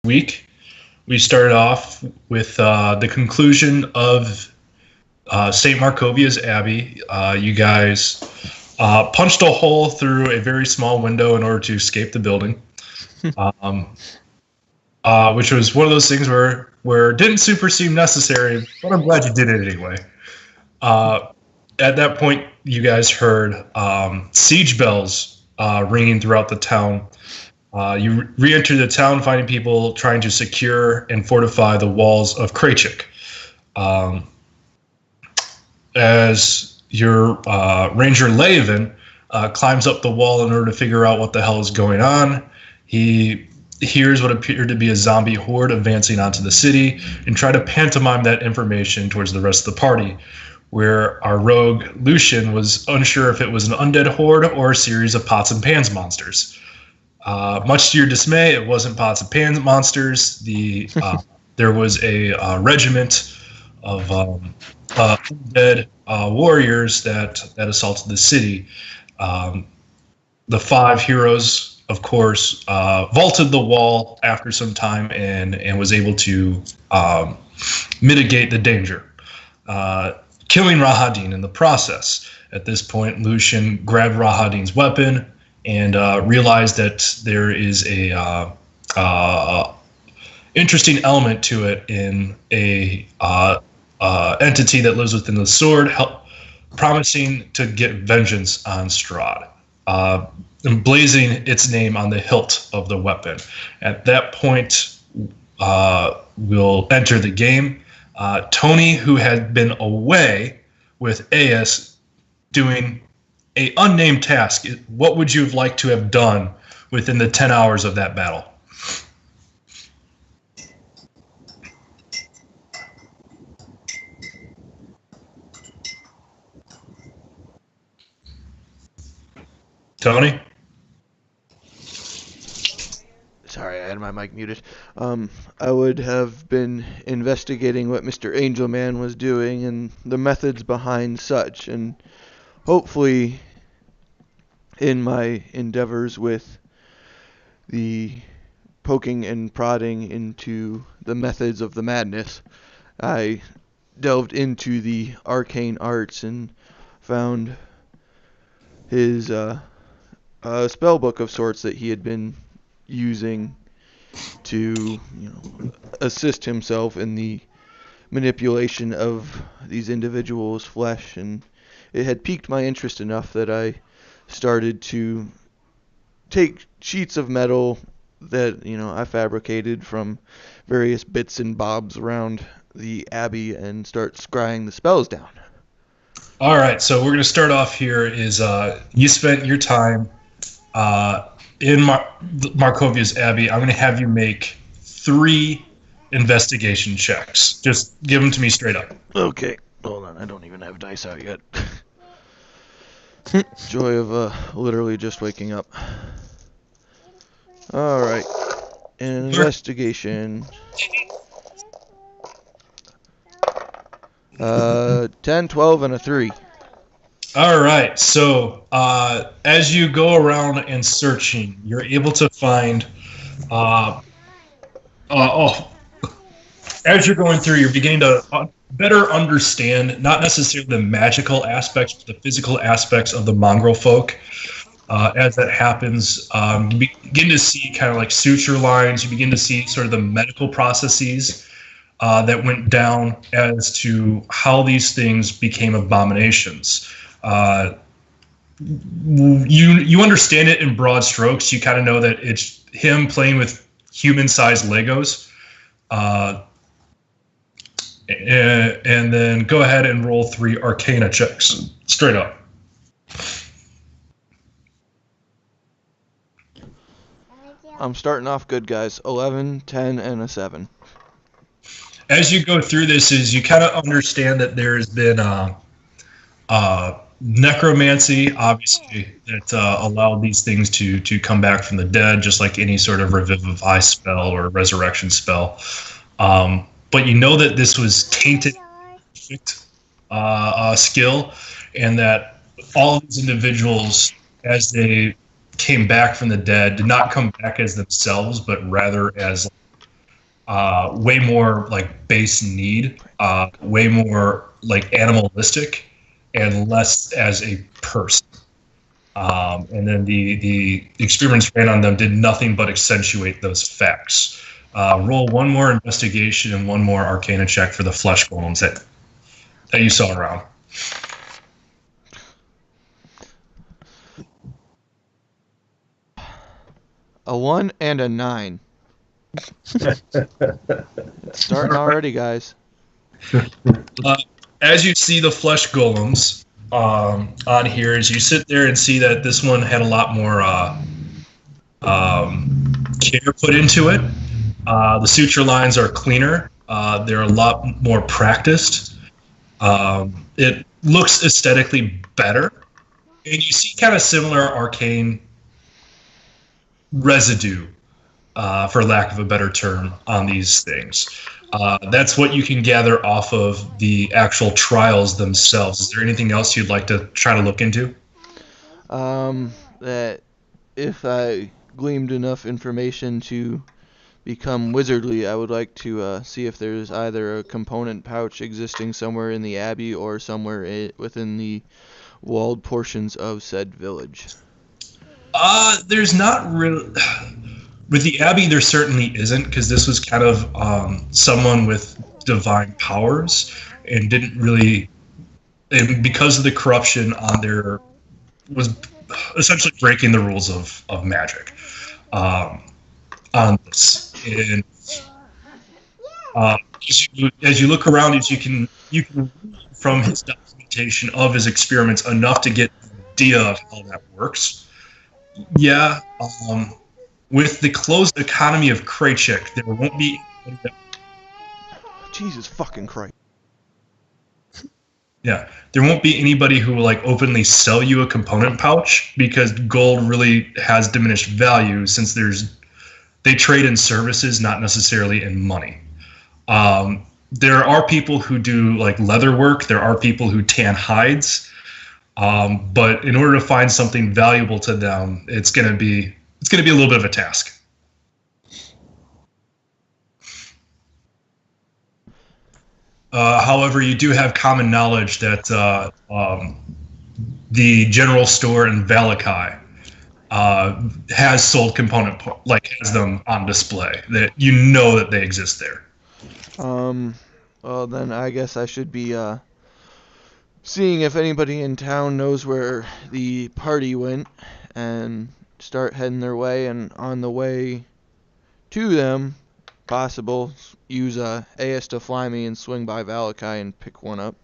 week, we started off with the conclusion of St. Markovia's Abbey. You guys punched a hole through a very small window in order to escape the building, which was one of those things where it didn't super seem necessary, but I'm glad you did it anyway. At that point, you guys heard siege bells ringing throughout the town. You re-enter the town, finding people trying to secure and fortify the walls of Krachik. As your ranger Laven climbs up the wall in order to figure out what the hell is going on, he hears what appeared to be a zombie horde advancing onto the city and try to pantomime that information towards the rest of the party, where our rogue Lucian was unsure if it was an undead horde or a series of pots and pans monsters. Much to your dismay, it wasn't pots and pans monsters. There was a regiment of undead warriors that assaulted the city. The 5 heroes, of course, vaulted the wall after some time and was able to mitigate the danger, killing Rahadin in the process. At this point, Lucian grabbed Rahadin's weapon and realized that there is a interesting element to it in a entity that lives within the sword, promising to get vengeance on Strahd, emblazing its name on the hilt of the weapon. At that point, we'll enter the game. Toni, who had been away with AS doing a unnamed task, what would you have liked to have done within the 10 hours of that battle? Toni? Sorry, I had my mic muted. I would have been investigating what Mr. Angelman was doing and the methods behind such, and hopefully in my endeavors with the poking and prodding into the methods of the madness, I delved into the arcane arts and found his spell book of sorts that he had been using to, assist himself in the manipulation of these individuals' flesh, and it had piqued my interest enough that I started to take sheets of metal that I fabricated from various bits and bobs around the abbey and start scrying the spells down. All right, so we're going to start off here is you spent your time in Markovia's Abbey. I'm going to have you make 3 investigation checks. Just give them to me straight up. Okay, hold on. I don't even have dice out yet. Joy of literally just waking up. All right, investigation. 10, 12, and a 3. All right, so as you go around and searching, you're able to find as you're going through, you're beginning to better understand not necessarily the magical aspects, but the physical aspects of the mongrel folk. As that happens, you begin to see kind of like suture lines. You begin to see sort of the medical processes that went down as to how these things became abominations. You understand it in broad strokes. You kind of know that it's him playing with human-sized Legos. And then go ahead and roll 3 Arcana checks, straight up. I'm starting off good, guys. 11, 10, and a 7. As you go through this, is you kind of understand that there has been necromancy, obviously, that allowed these things to come back from the dead, just like any sort of revivify spell or resurrection spell. But you know that this was tainted skill, and that all these individuals, as they came back from the dead, did not come back as themselves, but rather as way more like base need, way more like animalistic, and less as a person. And then the experiments ran on them did nothing but accentuate those facts. Roll one more investigation and one more arcana check for the flesh golems that you saw around. A 1 and a 9. It's starting already, guys. As you see the flesh golems on here, as you sit there and see that this one had a lot more care put into it. The suture lines are cleaner. They're a lot more practiced. It looks aesthetically better. And you see kind of similar arcane residue, for lack of a better term, on these things. That's what you can gather off of the actual trials themselves. Is there anything else you'd like to try to look into? That if I gleaned enough information to become wizardly, I would like to see if there's either a component pouch existing somewhere in the abbey or somewhere within the walled portions of said village. There's not really. With the abbey, there certainly isn't, because this was kind of someone with divine powers and didn't really, and because of the corruption on there, was essentially breaking the rules of magic on this. And as you look around, you can read from his documentation of his experiments enough to get an idea of how that works. Yeah. With the closed economy of Kraychik, there won't be. Jesus fucking Christ. Yeah, there won't be anybody who will like openly sell you a component pouch, because gold really has diminished value since they trade in services, not necessarily in money. There are people who do like leather work. There are people who tan hides, but in order to find something valuable to them, it's going to be a little bit of a task. However, you do have common knowledge that the general store in Valakai has sold component, has them on display. That you know that they exist there. Well, then I guess I should be seeing if anybody in town knows where the party went, and start heading their way, and on the way to them, possible, use AS to fly me and swing by Valakai and pick one up.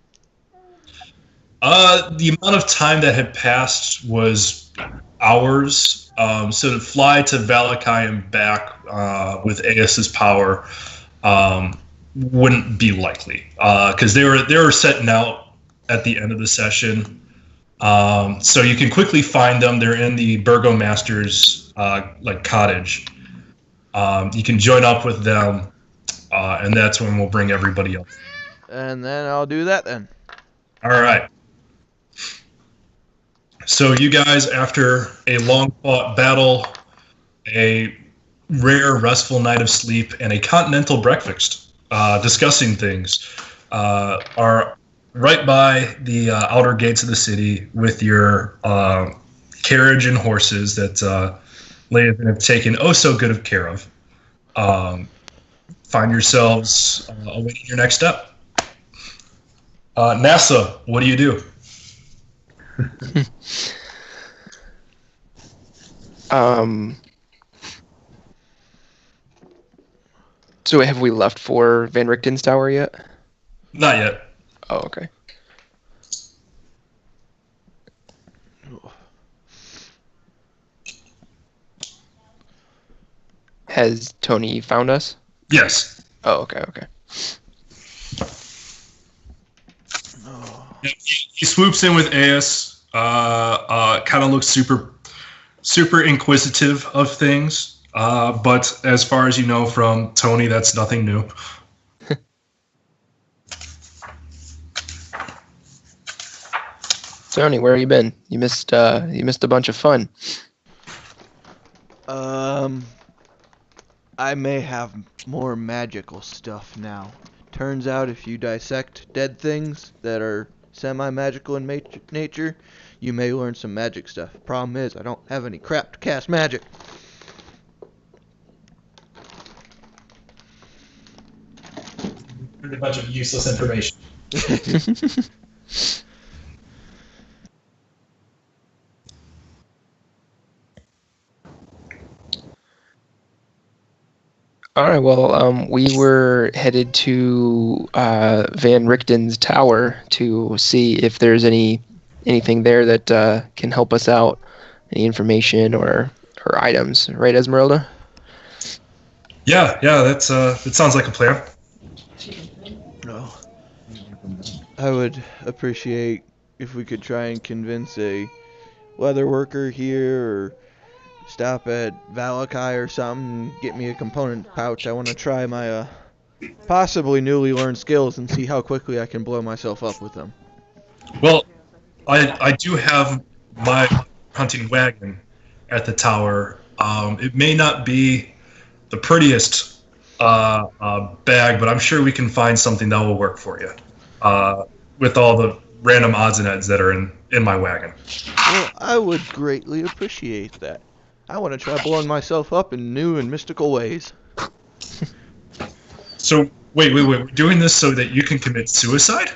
The amount of time that had passed was hours. So to fly to Valakai and back with AS's power wouldn't be likely, because they were setting out at the end of the session. So you can quickly find them. They're in the Burgomaster's cottage. You can join up with them, and that's when we'll bring everybody up. And then I'll do that then. All right. So you guys, after a long-fought battle, a rare, restful night of sleep, and a continental breakfast, discussing things, are right by the outer gates of the city with your carriage and horses that Leovan have taken so good of care of. Find yourselves awaiting your next step. NASA, what do you do? So have we left for Van Richten's tower yet? Not yet. Oh, okay. Has Toni found us? Yes. Oh, okay. He swoops in with AS, kind of looks super inquisitive of things, but as far as you know from Toni, that's nothing new. Toni, where have you been? You missed a bunch of fun. I may have more magical stuff now. Turns out if you dissect dead things that are semi-magical in nature, you may learn some magic stuff. Problem is, I don't have any crap to cast magic. A bunch of useless information. All right. Well, we were headed to Van Richten's tower to see if there's anything there that can help us out, any information or items. Right, Esmeralda? Yeah, that sounds like a plan. No. I would appreciate if we could try and convince a leather worker here or stop at Valakai or something and get me a component pouch. I want to try my possibly newly learned skills and see how quickly I can blow myself up with them. Well, I do have my hunting wagon at the tower. It may not be the prettiest bag, but I'm sure we can find something that will work for you with all the random odds and ends that are in my wagon. Well, I would greatly appreciate that. I want to try blowing myself up in new and mystical ways. So, wait. We're doing this so that you can commit suicide?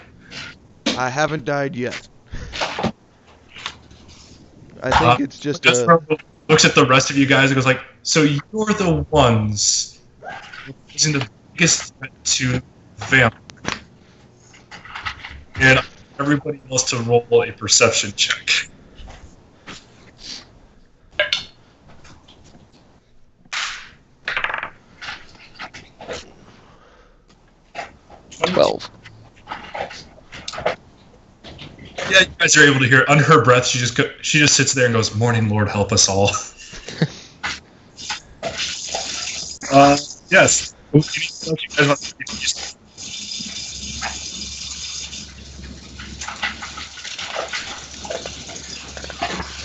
I haven't died yet. I think it's just looks at the rest of you guys and goes like, so you're the ones using the biggest threat to vampire. And everybody else to roll a perception check. 12. Yeah, you guys are able to hear under her breath. She just sits there and goes, "Morning, Lord, help us all." Yes.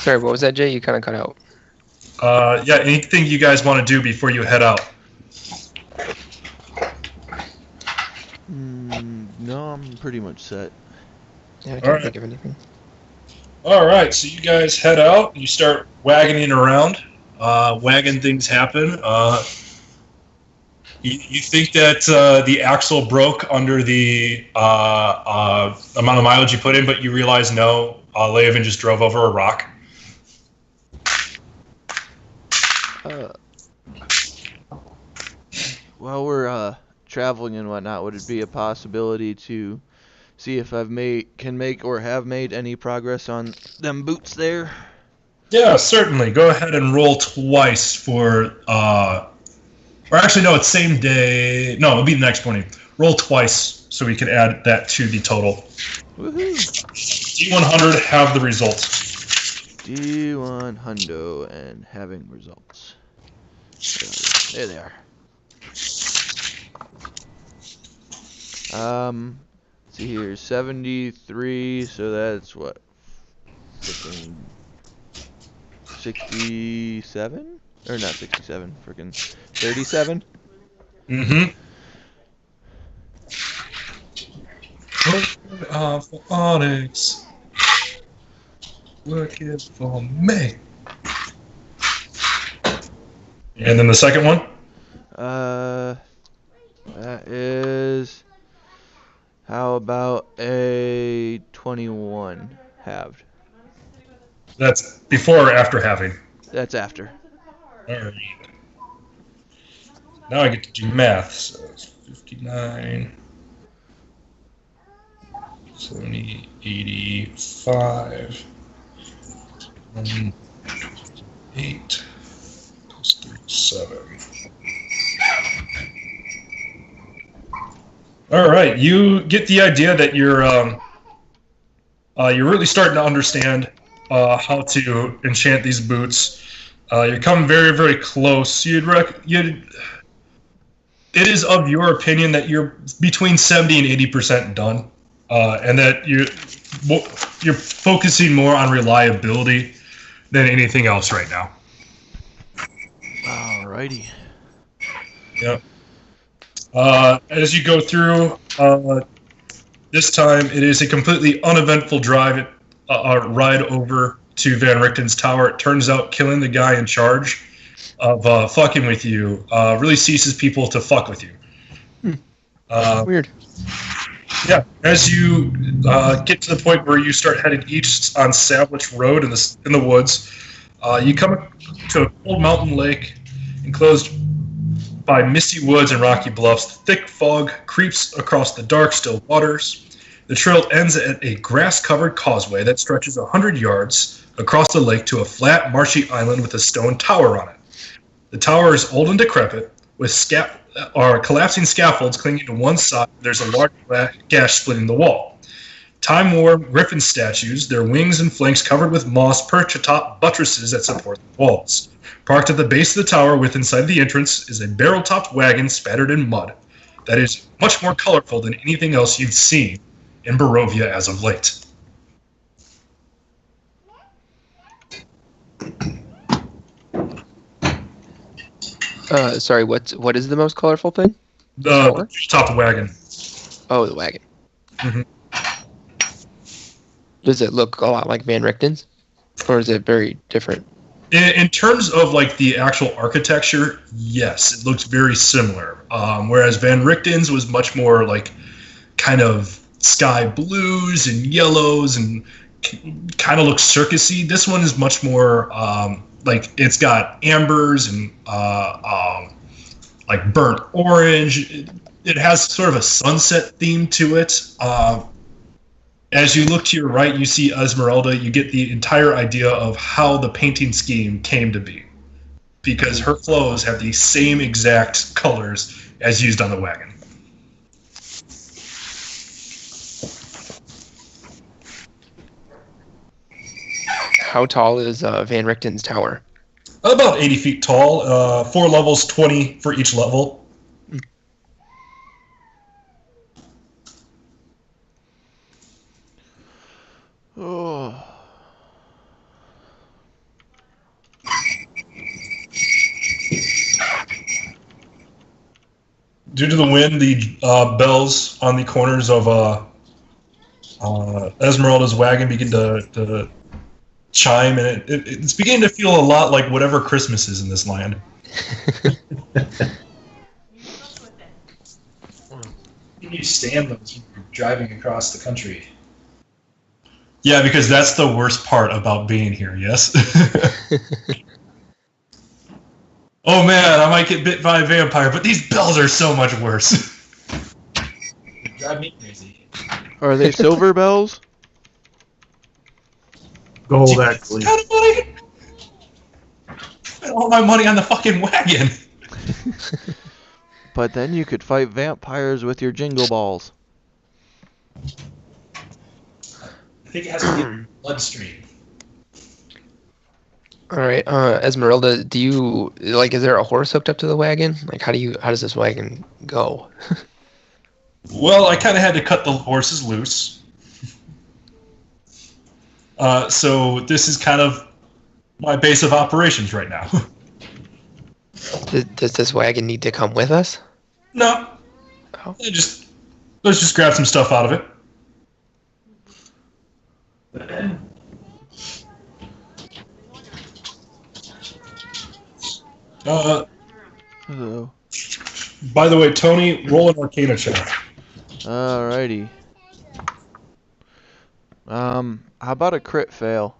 Sorry, what was that, Jay? You kind of cut out. Yeah. Anything you guys want to do before you head out? No, I'm pretty much set. Yeah, I can't think of anything. All right, so you guys head out. You start wagoning around. Wagon things happen. You think that the axle broke under the amount of mileage you put in, but you realize no, Leovan just drove over a rock. While we're traveling and whatnot, would it be a possibility to see if can make or have made any progress on them boots there? Yeah, certainly. Go ahead and roll twice for, or actually, no, it's same day. No, it'll be the next morning. Roll twice so we can add that to the total. Woohoo! D100 have the results. D100 and having results. There they are. Let's see here, 73, so that's what? 67? Or not 67, freaking 37? Mm-hmm. For Onyx. Working for me. And then the second one? That is... How about a 21 halved? That's before or after halving? That's after. Alright. Now I get to do math. So it's 59, 70, 85, 8 plus 37. All right, you get the idea that you're really starting to understand how to enchant these boots. You're coming very, very close. It is of your opinion that you're between 70 and 80% done, and that you're focusing more on reliability than anything else right now. Alrighty. Yep. As you go through, this time it is a completely uneventful ride over to Van Richten's tower. It turns out killing the guy in charge of fucking with you really ceases people to fuck with you. Weird. Yeah, as you get to the point where you start heading east on Savage Road in the woods, you come to a cold mountain lake enclosed by misty woods and rocky bluffs. Thick fog creeps across the dark, still waters. The trail ends at a grass-covered causeway that stretches 100 yards across the lake to a flat, marshy island with a stone tower on it. The tower is old and decrepit, with collapsing scaffolds clinging to one side. There's a large gash splitting the wall. Time-worn griffin statues, their wings and flanks covered with moss, perch atop buttresses that support the walls. Parked at the base of the tower, with inside the entrance, is a barrel-topped wagon spattered in mud that is much more colorful than anything else you've seen in Barovia as of late. Sorry, what is the most colorful thing? The topped wagon. Oh, the wagon. Mm-hmm. Does it look a lot like Van Richten's, or is it very different? In terms of like the actual architecture, yes, it looks very similar. Whereas Van Richten's was much more like kind of sky blues and yellows and kind of looks circusy. This one is much more like it's got ambers and like burnt orange. It has sort of a sunset theme to it. As you look to your right, you see Esmeralda. You get the entire idea of how the painting scheme came to be, because her clothes have the same exact colors as used on the wagon. How tall is Van Richten's tower? About 80 feet tall, 4 levels, 20 for each level. Oh. Due to the wind, the bells on the corners of Esmeralda's wagon begin to chime, and it's beginning to feel a lot like whatever Christmas is in this land. You stand those when you're driving across the country. Yeah, because that's the worst part about being here, yes? Oh man, I might get bit by a vampire, but these bells are so much worse. They drive me crazy. Are they silver bells? Gold, actually. Kind of money. Spent all my money on the fucking wagon. But then you could fight vampires with your jingle balls. I think it has to be a bloodstream. All right, Esmeralda, do you like? Is there a horse hooked up to the wagon? Like, how does this wagon go? Well, I kind of had to cut the horses loose. So this is kind of my base of operations right now. Does this wagon need to come with us? No. Oh. Let's just grab some stuff out of it. Hello. By the way, Toni, roll an Arcana check. Alrighty. How about a crit fail?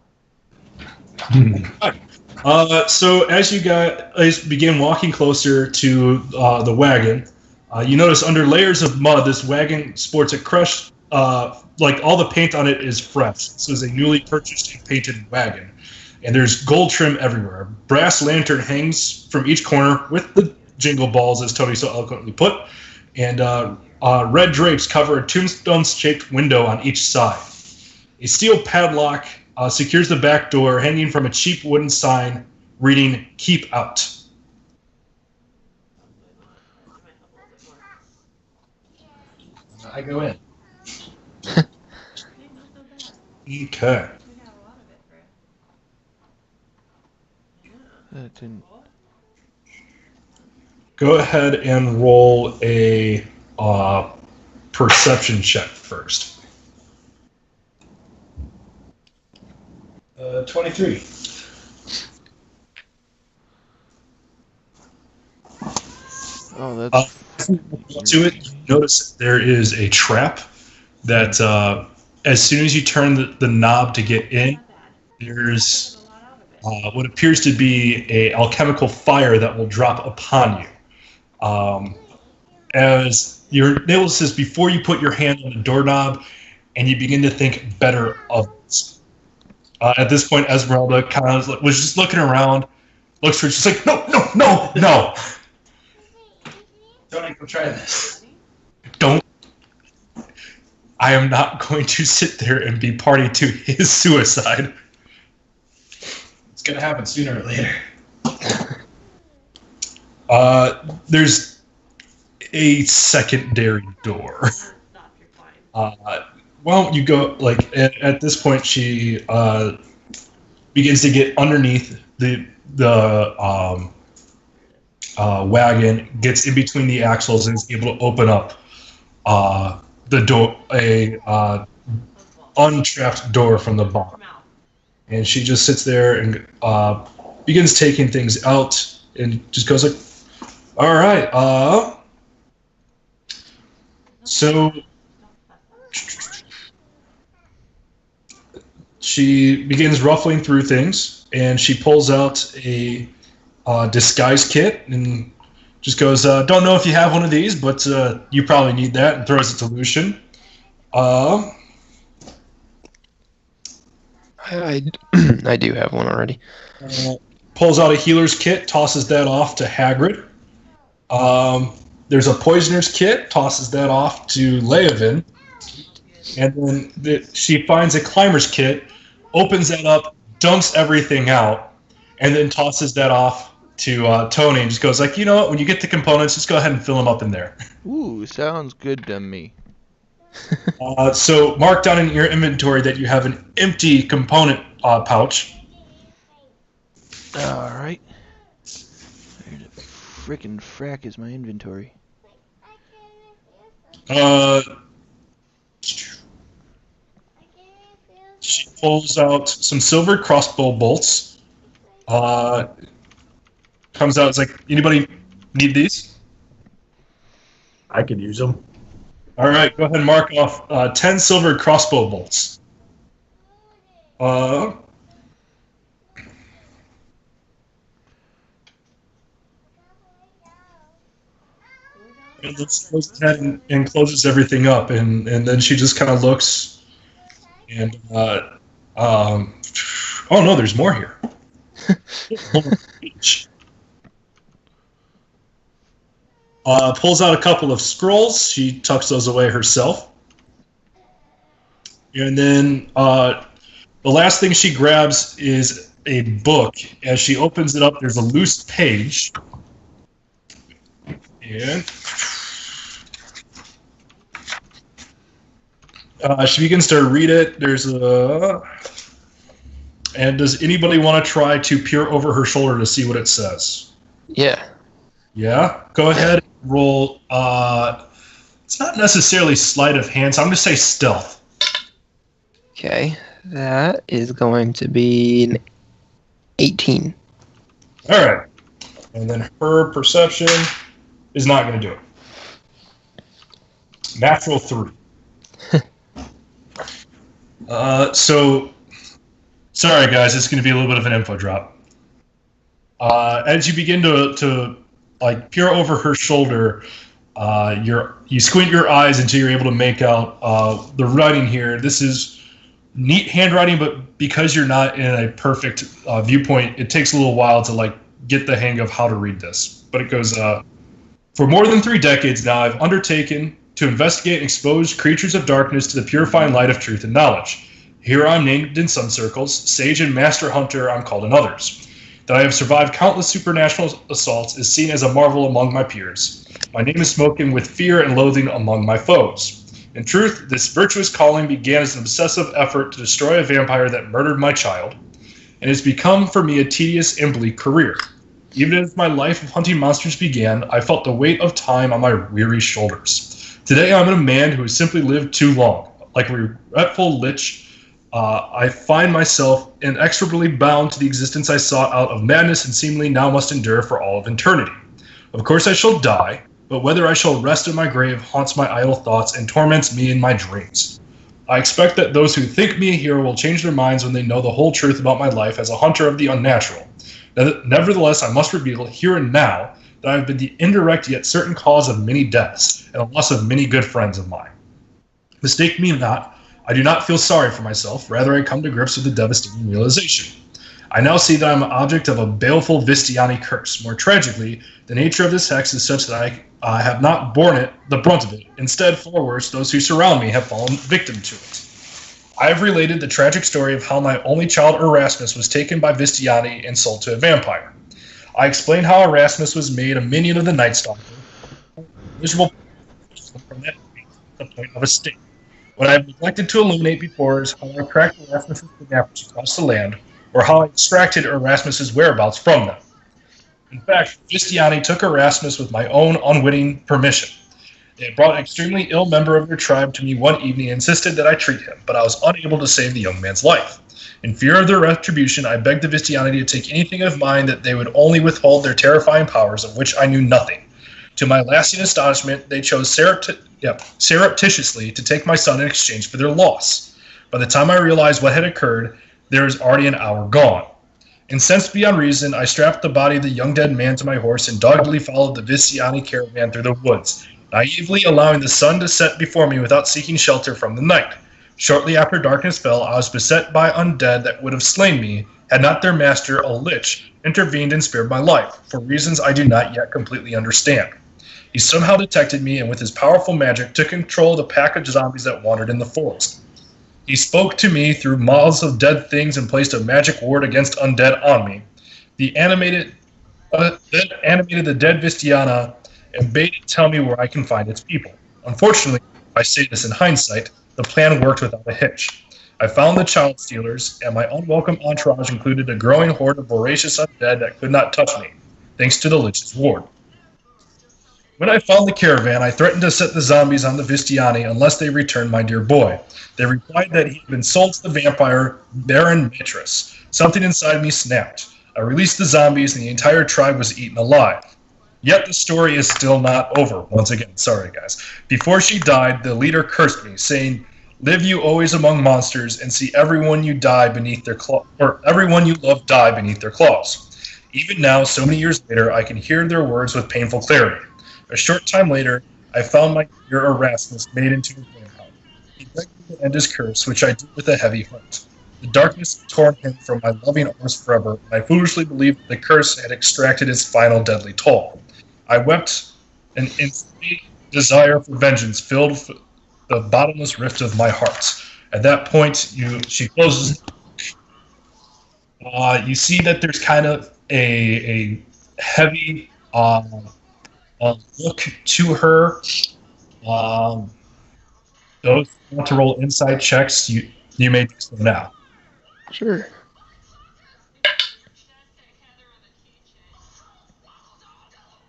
So as you guys begin walking closer to the wagon, you notice under layers of mud, this wagon sports a crushed, like all the paint on it is fresh. This is a newly purchased and painted wagon. And there's gold trim everywhere. Brass lantern hangs from each corner with the jingle balls, as Toni so eloquently put. And red drapes cover a tombstone-shaped window on each side. A steel padlock secures the back door, hanging from a cheap wooden sign reading, "Keep Out." I go in. Okay. That didn't. Go ahead and roll a perception check first. 23. Oh, that's... To it, you notice there is a trap that as soon as you turn the knob to get in, there's what appears to be a alchemical fire that will drop upon you. As you're able to say, before you put your hand on the doorknob, and you begin to think better of it. At this point, Esmeralda kind of was just looking around, looks for it, she's like, no. Toni, go try this. Don't. I am not going to sit there and be party to his suicide. It's going to happen sooner or later. There's a secondary door. Well, you go, like, at this point, she begins to get underneath the wagon, gets in between the axles, and is able to open up the door, untrapped door from the bottom. And she just sits there and begins taking things out, and just goes like, "All right, so." She begins ruffling through things, and she pulls out a disguise kit and just goes, "Don't know if you have one of these, but you probably need that," and throws it to Lucian. I do have one already. Pulls out a healer's kit, tosses that off to Hagrid. There's a poisoner's kit, tosses that off to Leovan. And then she finds a climber's kit, opens that up, dumps everything out, and then tosses that off to Toni and just goes like, "You know what, when you get the components, just go ahead and fill them up in there." Ooh, sounds good to me. So mark down in your inventory that you have an empty component pouch. Alright. Where the frickin' frack is my inventory? She pulls out some silver crossbow bolts. Comes out, it's like, "Anybody need these?" I could use them. All right, go ahead and mark off 10 silver crossbow bolts. And let's close that and closes everything up, and then she just kind of looks, and oh no, there's more here. Pulls out a couple of scrolls. She tucks those away herself. And then the last thing she grabs is a book. As she opens it up, there's a loose page. And she begins to read it. There's a... And does anybody want to try to peer over her shoulder to see what it says? Yeah. Yeah? Go ahead and roll. It's not necessarily sleight of hand, so I'm going to say stealth. Okay. That is going to be an 18. All right. And then her perception is not going to do it. Natural 3. So, sorry guys, it's going to be a little bit of an info drop. As you begin to like peer over her shoulder, you squint your eyes until you're able to make out the writing here. This is neat handwriting, but because you're not in a perfect viewpoint, it takes a little while to like get the hang of how to read this. But it goes, "For more than 3 decades now, I've undertaken to investigate and expose creatures of darkness to the purifying light of truth and knowledge. Here I'm named in some circles, sage and master hunter I'm called in others. That I have survived countless supernatural assaults is seen as a marvel among my peers. My name is spoken with fear and loathing among my foes. In truth, this virtuous calling began as an obsessive effort to destroy a vampire that murdered my child, and has become for me a tedious and bleak career. Even as my life of hunting monsters began, I felt the weight of time on my weary shoulders. Today I'm a man who has simply lived too long. Like a regretful lich, I find myself inexorably bound to the existence I sought out of madness and seemingly now must endure for all of eternity. Of course I shall die, but whether I shall rest in my grave haunts my idle thoughts and torments me in my dreams. I expect that those who think me a hero will change their minds when they know the whole truth about my life as a hunter of the unnatural. Nevertheless, I must reveal here and now that I have been the indirect yet certain cause of many deaths and the loss of many good friends of mine. Mistake me not, I do not feel sorry for myself, rather I come to grips with the devastating realization. I now see that I am an object of a baleful Vistiani curse. More tragically, the nature of this hex is such that I have not borne the brunt of it. Instead, far worse, those who surround me have fallen victim to it. I have related the tragic story of how my only child Erasmus was taken by Vistiani and sold to a vampire. I explained how Erasmus was made a minion of the Night Stalker, miserable from that the point of a stake. What I have neglected to illuminate before is how I tracked Erasmus's kidnappers across the land, or how I extracted Erasmus's whereabouts from them. In fact, Vistiani took Erasmus with my own unwitting permission. They had brought an extremely ill member of their tribe to me one evening and insisted that I treat him, but I was unable to save the young man's life. In fear of their retribution, I begged the Vistiani to take anything of mine that they would only withhold their terrifying powers, of which I knew nothing. To my lasting astonishment, they chose surreptitiously to take my son in exchange for their loss. By the time I realized what had occurred, there was already an hour gone. Incensed beyond reason, I strapped the body of the young dead man to my horse and doggedly followed the Vistiani caravan through the woods, naively allowing the sun to set before me without seeking shelter from the night. Shortly after darkness fell, I was beset by undead that would have slain me had not their master, a lich, intervened and spared my life, for reasons I do not yet completely understand. He somehow detected me and with his powerful magic took control of the pack of zombies that wandered in the forest. He spoke to me through mouths of dead things and placed a magic ward against undead on me. Then animated the dead Vistiana and bade it tell me where I can find its people. Unfortunately, I say this in hindsight, the plan worked without a hitch. I found the child stealers, and my unwelcome entourage included a growing horde of voracious undead that could not touch me, thanks to the Lich's ward. When I found the caravan, I threatened to set the zombies on the Vistiani unless they returned my dear boy. They replied that he had been sold to the vampire Baron Matris. Something inside me snapped. I released the zombies, and the entire tribe was eaten alive. Yet the story is still not over. Once again, sorry guys. Before she died, the leader cursed me, saying, "Live you always among monsters, and see everyone you die beneath their everyone you love die beneath their claws." Even now, so many years later, I can hear their words with painful clarity. A short time later, I found my dear Erasmus made into a vampire. He begged me to end his curse, which I did with a heavy heart. The darkness had torn him from my loving arms forever, and I foolishly believed that the curse had extracted its final deadly toll. I wept, an insane desire for vengeance filled the bottomless rift of my heart. At that point, she closes. You see that there's kind of a heavy look to her. Those who want to roll inside checks, you may do so now. Sure.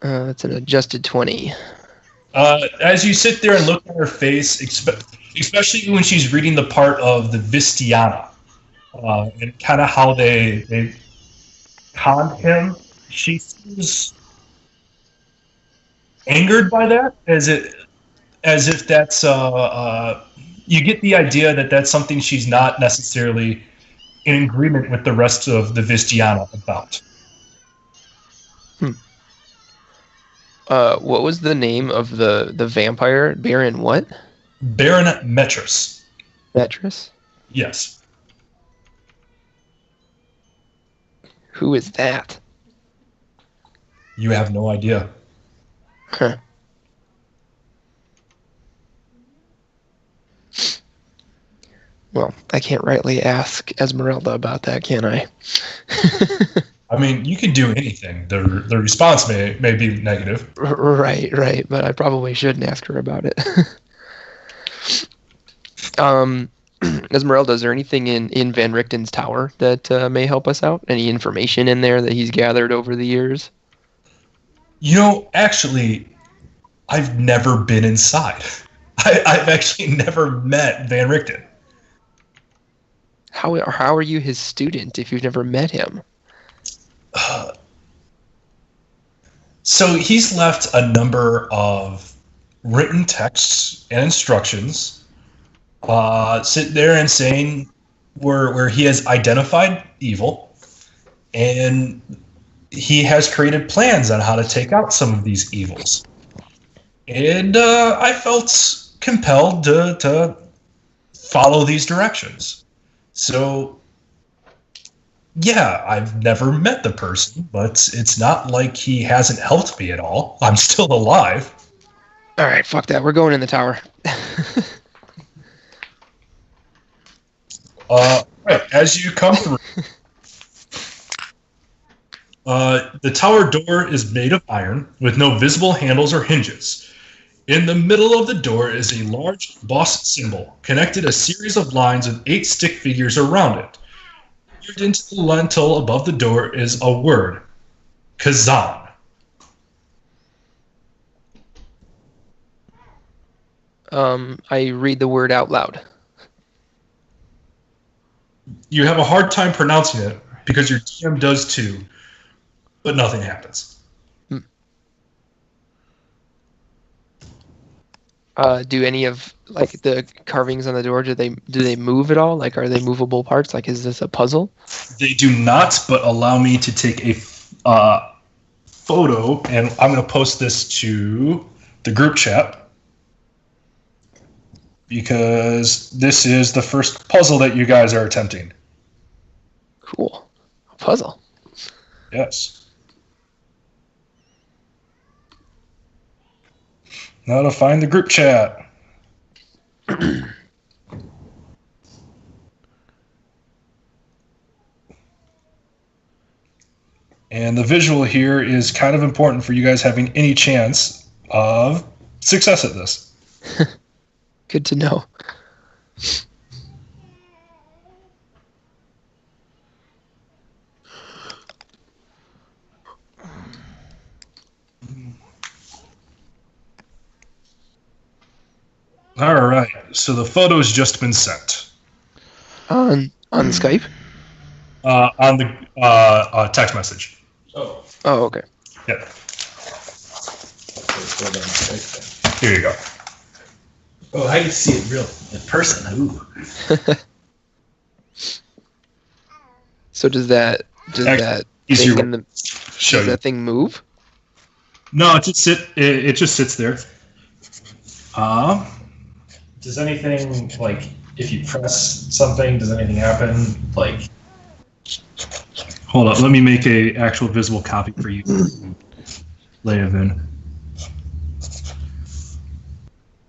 That's an adjusted 20. As you sit there and look at her face, especially when she's reading the part of the Vistiana, and kind of how they conned him, she seems angered by that, as if that's you get the idea that that's something she's not necessarily in agreement with the rest of the Vistiana about. What was the name of the vampire? Baron what? Baron Matris. Matris? Yes. Who is that? You have no idea. Huh. Well, I can't rightly ask Esmeralda about that, can I? I mean, you can do anything. The response may be negative. Right, but I probably shouldn't ask her about it. Esmeralda, is there anything in Van Richten's tower that may help us out? Any information in there that he's gathered over the years? Actually, I've never been inside. I've actually never met Van Richten. How are you his student if you've never met him? So he's left a number of written texts and instructions, sitting there and saying where he has identified evil, and he has created plans on how to take out some of these evils. And I felt compelled to follow these directions. So, yeah, I've never met the person, but it's not like he hasn't helped me at all. I'm still alive. All right, fuck that. We're going in the tower. Right, as you come through, the tower door is made of iron with no visible handles or hinges. In the middle of the door is a large boss symbol, connected a series of lines with 8 stick figures around it. Carved into the lintel above the door is a word, Kazan. I read the word out loud. You have a hard time pronouncing it because your DM does too, but nothing happens. Do any of the carvings on the door, do they move at all? Like, are they movable parts? Like, is this a puzzle? They do not, but allow me to take a photo, and I'm going to post this to the group chat because this is the first puzzle that you guys are attempting. Cool. A puzzle. Yes. Now to find the group chat. And the visual here is kind of important for you guys having any chance of success at this. Good to know. All right, so the photo's just been sent. On Skype? On the text message. Oh. Oh, okay. Yeah. Here you go. Oh, I can see it real in person. Ooh. So does that Easier thing does that thing move? No, it just sits there. Does anything, like, if you press something, does anything happen? Like, Hold up, let me make a actual visible copy for you. Leovan.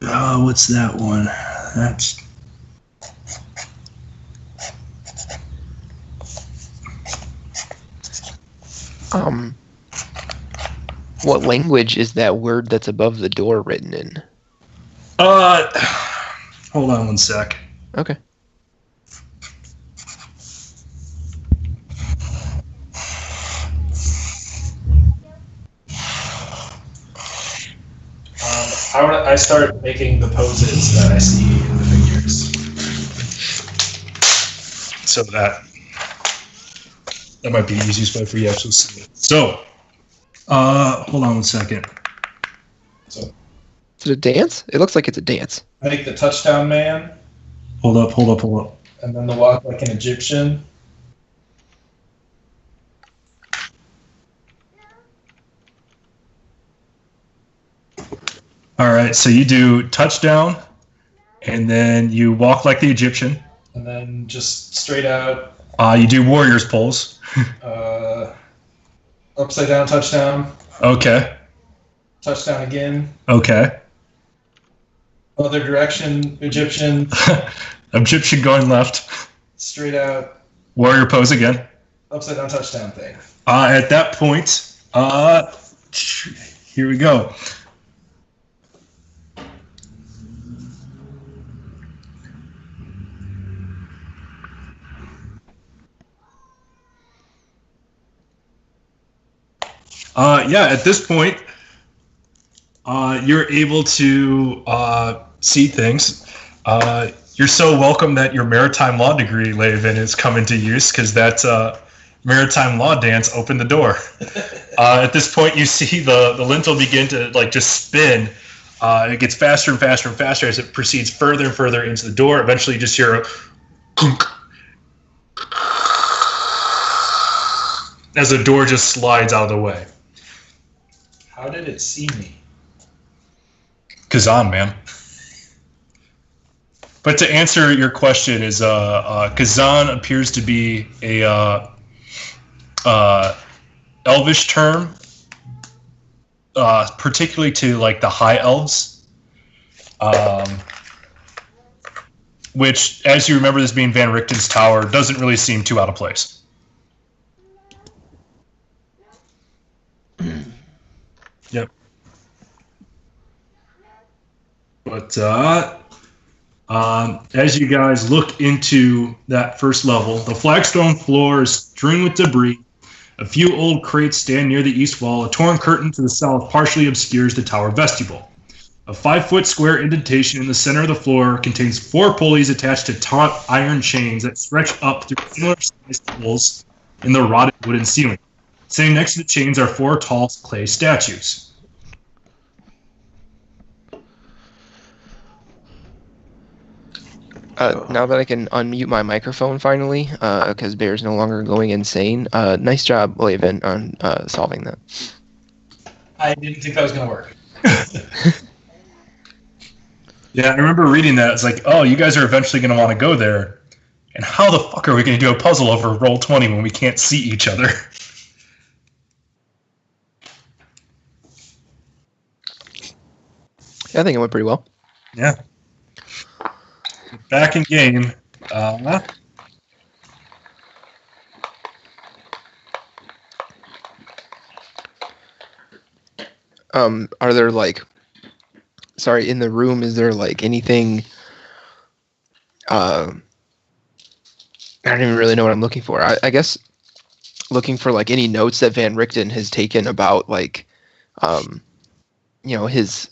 What's that one? That's what language is that word that's above the door written in? hold on one sec. Okay. I start making the poses that I see in the figures. So that might be the easiest way for you to actually see it. So, hold on one second. So, Is it a dance? It looks like it's a dance. I make the touchdown man, Hold up. and then the walk like an Egyptian. All right, so you do touchdown, and then you walk like the Egyptian. And then just straight out. You do warrior's pose. Upside down touchdown. Okay. Touchdown again. Okay. Other direction, Egyptian. Egyptian going left. Straight out. Warrior pose again. Upside down touchdown thing. At that point, here we go. Yeah, at this point, you're able to see things. You're so welcome that your maritime law degree, Laven, is come into use because that maritime law dance opened the door. At this point, you see the lintel begin to just spin. It gets faster and faster and faster as it proceeds further and further into the door. Eventually, you just hear a clunk as the door just slides out of the way. How did it see me? Kazan, man. But to answer your question, is Kazan appears to be a elvish term, particularly to the high elves, which, as you remember, this being Van Richten's tower, doesn't really seem too out of place. Yep. But as you guys look into that first level, the flagstone floor is strewn with debris. A few old crates stand near the east wall. A torn curtain to the south partially obscures the tower vestibule. A 5-foot square indentation in the center of the floor contains 4 pulleys attached to taut iron chains that stretch up through similar-sized holes in the rotted wooden ceiling. Sitting next to the chains are 4 tall clay statues. Now that I can unmute my microphone finally, because Bear's no longer going insane, nice job, Laven, on solving that. I didn't think that was going to work. Yeah, I remember reading that. It's like, oh, you guys are eventually going to want to go there. And how the fuck are we going to do a puzzle over Roll20 when we can't see each other? Yeah, I think it went pretty well. Yeah. Back in game. Are there in the room, is there anything, I don't even really know what I'm looking for. I guess looking for any notes that Van Richten has taken about his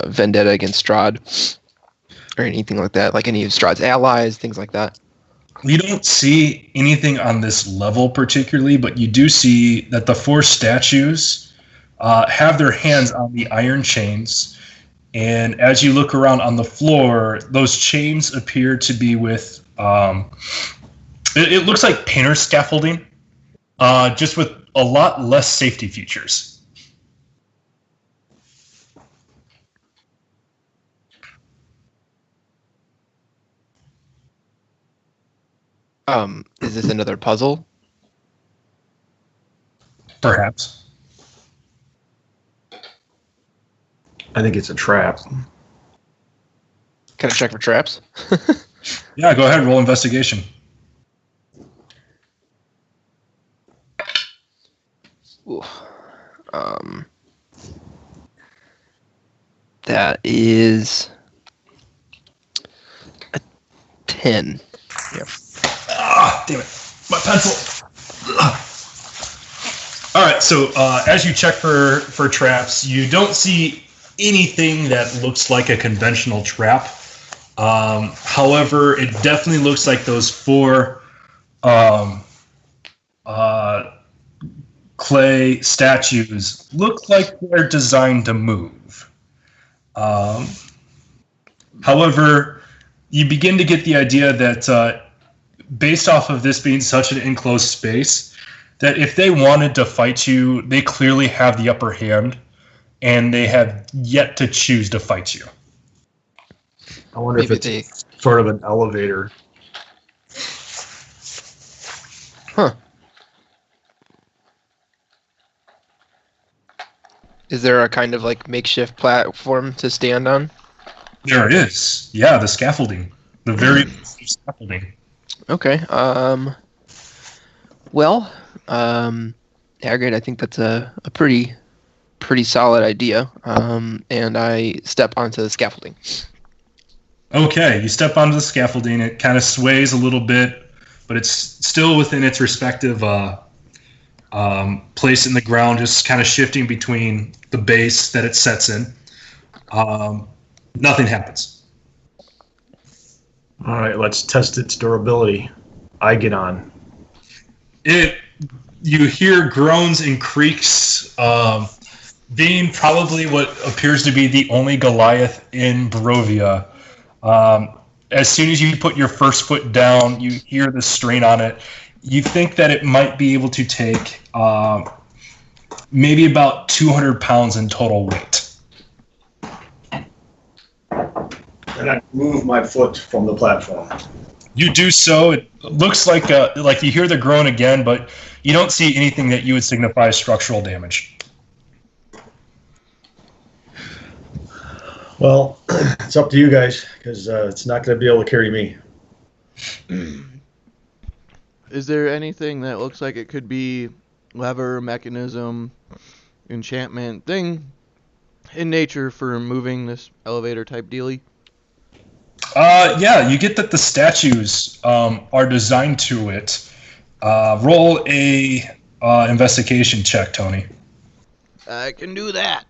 vendetta against Strahd or anything like that, any of Strahd's allies, things like that. We don't see anything on this level particularly, but you do see that the 4 statues have their hands on the iron chains. And as you look around on the floor, those chains appear to be with, it looks like painter scaffolding, just with a lot less safety features. Is this another puzzle? Perhaps. I think it's a trap. Can I check for traps? Yeah, go ahead, roll investigation. Ooh. That is a 10. Yep. Ah, damn it. My pencil. All right, so as you check for traps, you don't see anything that looks like a conventional trap. However, it definitely looks like those 4 clay statues look like they're designed to move. However, you begin to get the idea that based off of this being such an enclosed space, that if they wanted to fight you, they clearly have the upper hand, and they have yet to choose to fight you. I wonder if it's sort of an elevator. Huh. Is there a kind of makeshift platform to stand on? There is. Yeah, the scaffolding. The very scaffolding. Okay. Well, Hagrid, I think that's a pretty solid idea. And I step onto the scaffolding. Okay, you step onto the scaffolding. It kind of sways a little bit, but it's still within its respective place in the ground, just kind of shifting between the base that it sets in. Nothing happens. All right, let's test its durability. I get on. You hear groans and creaks. Being probably what appears to be the only Goliath in Barovia, as soon as you put your first foot down, you hear the strain on it. You think that it might be able to take maybe about 200 pounds in total weight. And I move my foot from the platform. You do so. It looks like you hear the groan again, but you don't see anything that you would signify structural damage. Well, it's up to you guys, because it's not going to be able to carry me. Is there anything that looks like it could be lever, mechanism, enchantment, thing in nature for moving this elevator type dealie? Yeah, you get that the statues are designed to it. Roll a investigation check, Tony. I can do that.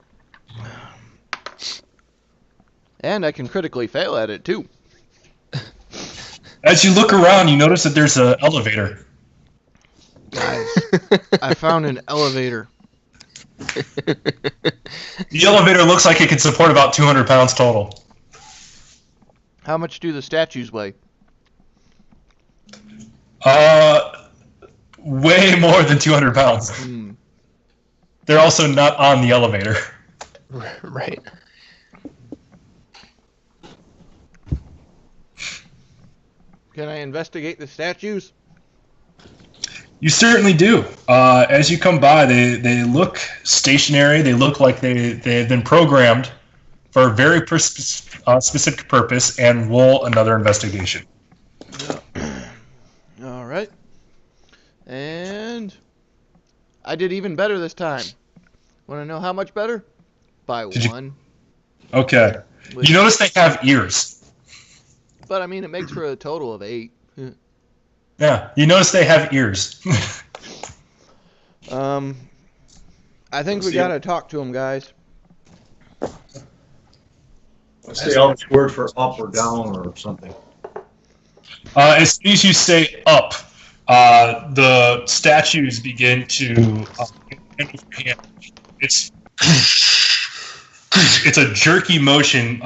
And I can critically fail at it, too. As you look around, you notice that there's an elevator. Guys, I found an elevator. The elevator looks like it could support about 200 pounds total. How much do the statues weigh? Way more than 200 pounds. They're also not on the elevator. Right. Can I investigate the statues? You certainly do. As you come by, they look stationary. They look like they have been programmed for a very specific purpose, and roll another investigation. All right. And I did even better this time. Want to know how much better? By one. Okay. You notice they have ears. But I mean, it makes for a total of 8. Yeah, you notice they have ears. I think we gotta talk to them, guys. What's the Elvish word for up or down or something? As soon as you say up, the statues begin to. It's a jerky motion.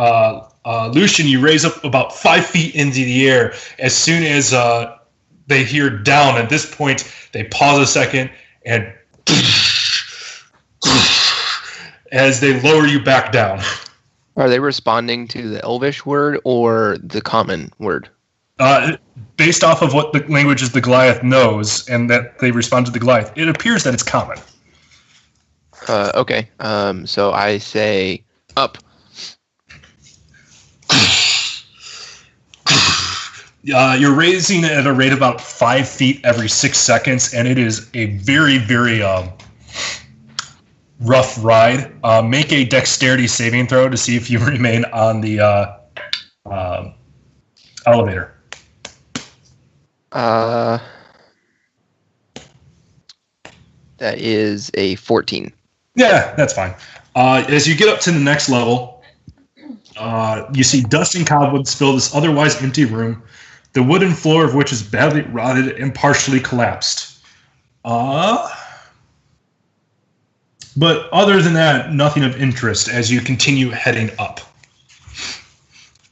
Lucian, you raise up about 5 feet into the air. As soon as they hear down, at this point, they pause a second and as they lower you back down. Are they responding to the Elvish word or the common word? Based off of what the languages the Goliath knows and that they respond to the Goliath, it appears that it's common. Okay. So I say up. You're raising it at a rate of about 5 feet every 6 seconds, and it is a very, very rough ride. Make a dexterity saving throw to see if you remain on the elevator. That is a 14. Yeah, that's fine. As you get up to the next level, you see dust and cobwebs fill this otherwise empty room, the wooden floor of which is badly rotted and partially collapsed. But other than that, nothing of interest as you continue heading up.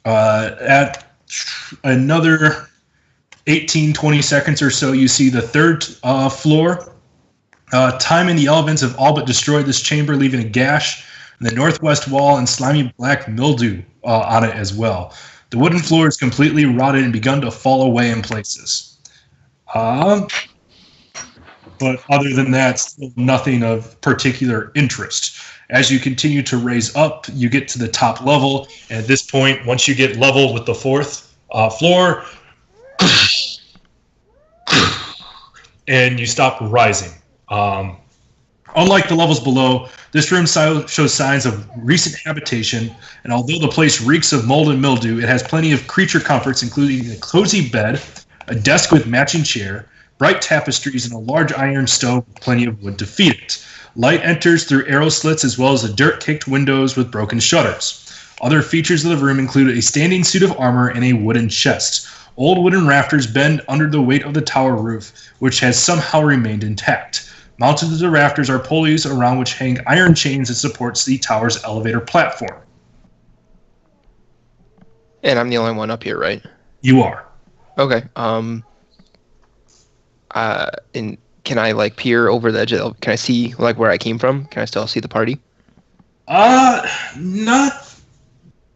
At another 18, 20 seconds or so, you see the third floor. Time and the elements have all but destroyed this chamber, leaving a gash in the northwest wall and slimy black mildew on it as well. The wooden floor is completely rotted and begun to fall away in places. But other than that, still nothing of particular interest. As you continue to raise up, you get to the top level, and at this point, once you get level with the fourth floor, and you stop rising. Unlike the levels below, this room shows signs of recent habitation, and although the place reeks of mold and mildew, it has plenty of creature comforts, including a cozy bed, a desk with matching chair, bright tapestries, and a large iron stove with plenty of wood to feed it. Light enters through arrow slits as well as the dirt-caked windows with broken shutters. Other features of the room include a standing suit of armor and a wooden chest. Old wooden rafters bend under the weight of the tower roof, which has somehow remained intact. Mounted to the rafters are pulleys around which hang iron chains that supports the tower's elevator platform. And I'm the only one up here, right? You are. Okay. And can I like peer over the edge of can I see like where I came from? Can I still see the party? Not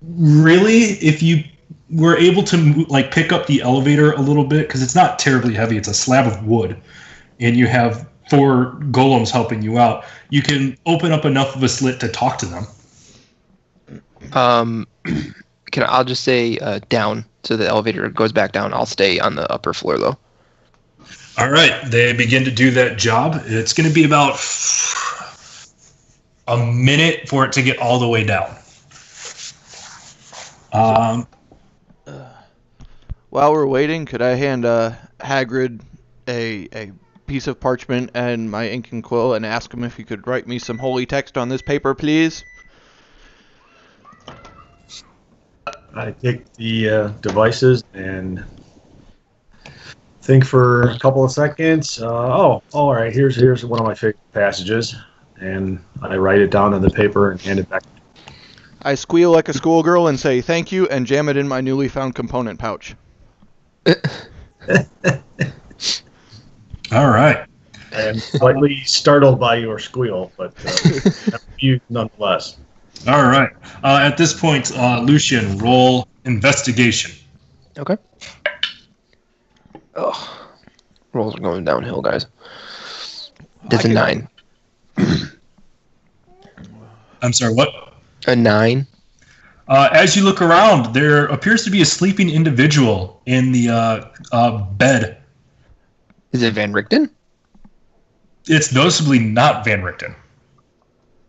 really. If you were able to like pick up the elevator a little bit, because it's not terribly heavy. It's a slab of wood, and you have 4 golems helping you out. You can open up enough of a slit to talk to them. I'll just say down, so the elevator goes back down. I'll stay on the upper floor though. All right, they begin to do that job. It's going to be about a minute for it to get all the way down. While we're waiting, could I hand Hagrid a piece of parchment and my ink and quill and ask him if he could write me some holy text on this paper, please? I take the devices and think for a couple of seconds. All right. Here's one of my favorite passages, and I write it down on the paper and hand it back. I squeal like a schoolgirl and say thank you and jam it in my newly found component pouch. All right. I'm slightly startled by your squeal, but you nonetheless. All right. At this point, Lucian, roll investigation. Okay. Oh, rolls are going downhill, guys. That's a 9. I'm sorry, what? A 9. As you look around, there appears to be a sleeping individual in the bed. Is it Van Richten? It's noticeably not Van Richten.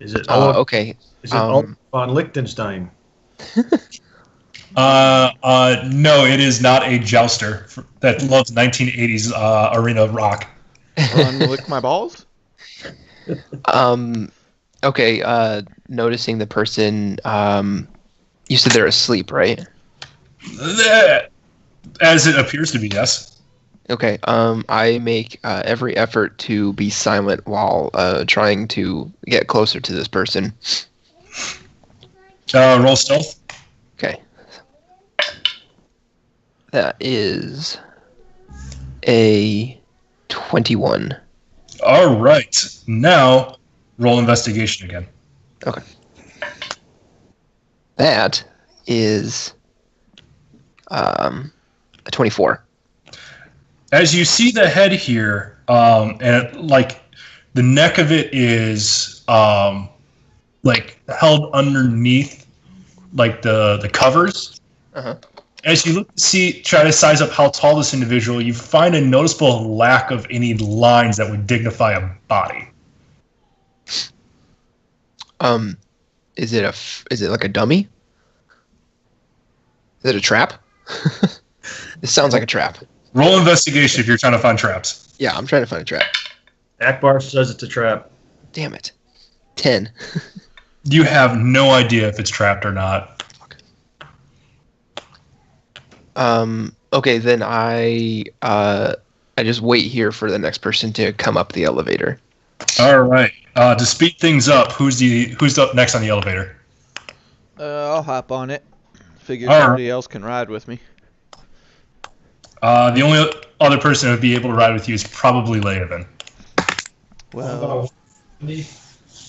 Is it? Okay. Is it von Liechtenstein? No, it is not a jouster that loves 1980s arena rock. Lick my balls? Okay, noticing the person, you said they're asleep, right? As it appears to be, yes. Okay, I make every effort to be silent while trying to get closer to this person. Roll stealth. Okay. That is a 21. All right. Now, roll investigation again. Okay. That is a 24. As you see the head here, and like the neck of it is like held underneath like the covers. Uh-huh. As you try to size up how tall this individual, you find a noticeable lack of any lines that would dignify a body. Is it like a dummy? Is it a trap? This sounds like a trap. Roll investigation if you're trying to find traps. Yeah, I'm trying to find a trap. Akbar says it's a trap. Damn it. 10. You have no idea if it's trapped or not. Okay, then I just wait here for the next person to come up the elevator. All right. To speed things up, who's up next on the elevator? I'll hop on it. Figure All somebody else can ride with me. The only other person that would be able to ride with you is probably Leovan. Well,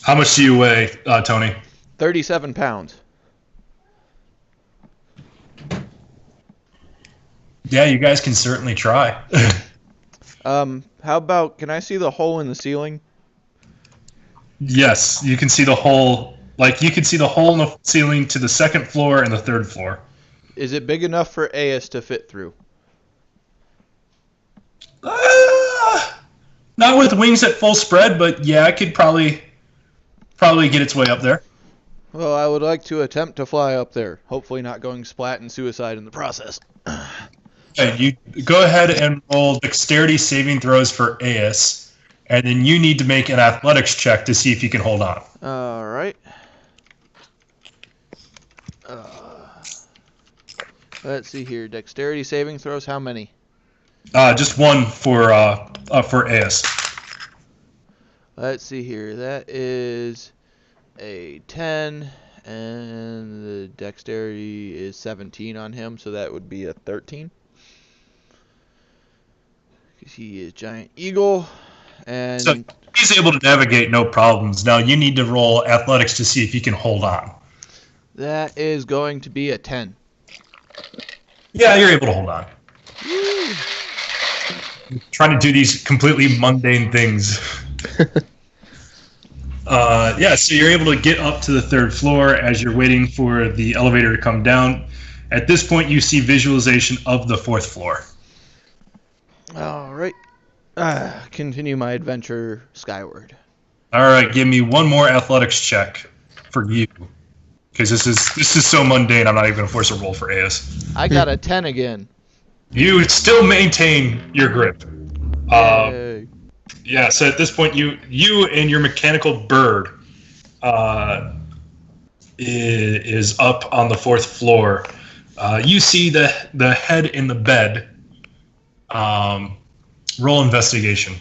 How much do you weigh, Tony? 37 pounds. Yeah, you guys can certainly try. How about, can I see the hole in the ceiling? Yes, you can see the hole. Like, you can see the hole in the ceiling to the second floor and the third floor. Is it big enough for AS to fit through? Not with wings at full spread, but yeah, it could probably get its way up there. Well, I would like to attempt to fly up there. Hopefully not going splat and suicide in the process. Okay, you go ahead and roll dexterity saving throws for Aeus, and then you need to make an athletics check to see if you can hold on. All right. Let's see here. Dexterity saving throws. How many? Just one for Aeus. Let's see here. That is a 10, and the dexterity is 17 on him, so that would be a 13. Because he is giant eagle, and So he's able to navigate no problems. Now you need to roll athletics to see if you can hold on. that is going to be a 10. Yeah, you're able to hold on. Trying to do these completely mundane things. So you're able to get up to the 3rd floor as you're waiting for the elevator to come down. At this point, you see visualization of the 4th floor. All right. Continue my adventure skyward. All right, give me one more athletics check for you, because this is so mundane. I'm not even gonna force a roll for Aeus. I got a 10 again. You still maintain your grip. Yay. Yeah, so at this point, you and your mechanical bird is up on the 4th floor. You see the head in the bed. Roll investigation.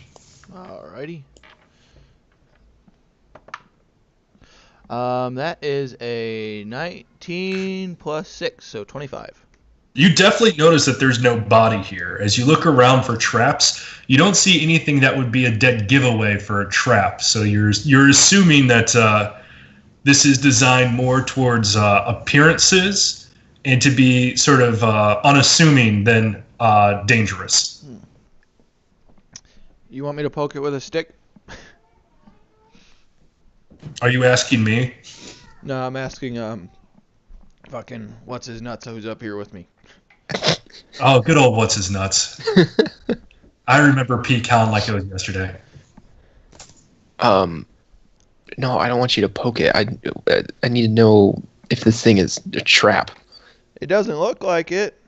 Alrighty. That is a 19 plus 6, so 25. You definitely notice that there's no body here. As you look around for traps, you don't see anything that would be a dead giveaway for a trap. So you're assuming that this is designed more towards appearances and to be sort of unassuming than dangerous. You want me to poke it with a stick? Are you asking me? No, I'm asking fucking what's his nuts who's up here with me. Oh, good old what's his nuts. I remember P. Count like it was yesterday. No, I don't want you to poke it. I need to know if this thing is a trap. It doesn't look like it.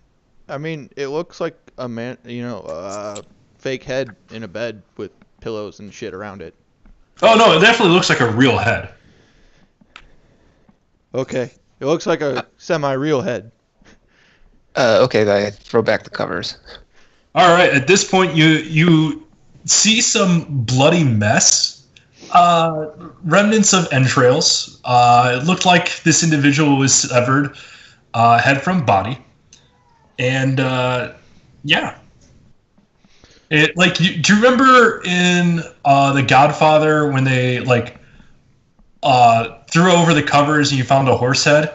I mean, it looks like a man, fake head in a bed with pillows and shit around it. Oh, no, it definitely looks like a real head. Okay. It looks like a semi-real head. Okay, I throw back the covers. All right, at this point, you see some bloody mess. Remnants of entrails. It looked like this individual was severed head from body. And, yeah. Do you remember in The Godfather when they, threw over the covers and you found a horse head?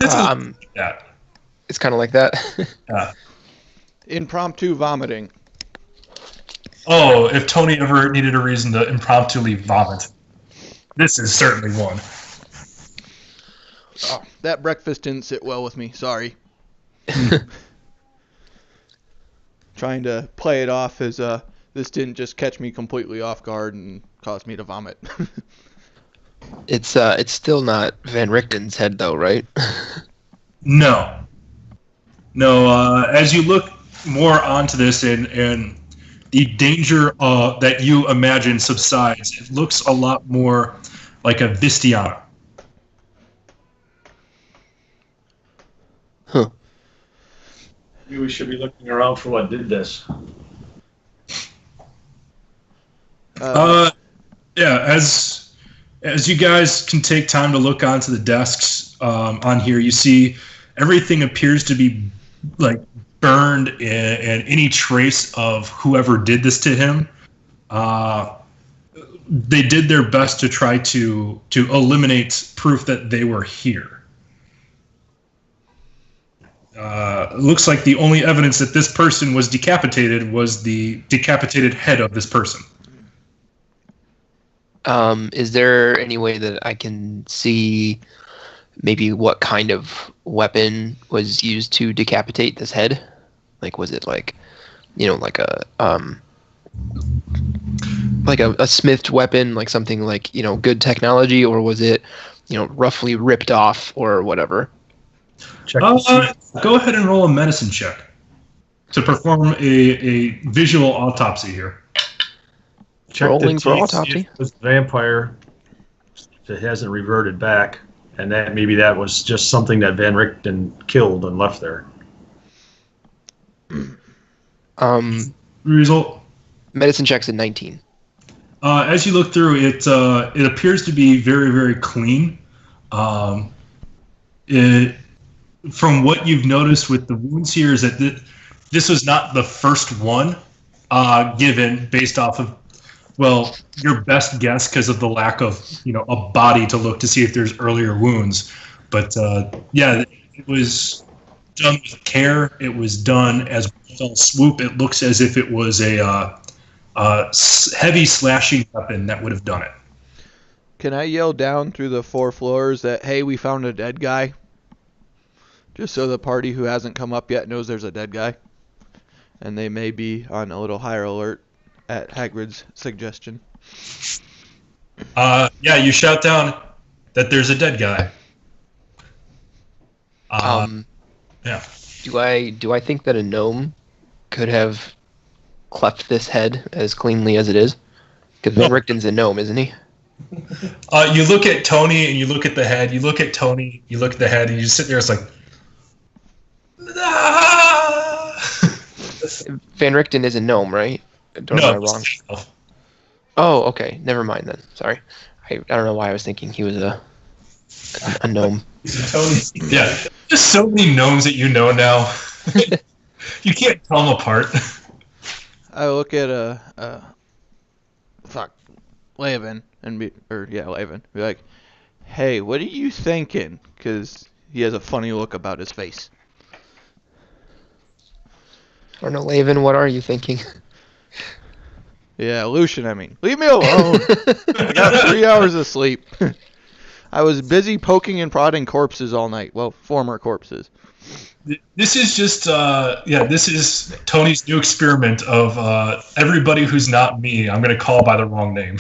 It's like that. It's kind of like that. Yeah. Impromptu vomiting. Oh, if Toni ever needed a reason to impromptu vomit, this is certainly one. Oh, that breakfast didn't sit well with me. Sorry. Trying to play it off as this didn't just catch me completely off guard and cause me to vomit. It's still not Van Richten's head though, right? No. As you look more onto this and the danger that you imagine subsides, it looks a lot more like a Vistiana. Huh. Maybe we should be looking around for what did this. Yeah, as you guys can take time to look onto the desks on here, you see everything appears to be burned and any trace of whoever did this to him. They did their best to try to eliminate proof that they were here. It looks like the only evidence that this person was decapitated was the decapitated head of this person. Is there any way that I can see maybe what kind of weapon was used to decapitate this head? Was it like a smithed weapon, like something good technology, or was it roughly ripped off or whatever? Check to see. Go ahead and roll a medicine check to perform a visual autopsy here. Check Rolling for see autopsy. if this vampire that hasn't reverted back, and that maybe that was just something that Van Richten killed and left there. Result. Medicine checks at 19. As you look through it, it appears to be very, very clean. From what you've noticed with the wounds here is that this was not the first one given based off of, well, your best guess because of the lack of, a body to look to see if there's earlier wounds. But yeah, it was done with care. It was done as one fell swoop. It looks as if it was a heavy slashing weapon that would have done it. Can I yell down through the 4 floors that, hey, we found a dead guy? Just so the party who hasn't come up yet knows there's a dead guy. And they may be on a little higher alert at Hagrid's suggestion. Yeah, you shout down that there's a dead guy. Yeah. Do I think that a gnome could have cleft this head as cleanly as it is? Because Van Richten's a gnome, isn't he? You look at Toni and you look at the head. You look at Toni, you look at the head, and you just sit there. It's like, Van Richten is a gnome, right? Am I wrong? Oh, okay. Never mind then. Sorry. I don't know why I was thinking he was a gnome. Toni, yeah. There's so many gnomes that you know now. You can't tell them apart. I look at Laven Laven. Be like, hey, what are you thinking? Because he has a funny look about his face. Or no, Laven, what are you thinking? Yeah, Lucian, I mean. Leave me alone. I got 3 hours of sleep. I was busy poking and prodding corpses all night. Well, former corpses. This is just, this is Tony's new experiment of everybody who's not me, I'm going to call by the wrong name.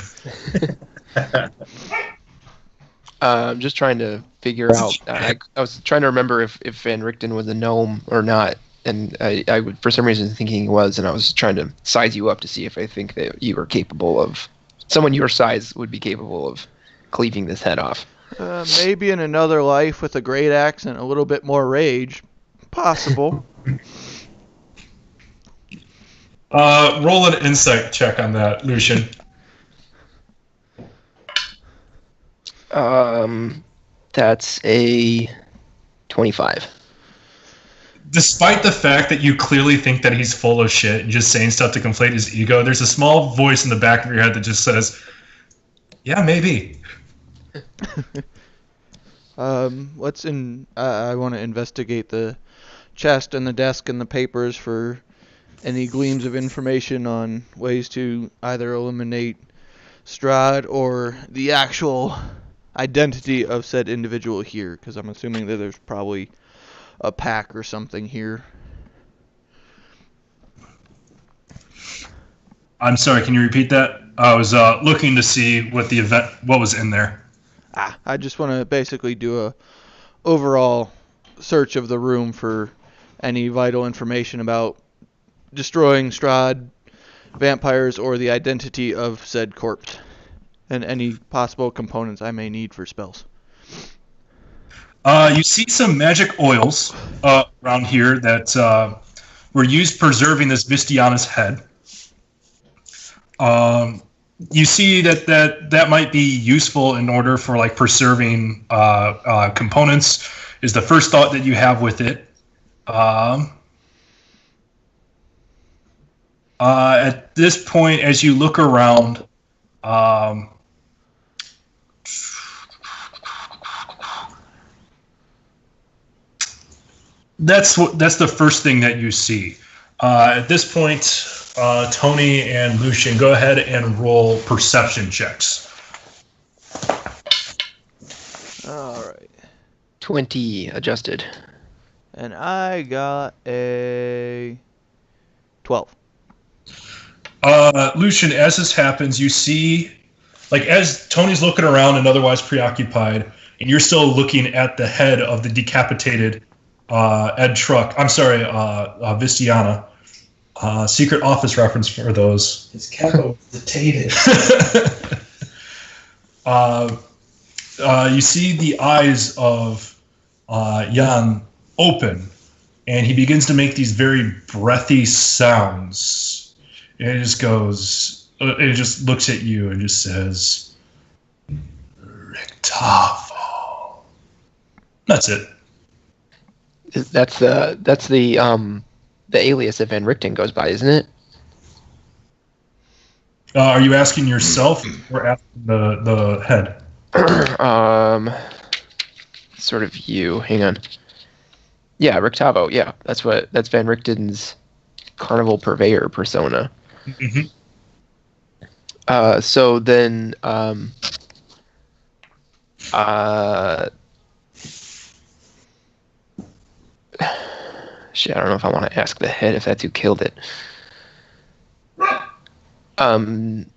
I'm just trying to figure out. I was trying to remember if Van Richten was a gnome or not. And I would, for some reason, thinking he was, and I was trying to size you up to see if I think that you were capable of, someone your size would be capable of cleaving this head off. Maybe in another life with a great axe and a little bit more rage. Possible. Roll an insight check on that, Lucian. That's a 25. Despite the fact that you clearly think that he's full of shit and just saying stuff to conflate his ego, there's a small voice in the back of your head that just says, yeah, maybe. I want to investigate the chest and the desk and the papers for any gleams of information on ways to either eliminate Strahd or the actual identity of said individual here, because I'm assuming that there's probably a pack or something here. I'm sorry, can you repeat that? I was looking to see what was in there. I just want to basically do a overall search of the room for any vital information about destroying Strahd, vampires, or the identity of said corpse, and any possible components I may need for spells. You see some magic oils around here that were used preserving this Vistiana's head. You see that might be useful in order for like preserving components is the first thought that you have with it. At this point, as you look around, that's the first thing that you see. At this point, Toni and Lucian, go ahead and roll perception checks. All right. 20 adjusted. And I got a 12. Lucian, as this happens, you see, like as Tony's looking around and otherwise preoccupied, and you're still looking at the head of the decapitated Ed Truck. I'm sorry, Vistiana. Secret office reference for those. His capo was detated. You see the eyes of Jan open, and he begins to make these very breathy sounds. And it just goes, it just looks at you and just says, Rictavo. That's it. That's the alias that Van Richten goes by, isn't it? Are you asking yourself or asking the head? Sort of you. Hang on. Yeah, Rictavo. Yeah, that's Van Richten's carnival purveyor persona. Mm-hmm. So then, shit, I don't know if I want to ask the head if that's who killed it. It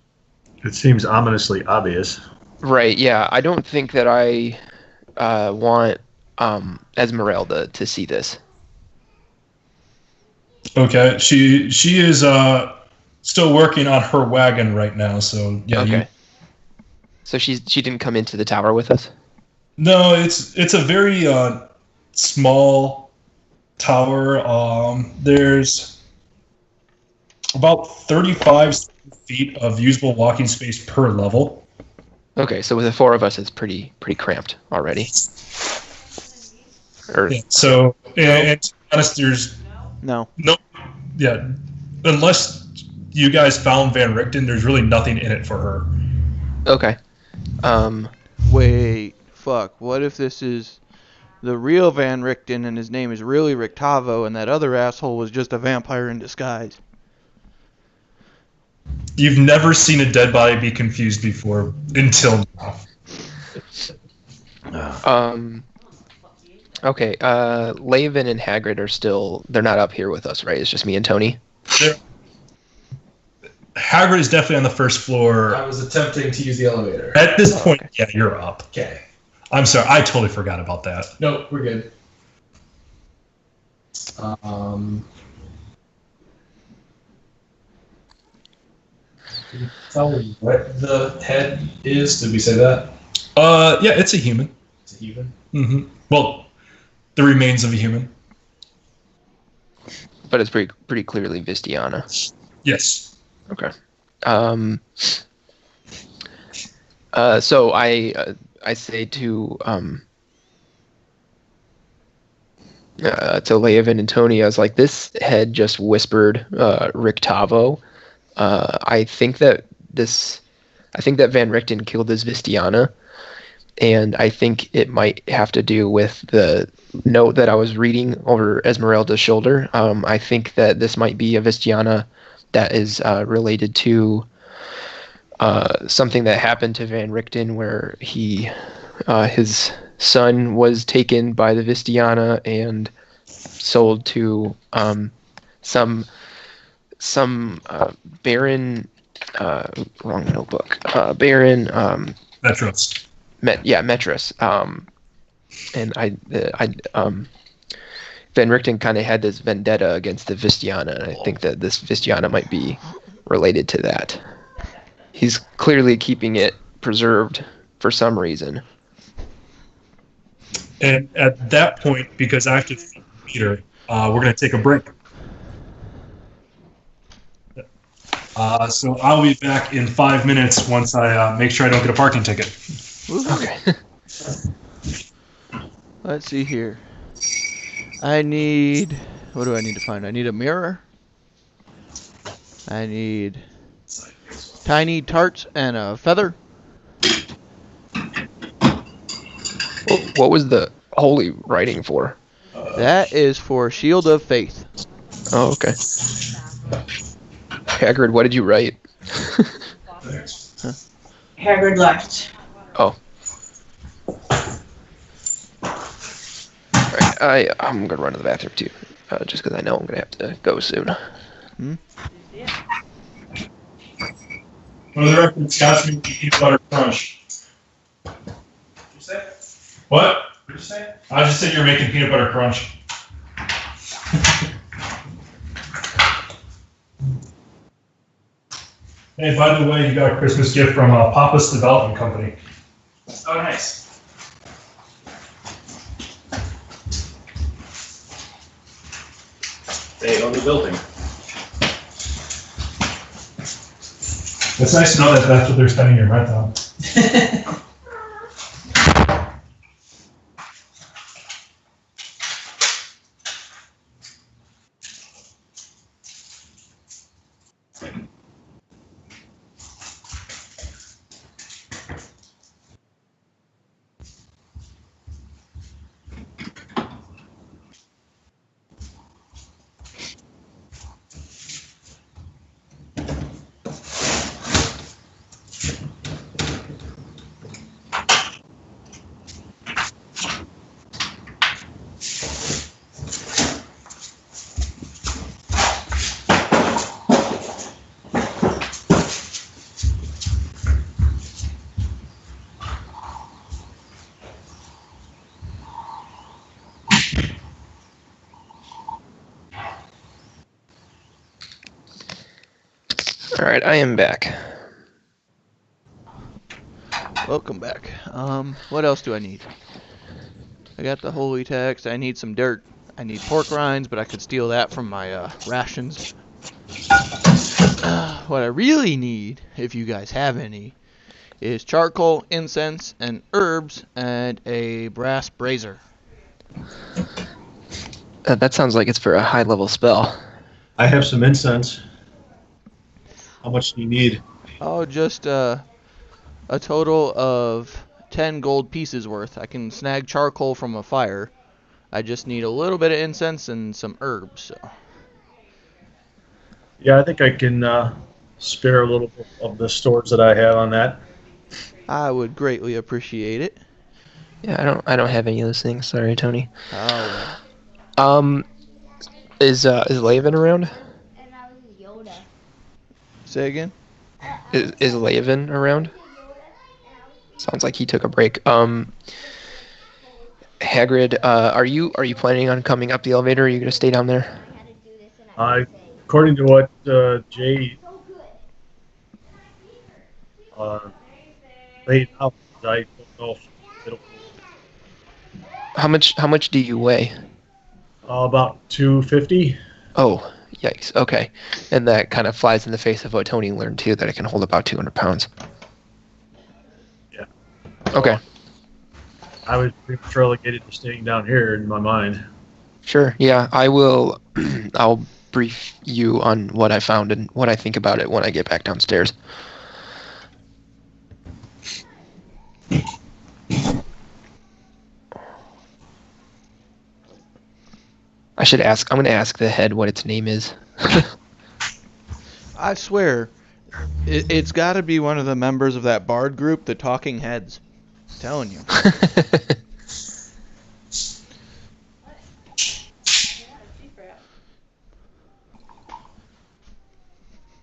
seems ominously obvious. Right, yeah. I don't think that I want Esmeralda to see this. Okay, she is still working on her wagon right now, so yeah. Okay. So she didn't come into the tower with us? No, it's a very small tower. There's about 35 feet of usable walking space per level. Okay, so with the four of us, it's pretty cramped already. Yeah, so, and to be honest, there's No. yeah, unless you guys found Van Richten, there's really nothing in it for her. Okay. Wait, fuck. What if this is the real Van Richten and his name is really Rictavo and that other asshole was just a vampire in disguise? You've never seen a dead body be confused before until now. Okay, Laven and Hagrid they're not up here with us, right? It's just me and Toni? Hagrid is definitely on the first floor. I was attempting to use the elevator. At this point, okay. Yeah, you're up. Okay. I'm sorry, I totally forgot about that. No, we're good. Can you tell me what the head is? Did we say that? Yeah, it's a human. It's a human? Mm-hmm. Well, the remains of a human. But it's pretty clearly Vistiana. Yes. Okay. So I say to Laven and Toni, I was like, this head just whispered Rictavo. I think that Van Richten killed this Vistiana, and I think it might have to do with the note that I was reading over Esmeralda's shoulder. I think that this might be a Vistiana that is related to something that happened to Van Richten, where his son was taken by the Vistiana and sold to some Baron, wrong notebook, Baron Metros. Metros. And Van Richten kind of had this vendetta against the Vistiana, and I think that this Vistiana might be related to that. He's clearly keeping it preserved for some reason. And at that point, because I have to feed Peter, we're going to take a break. So I'll be back in 5 minutes once I make sure I don't get a parking ticket. Okay. Let's see here. What do I need to find? I need a mirror. I need tiny tarts and a feather. What was the holy writing for? That is for Shield of Faith. Oh, okay. Hagrid, what did you write? Hagrid left. Oh. Alright, I'm gonna run to the bathroom too, just because I know I'm gonna have to go soon. For the record, Scott's making peanut butter crunch. What did you say? What? What did you say? I just said you're making peanut butter crunch. Hey, by the way, you got a Christmas gift from Papa's Development Company. Oh, nice. They own the building. It's nice to know that that's what they're spending your rent on. All right, I am back. Welcome back. What else do I need? I got the holy text. I need some dirt. I need pork rinds, but I could steal that from my rations. What I really need, if you guys have any, is charcoal, incense, and herbs, and a brass brazier. That sounds like it's for a high-level spell. I have some incense. How much do you need? Oh, just a total of 10 gold pieces worth. I can snag charcoal from a fire. I just need a little bit of incense and some herbs. So. Yeah, I think I can spare a little bit of the stores that I have on that. I would greatly appreciate it. Yeah, I don't have any of those things. Sorry, Tony. Oh. Is Laven around? Say again? Is Laven around? Sounds like he took a break. Hagrid, are you planning on coming up the elevator, or are you gonna stay down there? According to what Jay laid out, I don't know if it'll How much do you weigh? about 250. Oh, yikes. Okay. And that kind of flies in the face of what Tony learned too, that it can hold about 200 pounds. Yeah. Okay. I was pretty much relegated to staying down here in my mind. Sure. Yeah, I will. I'll brief you on what I found and what I think about it when I get back downstairs. I should ask. I'm going to ask the head what its name is. I swear, it's got to be one of the members of that bard group, the Talking Heads. I'm telling you.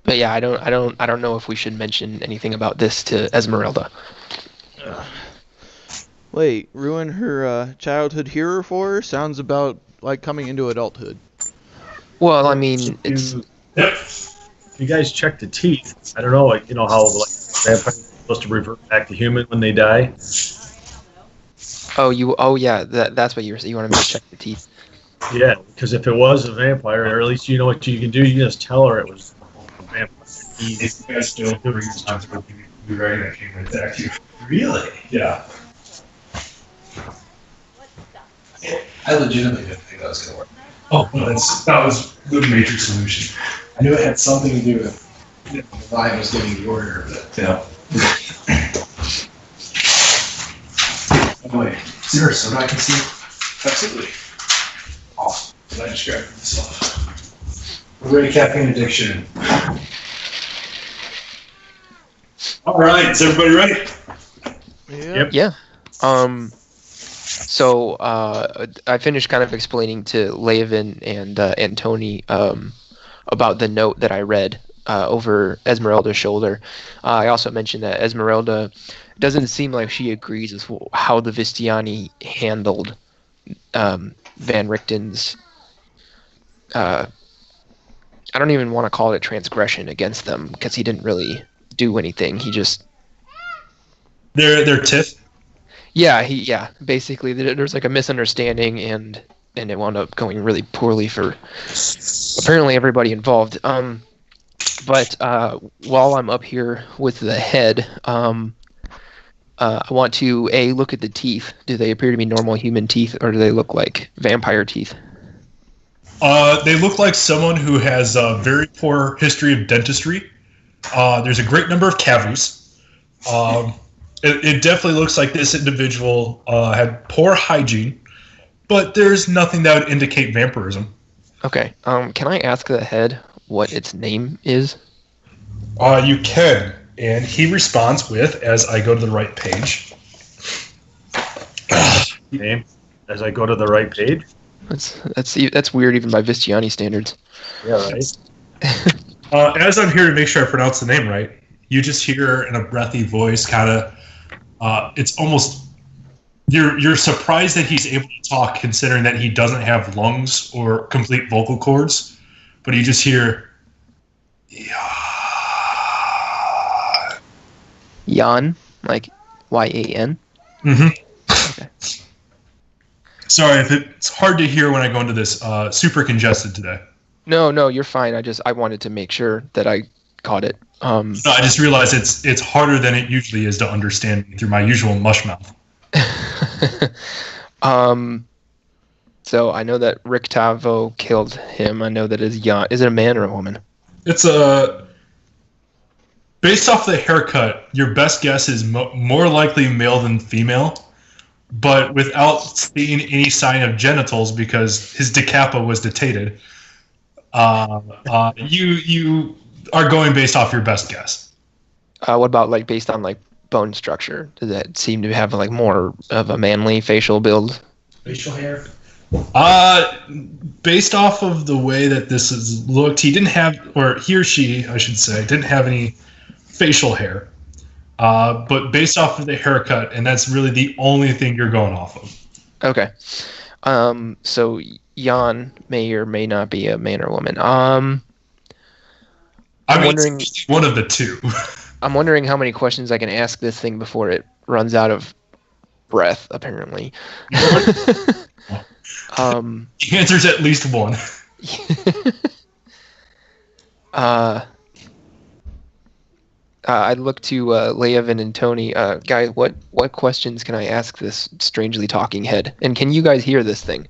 But yeah, I don't know if we should mention anything about this to Esmeralda. Wait, ruin her childhood hero for her? Sounds about like coming into adulthood. Well, I mean, it's. If you guys check the teeth, I don't know, like, you know how like vampires are supposed to revert back to human when they die. Oh yeah, that's what you were saying. You want me to check the teeth? Yeah, because if it was a vampire, or at least you know what you can do, you can just tell her it was a vampire. If you guys don't agree, be ready to came right back to you. Really? Yeah. I legitimately didn't think that was going to work. Oh, no, that was the major solution. I knew it had something to do with the vibe was giving the order, but Yeah. anyway, is there a soda I can see? Absolutely. Awesome. Did I just grab this off? We're ready, caffeine addiction. All right, is everybody ready? Yep. Yeah. So I finished kind of explaining to Laven and Tony about the note that I read over Esmeralda's shoulder. I also mentioned that Esmeralda doesn't seem like she agrees with how the Vistiani handled Van Richten's I don't even want to call it transgression against them because he didn't really do anything. He just They're tiff. yeah, basically there's like a misunderstanding and it wound up going really poorly for apparently everybody involved. But while I'm up here with the head, I want to look at the teeth. Do they appear to be normal human teeth, or do they look like vampire teeth? They look like someone who has a very poor history of dentistry. There's a great number of cavities. It definitely looks like this individual had poor hygiene, but there's nothing that would indicate vampirism. Okay. Can I ask the head what its name is? You can, and he responds with, as I go to the right page. Name as I go to the right page. That's weird even by Vistiani standards. Yeah, right. As I'm here to make sure I pronounce the name right, you just hear in a breathy voice, kind of. It's almost you're surprised that he's able to talk, considering that he doesn't have lungs or complete vocal cords, but you just hear. Jan, like Y-A-N. Mm-hmm. Okay. Sorry if it's hard to hear when I go into this. Super congested today. No, you're fine. I wanted to make sure that I caught it. No, I just realized it's harder than it usually is to understand me through my usual mush mouth. So I know that Rick Tavo killed him. I know that is Jan. Is it a man or a woman? It's based off the haircut, your best guess is more likely male than female, but without seeing any sign of genitals because his decapa was detated. You are going based off your best guess. What about like based on like bone structure? Does that seem to have like more of a manly facial build? Facial hair. Based off of the way that this is looked, he didn't have, or he or she, I should say, didn't have any facial hair. But based off of the haircut, and that's really the only thing you're going off of. Okay. So Jan may or may not be a man or woman. I'm wondering it's one of the two. I'm wondering how many questions I can ask this thing before it runs out of breath, apparently. The answer's at least one. I'd look to Leovan and Toni. Guys, what questions can I ask this strangely talking head? And can you guys hear this thing?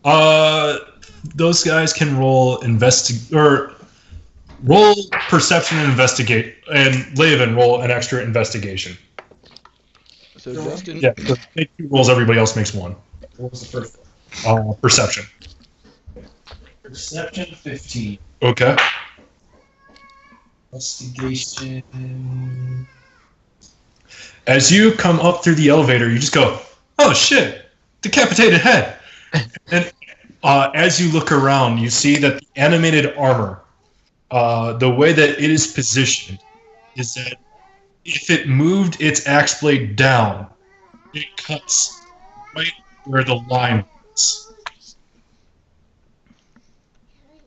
Those guys can roll roll perception and investigate, and Leovan roll an extra investigation. So Justin, Yeah, so make 2 rolls. Everybody else makes 1. What was the first one? Perception. Perception 15. Okay. Investigation. As you come up through the elevator, you just go, "Oh shit, decapitated head!" And as you look around, you see that the animated armor, the way that it is positioned, is that if it moved its axe blade down, it cuts right where the line is.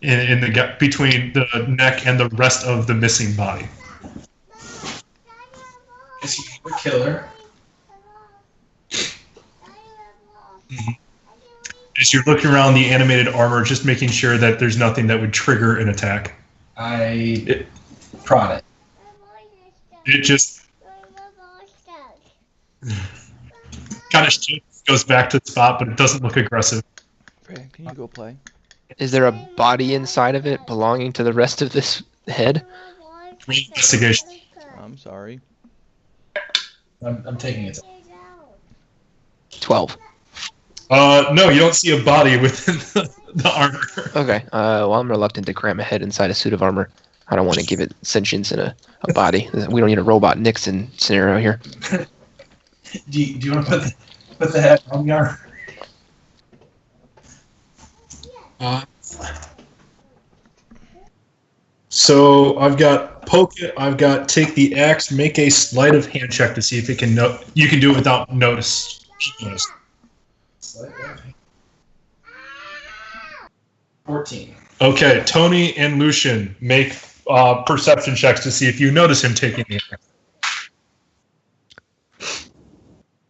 In the gap between the neck and the rest of the missing body. Is he a killer? Mm-hmm. As you're looking around the animated armor, just making sure that there's nothing that would trigger an attack. I prod it. It just kind of goes back to the spot, but it doesn't look aggressive. Fran, can you go play? Is there a body inside of it belonging to the rest of this head? Investigation. I'm sorry. I'm taking it. 12. No, you don't see a body within the armor. Okay. Well, I'm reluctant to cram a head inside a suit of armor. I don't want to give it sentience in a body. We don't need a robot Nixon scenario here. Do you want to put the head on the armor? So I've got poke it. I've got take the axe, make a sleight of hand check to see if it can. You can do it without notice. 14. Okay, Toni and Lucian make perception checks to see if you notice him taking the axe.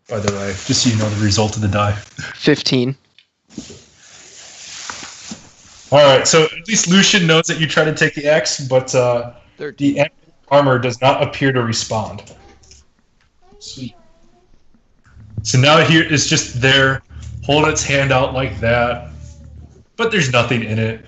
By the way, just so you know the result of the die. 15. All right, so at least Lucian knows that you try to take the axe, but the armor does not appear to respond. Sweet. So now here it's just there, holding its hand out like that, but there's nothing in it.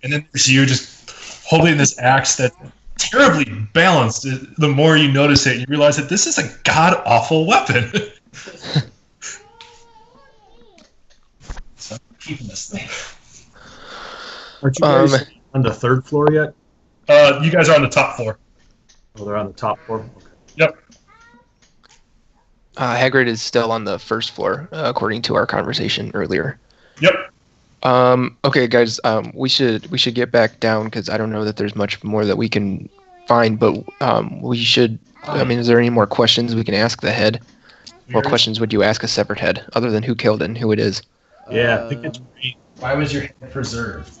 And then there's you just holding this axe that's terribly balanced. The more you notice it, you realize that this is a god-awful weapon. So I'm keeping this thing. Aren't you guys on the third floor yet? You guys are on the top floor. Oh, they're on the top floor? Okay. Yep. Hagrid is still on the first floor, according to our conversation earlier. Yep. Okay, guys. We should get back down because I don't know that there's much more that we can find. But we should. I mean, is there any more questions we can ask the head? What questions would you ask a separate head, other than who killed it and who it is? Yeah, I think it's great. Why was your head preserved?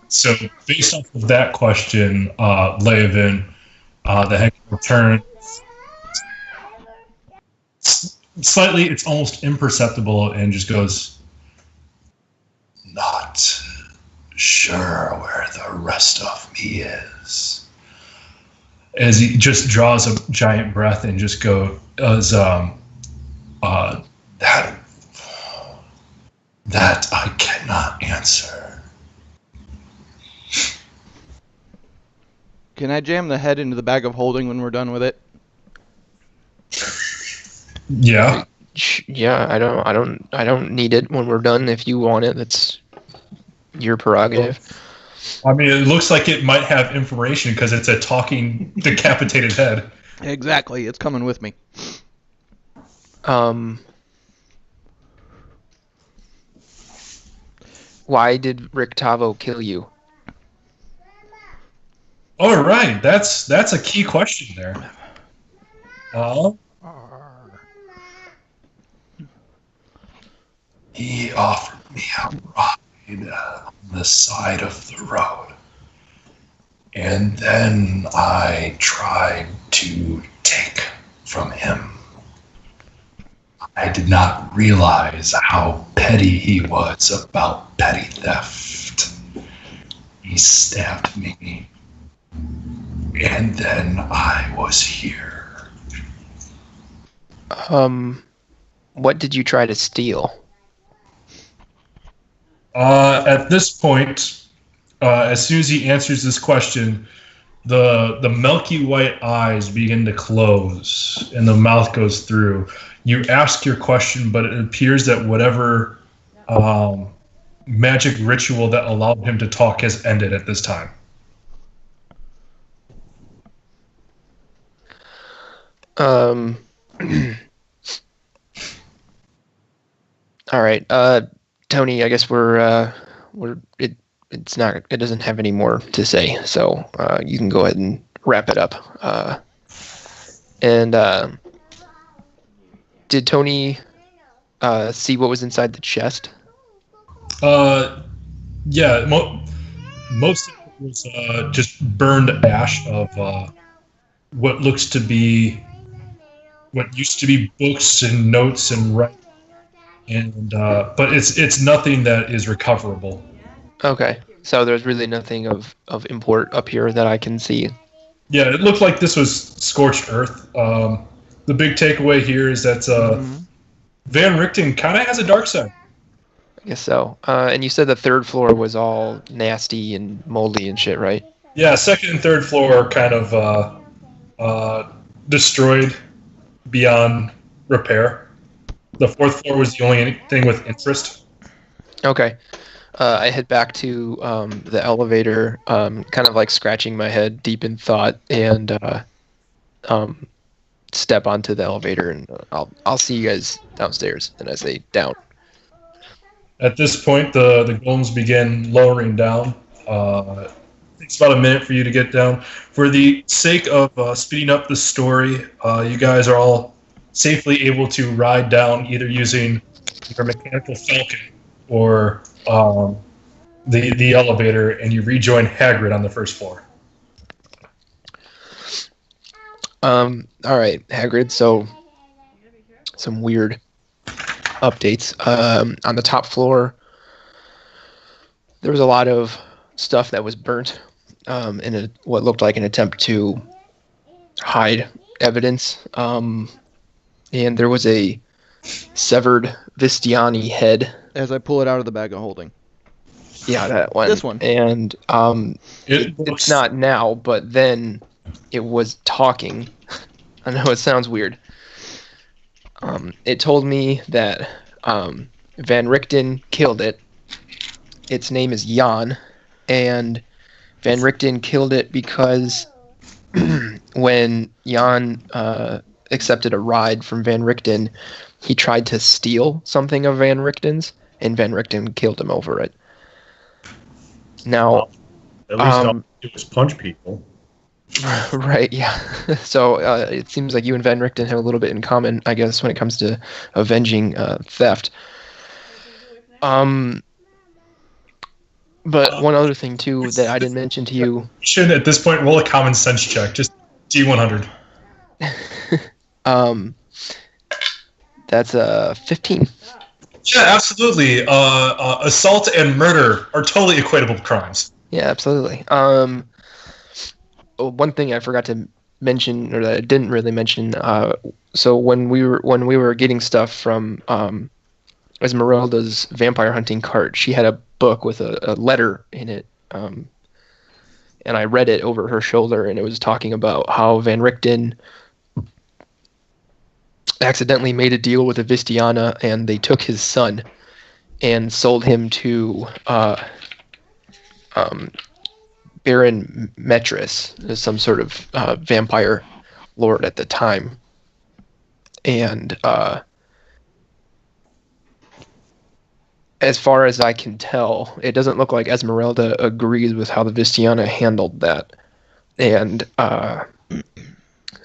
So based off of that question, Leovan, the head returns slightly. It's almost imperceptible, and just goes, "Not sure where the rest of me is." As he just draws a giant breath and just goes, that I cannot answer. Can I jam the head into the bag of holding when we're done with it? Yeah. Yeah, I don't need it when we're done. If you want it, that's your prerogative. I mean, it looks like it might have information because it's a talking, decapitated head. Exactly, it's coming with me. Why did Rick Tavo kill you? All right, that's a key question there. He offered me a ride on the side of the road, and then I tried to take from him. I did not realize how petty he was about petty theft. He stabbed me, and then I was here. What did you try to steal? At this point, as soon as he answers this question, the milky white eyes begin to close and the mouth goes through. You ask your question, but it appears that whatever magic ritual that allowed him to talk has ended at this time. All right, Toni. I guess it doesn't have any more to say, so you can go ahead and wrap it up. Did Toni see what was inside the chest? Yeah, most of it was just burned ash of what looks to be what used to be books and notes and writing, and but it's nothing that is recoverable. Okay, so there's really nothing of import up here that I can see. Yeah, it looked like this was scorched earth. The big takeaway here is that Van Richten kind of has a dark side. I guess so. And you said the third floor was all nasty and moldy and shit, right? Yeah, second and third floor are kind of destroyed beyond repair. The fourth floor was the only thing with interest. Okay. I head back to the elevator, kind of like scratching my head deep in thought, and step onto the elevator, and I'll see you guys downstairs. And I say down. At this point, the golems begin lowering down. It takes about a minute for you to get down. For the sake of speeding up the story, you guys are all safely able to ride down, either using your mechanical falcon or the elevator, and you rejoin Hagrid on the first floor. All right, Hagrid. So some weird updates. On the top floor, there was a lot of stuff that was burnt in what looked like an attempt to hide evidence. And there was a severed Vistiani head. As I pull it out of the bag of holding. Yeah, that one. This one. And it's not now, but then it was talking. I know it sounds weird. It told me that Van Richten killed it. Its name is Jan, and Van Richten killed it because when Jan accepted a ride from Van Richten, he tried to steal something of Van Richten's, and Van Richten killed him over it. Now, at least all it was punch people. Right, yeah. So it seems like you and Van Richten have a little bit in common, I guess, when it comes to avenging theft. But one other thing, too, that I didn't mention to you... You should, at this point, roll a common sense check. Just D100. That's 15. Yeah, absolutely. Assault and murder are totally equatable crimes. Yeah, absolutely. One thing I forgot to mention, or that I didn't really mention, so when we were getting stuff from Esmeralda's vampire hunting cart, she had a book with a letter in it, and I read it over her shoulder, and it was talking about how Van Richten accidentally made a deal with a Vistiana, and they took his son and sold him to Baron Metris, some sort of vampire lord at the time. And as far as I can tell, it doesn't look like Esmeralda agrees with how the Vistiana handled that. And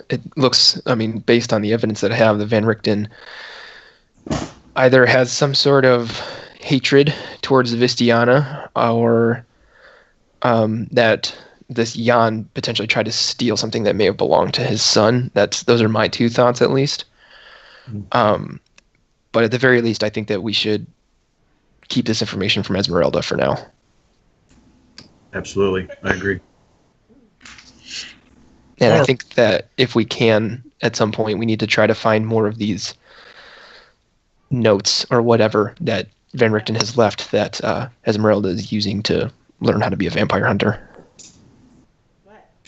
it looks, I mean, based on the evidence that I have, the Van Richten either has some sort of hatred towards the Vistiana, or that this Jan potentially tried to steal something that may have belonged to his son. Those are my two thoughts, at least. But at the very least, I think that we should keep this information from Esmeralda for now. Absolutely, I agree. And I think that if we can, at some point, we need to try to find more of these notes or whatever that Van Richten has left that Esmeralda is using to learn how to be a vampire hunter.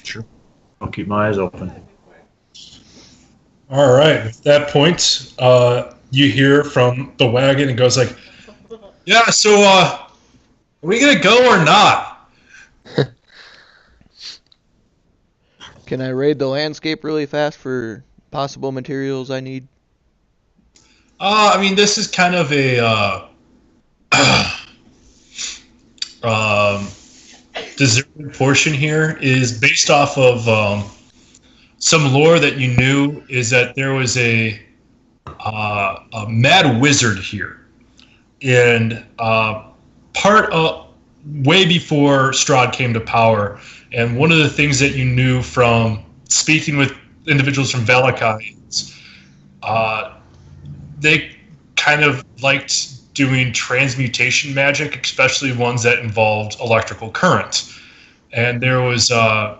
Sure. I'll keep my eyes open. All right. At that point, you hear from the wagon and goes like, yeah, so are we going to go or not? Can I raid the landscape really fast for possible materials I need? I mean, this is kind of a deserted portion here. Is based off of some lore that you knew, is that there was a mad wizard here, and part of way before Strahd came to power. And one of the things that you knew from speaking with individuals from Valakai is they kind of liked doing transmutation magic, especially ones that involved electrical current. And there was a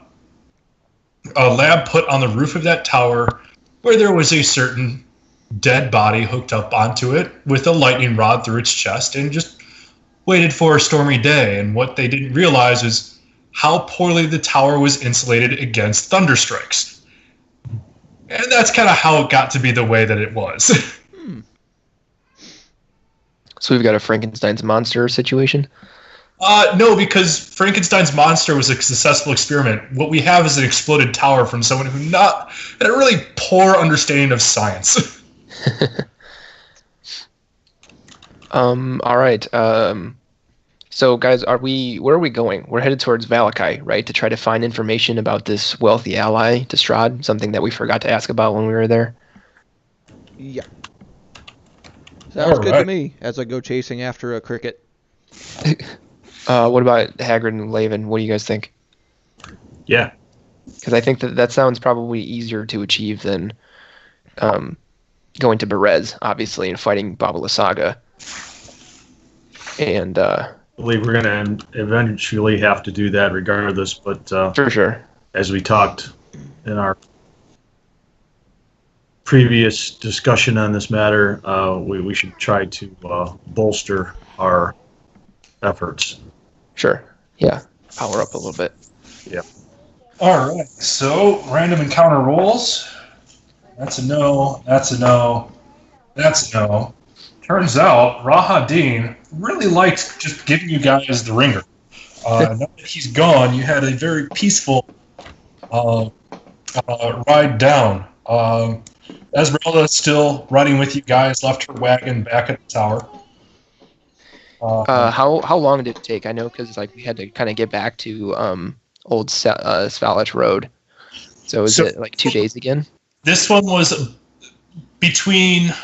lab put on the roof of that tower where there was a certain dead body hooked up onto it with a lightning rod through its chest and just waited for a stormy day. And what they didn't realize is how poorly the tower was insulated against thunderstrikes. And that's kind of how it got to be the way that it was. So we've got a Frankenstein's monster situation? No, because Frankenstein's monster was a successful experiment. What we have is an exploded tower from someone who had a really poor understanding of science. All right. So, guys, where are we going? We're headed towards Valakai, right, to try to find information about this wealthy ally to Strahd, something that we forgot to ask about when we were there. Yeah. Sounds All good right. to me. As I go chasing after a cricket. What about Hagrid and Laven? What do you guys think? Yeah. Because I think that sounds probably easier to achieve than going to Berez, obviously, and fighting Baba Lysaga. And I believe we're going to eventually have to do that regardless, but for sure. as we talked in our previous discussion on this matter, we should try to bolster our efforts. Sure. Yeah. Power up a little bit. All right. So random encounter rolls. That's a no. That's a no. That's a no. Turns out Rahadin really liked just giving you guys the ringer. Now that he's gone, you had a very peaceful ride down. Esmeralda's still riding with you guys, left her wagon back at the tower. How long did it take? I know because we had to kind of get back to old Svalich Road. So is it 2 days again? This one was between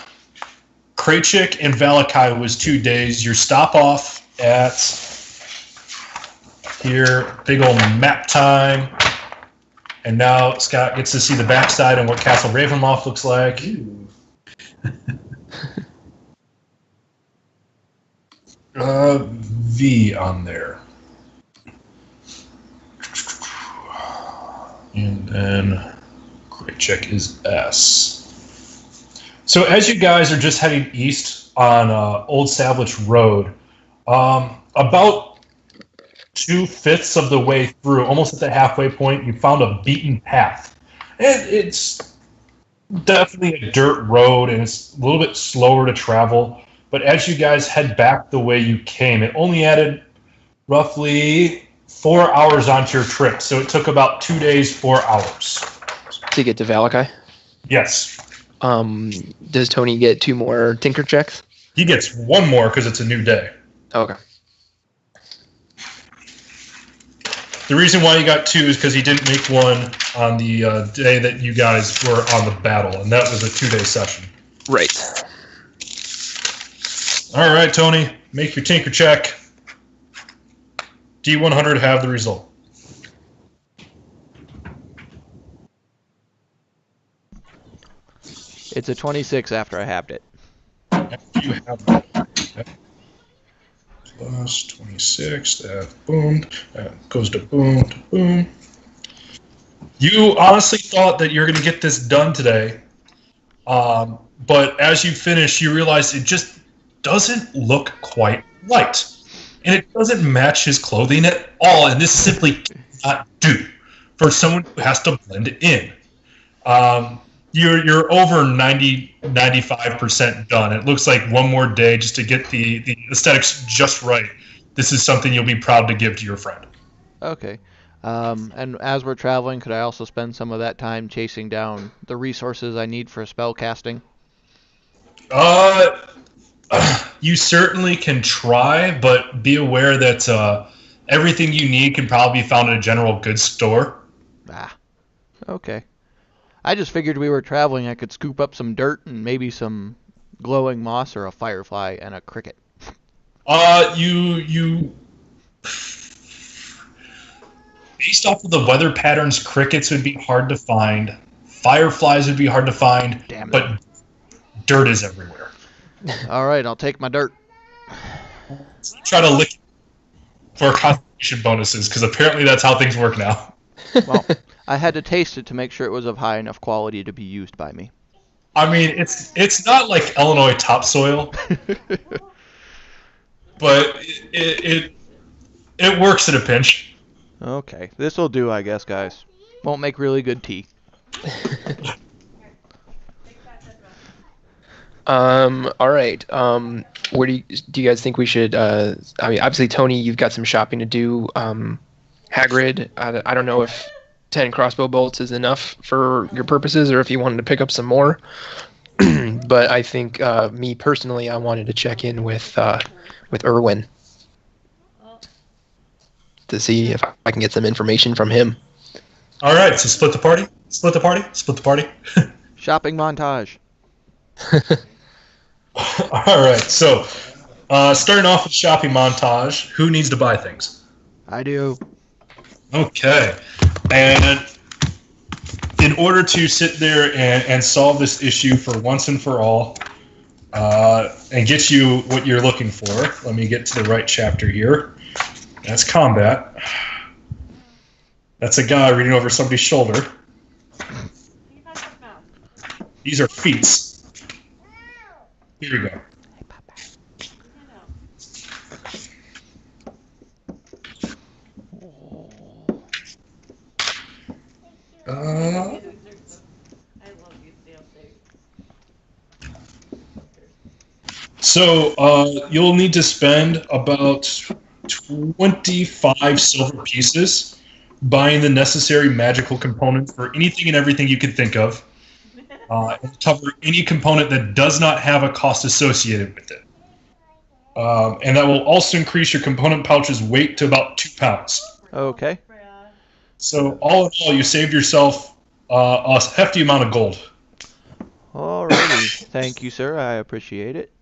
Krachik and Valakai was 2 days. Your stop off at here, big old map time. And now Scott gets to see the backside and what Castle Ravenloft looks like. V on there. And then Krachik is S. So as you guys are just heading east on Old Savage Road, about 2/5 of the way through, almost at the halfway point, you found a beaten path. And it's definitely a dirt road, and it's a little bit slower to travel. But as you guys head back the way you came, it only added roughly 4 hours onto your trip. So it took about 2 days, 4 hours. To get to Valakai? Yes. Does Tony get 2 more tinker checks? He gets 1 more because it's a new day. Okay. The reason why he got 2 is because he didn't make 1 on the day that you guys were on the battle, and that was a 2-day session. Right. All right, Tony, make your tinker check. D100 have the result. It's a 26 after I halved it. After you have that. Okay. Plus 26, that boom, that goes to boom, to boom. You honestly thought that you're going to get this done today, but as you finish, you realize it just doesn't look quite right. And it doesn't match his clothing at all, and this simply cannot do for someone who has to blend in. You're over 95% done. It looks like 1 more day just to get the aesthetics just right. This is something you'll be proud to give to your friend. Okay. And as we're traveling, could I also spend some of that time chasing down the resources I need for spell casting? You certainly can try, but be aware that everything you need can probably be found at a general goods store. Ah, okay. I just figured we were traveling. I could scoop up some dirt and maybe some glowing moss or a firefly and a cricket. You based off of the weather patterns, crickets would be hard to find. Fireflies would be hard to find. Damn it. But dirt is everywhere. All right, I'll take my dirt. Try to lick for concentration bonuses, because apparently that's how things work now. Well, I had to taste it to make sure it was of high enough quality to be used by me. I mean, it's not like Illinois topsoil, but it works at a pinch. Okay, this'll do, I guess, guys. Won't make really good tea. All right. Where do you guys think we should? I mean, obviously, Tony, you've got some shopping to do. Hagrid, I don't know if 10 crossbow bolts is enough for your purposes, or if you wanted to pick up some more. But I think, me personally, I wanted to check in with Erwin to see if I can get some information from him. All right, so split the party. Split the party. Split the party. Shopping montage. All right. So, starting off with shopping montage. Who needs to buy things? I do. Okay. And in order to sit there and solve this issue for once and for all, and get you what you're looking for, let me get to the right chapter here. That's combat. That's a guy reading over somebody's shoulder. These are feats. Here we go. So you'll need to spend about 25 silver pieces buying the necessary magical components for anything and everything you can think of. And cover any component that does not have a cost associated with it. And that will also increase your component pouch's weight to about 2 pounds. Okay. So all in all, you saved yourself a hefty amount of gold. Alrighty. Thank you, sir. I appreciate it.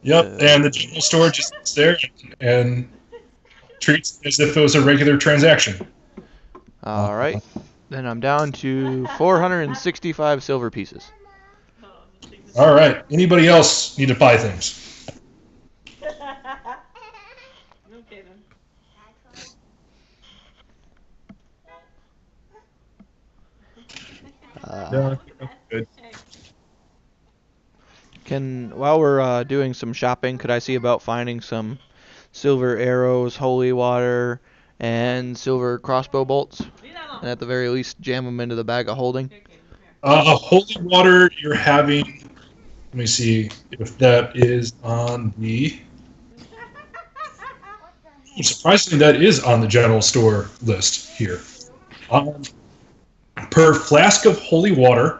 Yep, and the general store just sits there and treats it as if it was a regular transaction. Alright. Then I'm down to 465 silver pieces. All right. Anybody else need to buy things? Okay then. No, good. While we're doing some shopping, could I see about finding some silver arrows, holy water, and silver crossbow bolts? And at the very least, jam them into the bag of holding. Holy water, you're having. Let me see if that is on the. Surprisingly, that is on the general store list here. Per flask of holy water,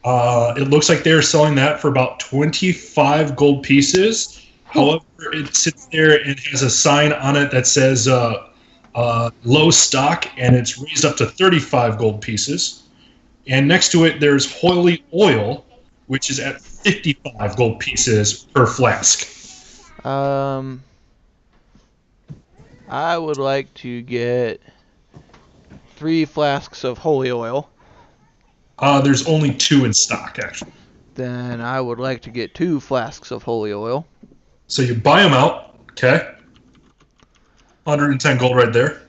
it looks like they're selling that for about 25 gold pieces. However, it sits there and has a sign on it that says low stock, and it's raised up to 35 gold pieces. And next to it, there's holy oil, which is at 55 gold pieces per flask. I would like to get 3 flasks of holy oil. There's only 2 in stock, actually. Then I would like to get 2 flasks of holy oil. So you buy them out, okay? 110 gold right there.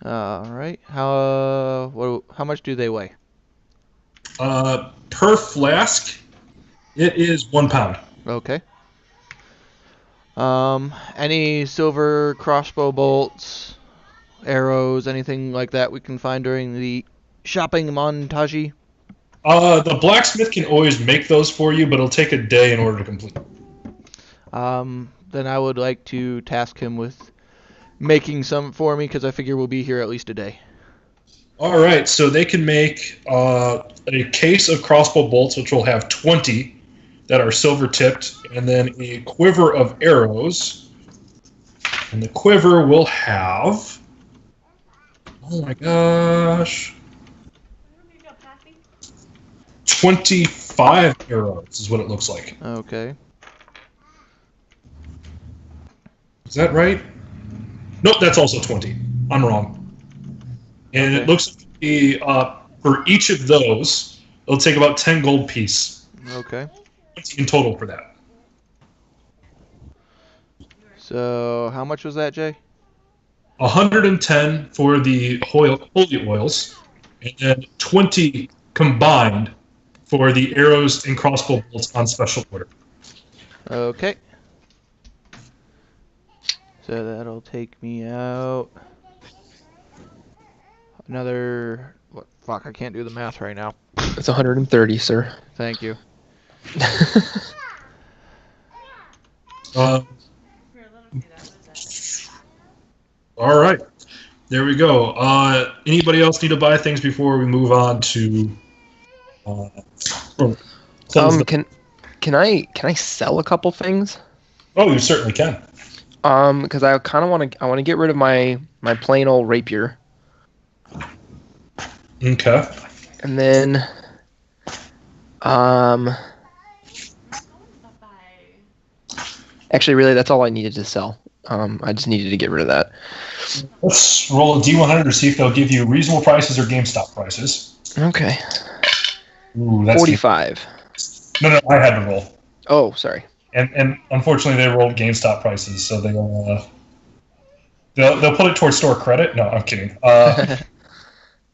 Alright. How much do they weigh? Per flask, it is 1 pound. Okay. Any silver crossbow bolts, arrows, anything like that we can find during the shopping montage? The blacksmith can always make those for you, but it'll take a day in order to complete. Then I would like to task him with making some for me, because I figure we'll be here at least a day. All right, so they can make a case of crossbow bolts, which will have 20 that are silver tipped, and then a quiver of arrows. And the quiver will have, oh my gosh, 25 arrows is what it looks like. Okay. Is that right? Nope, that's also 20. I'm wrong. And Okay. it looks like for each of those, it'll take about 10 gold piece. Okay. In total for that. So, how much was that, Jay? 110 for the holy oils, and then 20 combined for the arrows and crossbow bolts on special order. Okay. So that'll take me out another... What? Fuck, I can't do the math right now. It's 130, sir. Thank you. All right, there we go. Anybody else need to buy things before we move on to? Can I sell a couple things? Oh, you certainly can. Because I kind of want to get rid of my plain old rapier, Okay. and then Actually, really, that's all I needed to sell. I just needed to get rid of that. Let's roll a D100 to see if they'll give you reasonable prices or GameStop prices. Okay. Ooh, that's 45. No, I had to roll. Oh, sorry. And unfortunately, they rolled GameStop prices, so they'll put it towards store credit. No, I'm kidding.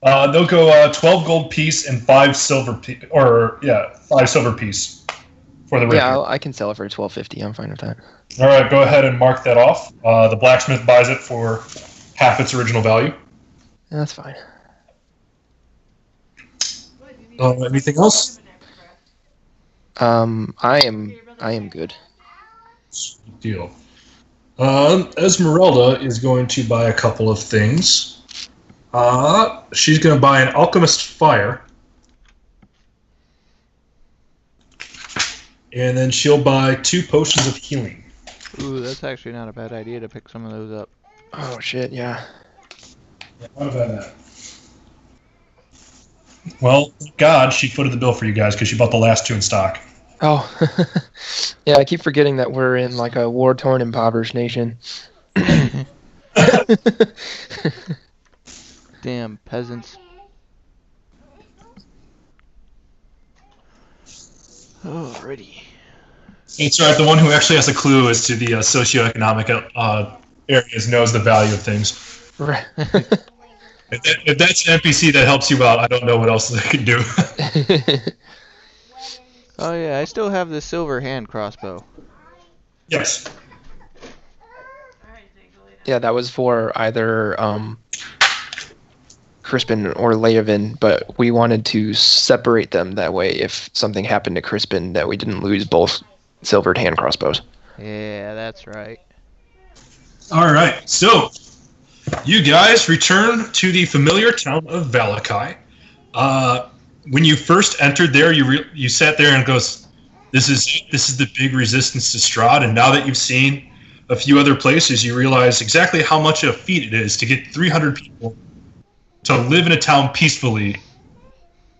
They'll go 12 gold piece and 5 silver piece, 5 silver piece for the rapier. Yeah, I can sell it for $12.50. I'm fine with that. All right, go ahead and mark that off. The blacksmith buys it for half its original value. Yeah, that's fine. Anything else? I am good. Good deal. Esmeralda is going to buy a couple of things. She's going to buy an alchemist fire. And then she'll buy 2 potions of healing. Ooh, that's actually not a bad idea to pick some of those up. Oh shit, yeah. What about that? Well, thank God she footed the bill for you guys because she bought the last 2 in stock. Oh, yeah. I keep forgetting that we're in like a war-torn, impoverished nation. Damn peasants. Alrighty. That's right. The one who actually has a clue as to the socioeconomic areas knows the value of things. Right. If that's an NPC that helps you out, I don't know what else they can do. Oh yeah, I still have the silver hand crossbow. Yes. Yeah, that was for either Crispin or Leovan, but we wanted to separate them that way if something happened to Crispin that we didn't lose both silvered hand crossbows. Yeah, that's right. All right. So, you guys return to the familiar town of Valakai. When you first entered there, you sat there and goes, "This is the big resistance to Strahd." And now that you've seen a few other places, you realize exactly how much a feat it is to get 300 people to live in a town peacefully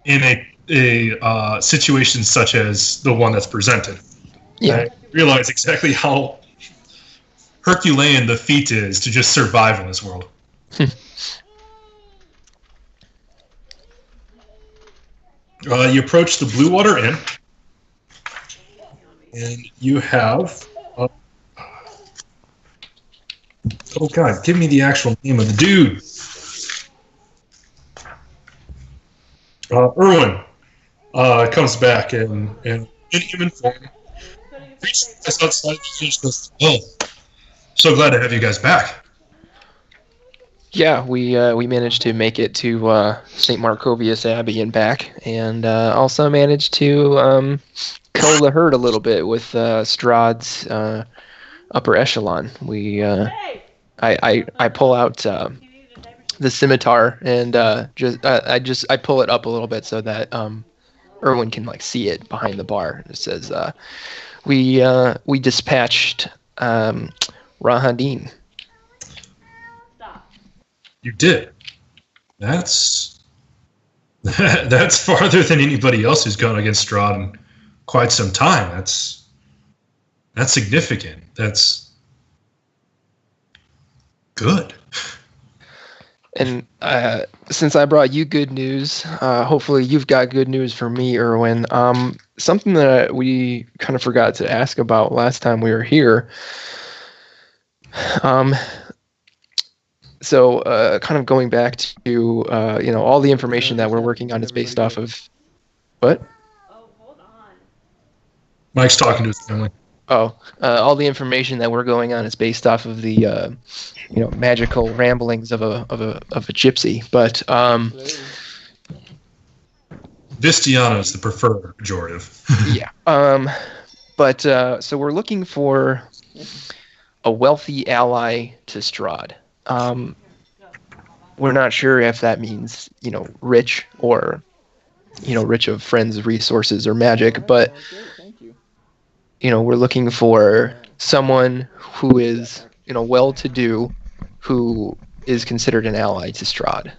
in a situation such as the one that's presented. Yeah. I realize exactly how Herculean the feat is to just survive in this world. You approach the Blue Water Inn, and you have... oh, God, give me the actual name of the dude. Erwin comes back and in human form. Us outside, oh, so glad to have you guys back. Yeah, we managed to make it to St. Markovius Abbey and back, and also managed to cull the herd a little bit with Strahd's upper echelon. I pull out the scimitar and I pull it up a little bit so that Erwin can like see it behind the bar. It says we dispatched Rahadin. You did. That's farther than anybody else who's gone against Strahd in quite some time. That's significant. That's good. And since I brought you good news, hopefully you've got good news for me, Erwin. Something that we kind of forgot to ask about last time we were here. So kind of going back to, all the information that we're working on is based off of... What? Mike's talking to his family. Oh, all the information that we're going on is based off of the, magical ramblings of a gypsy. But Vistiana is the preferred pejorative. yeah. But so we're looking for a wealthy ally to Strahd. We're not sure if that means rich or rich of friends, resources, or magic, but we're looking for someone who is well-to-do, who is considered an ally to Strahd.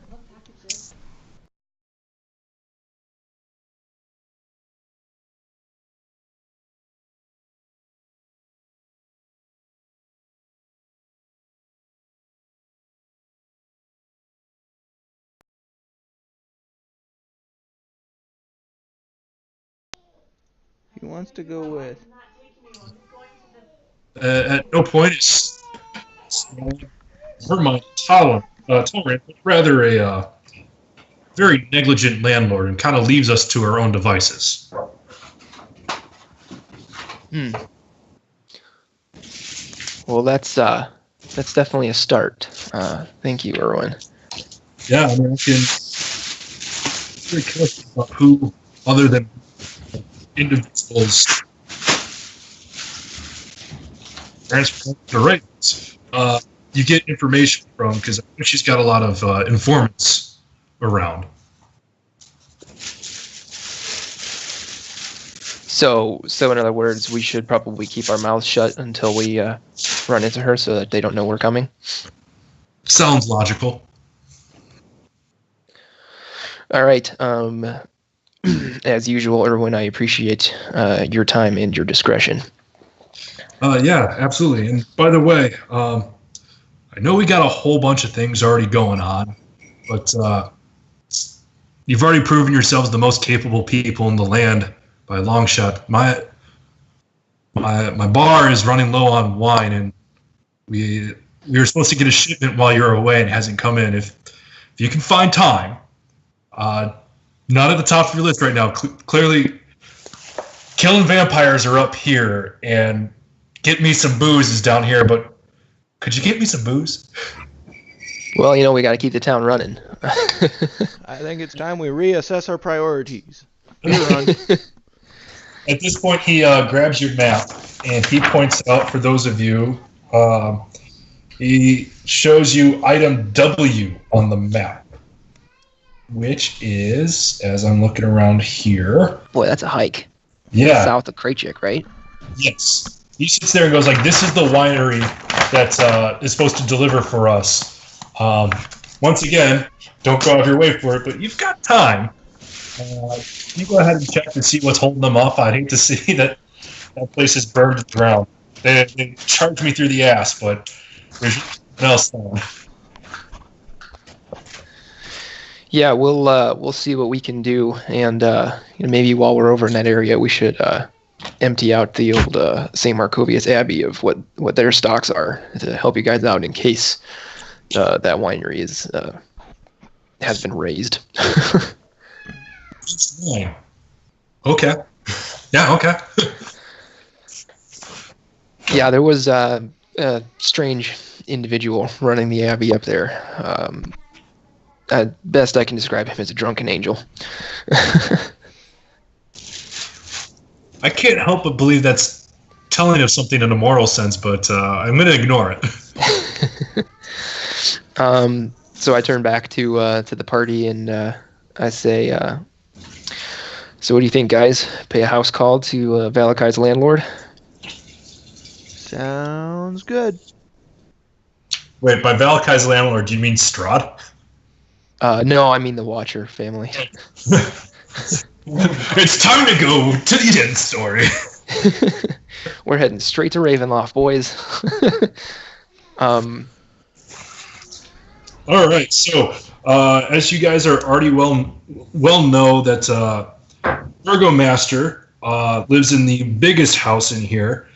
He wants to go with. At no point is her mind tolerant, rather a very negligent landlord and kind of leaves us to our own devices. Well, that's definitely a start. Thank you, Erwin. Yeah, I mean, I can very careful about who, other than individuals, transfer the rights. You get information from, because I think she's got a lot of informants around. So in other words, we should probably keep our mouths shut until we run into her, so that they don't know we're coming. Sounds logical. All right. As usual, Erwin, I appreciate your time and your discretion. Yeah, absolutely. And by the way, I know we got a whole bunch of things already going on, but you've already proven yourselves the most capable people in the land by a long shot. My bar is running low on wine, and we were supposed to get a shipment while you're away, and it hasn't come in. If you can find time, not at the top of your list right now. Clearly, killing vampires are up here, and get me some booze is down here. But could you get me some booze? Well, we got to keep the town running. I think it's time we reassess our priorities. Run. At this point, he grabs your map, and he points out, for those of you, he shows you item W on the map, which is, as I'm looking around here... Boy, that's a hike. Yeah. South of Krachik, right? Yes. He sits there and goes like, this is the winery that is supposed to deliver for us. Once again, don't go out of your way for it, but you've got time. You go ahead and check to see what's holding them up. I'd hate to see that place is burned to the ground. They charged me through the ass, but there's nothing else on. Yeah, we'll see what we can do, and maybe while we're over in that area, we should empty out the old St. Markovius Abbey of what their stocks are to help you guys out in case that winery has been raised. Okay. Yeah, okay. Yeah, there was a strange individual running the Abbey up there. Best I can describe him as a drunken angel. I can't help but believe that's telling of something in a moral sense, but I'm going to ignore it. So I turn back to the party and I say, so what do you think, guys? Pay a house call to Valakai's landlord? Sounds good. Wait, by Valakai's landlord, do you mean Strahd? No, I mean the Watcher family. It's time to go to the end story. We're heading straight to Ravenloft, boys. All right, so as you guys are already well know that Burgomaster lives in the biggest house in here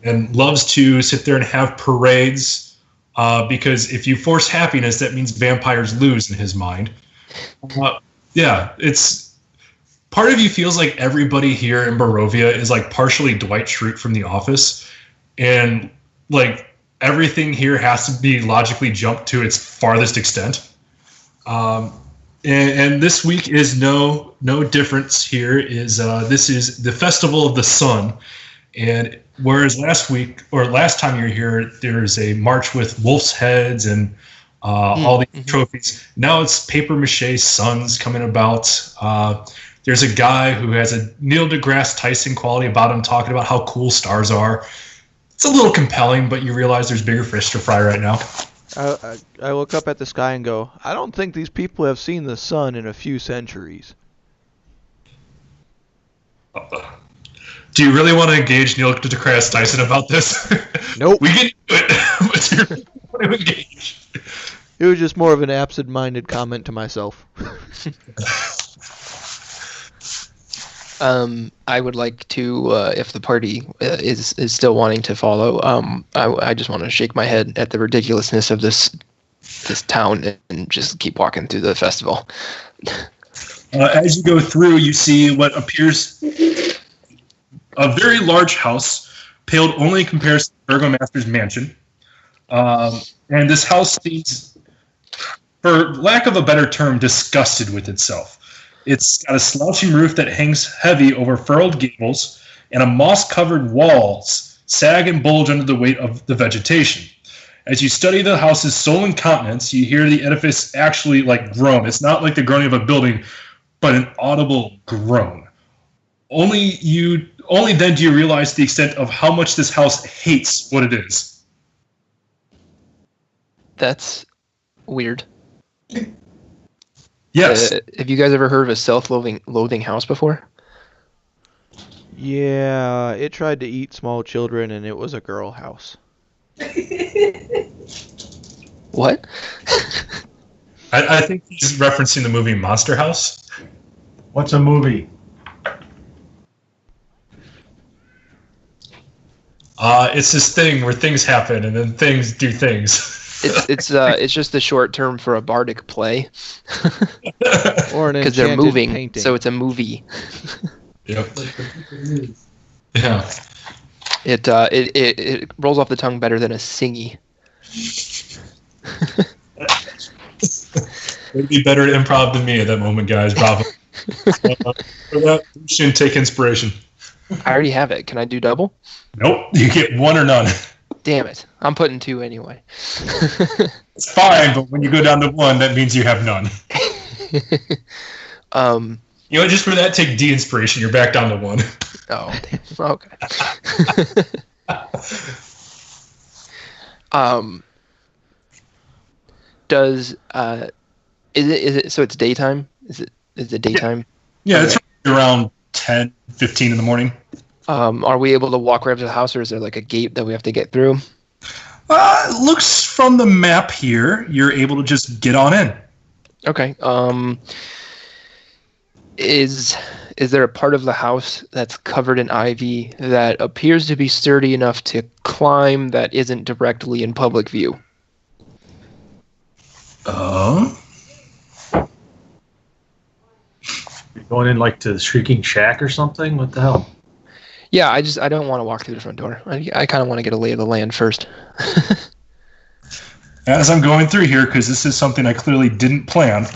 and loves to sit there and have parades because if you force happiness, that means vampires lose in his mind. Yeah, it's... Part of you feels like everybody here in Barovia is like partially Dwight Schrute from The Office, and like everything here has to be logically jumped to its farthest extent. And this week is no difference here. This is the Festival of the Sun, and whereas last time you were here, there's a march with wolf's heads and all these trophies. Now it's paper mache suns coming about. There's a guy who has a Neil deGrasse Tyson quality about him, talking about how cool stars are. It's a little compelling, but you realize there's bigger fish to fry right now. I look up at the sky and go, I don't think these people have seen the sun in a few centuries. Do you really want to engage Neil deGrasse Tyson about this? Nope. We can do it, but you really want to engage. It was just more of an absent-minded comment to myself. I would like to, if the party is still wanting to follow, I just want to shake my head at the ridiculousness of this town and just keep walking through the festival. As you go through, you see what appears a very large house, paled only in comparison to the Burgomaster's mansion. And this house seems, for lack of a better term, disgusted with itself. It's got a slouching roof that hangs heavy over furrowed gables, and a moss-covered walls sag and bulge under the weight of the vegetation. As you study the house's sullen countenance, you hear the edifice actually groan. It's not like the groaning of a building, but an audible groan. Only then do you realize the extent of how much this house hates what it is. That's weird. Yes. Have you guys ever heard of a self-loathing house before? Yeah, it tried to eat small children, and it was a girl house. What? I think he's referencing the movie Monster House. What's a movie? It's this thing where things happen and then things do things. It's just the short term for a bardic play. Or an because they're enchanted moving, painting. so it's a movie. Yep. Yeah. It rolls off the tongue better than a singy. It'd be better at improv than me at that moment, guys. Bravo. For that, you should take inspiration. I already have it. Can I do double? Nope. You get one or none. Damn it. I'm putting 2 anyway. It's fine, but when you go down to 1, that means you have none. You know, just for that, take D inspiration. You're back down to 1. Oh, damn. Okay. Does is it so it's daytime? Is it daytime? Yeah, it's around 10, 15 in the morning. Are we able to walk right up to the house, or is there like a gate that we have to get through? Looks from the map here, you're able to just get on in. Okay. Is there a part of the house that's covered in ivy that appears to be sturdy enough to climb that isn't directly in public view? You're going in to the Shrieking Shack or something? What the hell? Yeah, I don't want to walk through the front door. I kind of want to get a lay of the land first. As I'm going through here, because this is something I clearly didn't plan,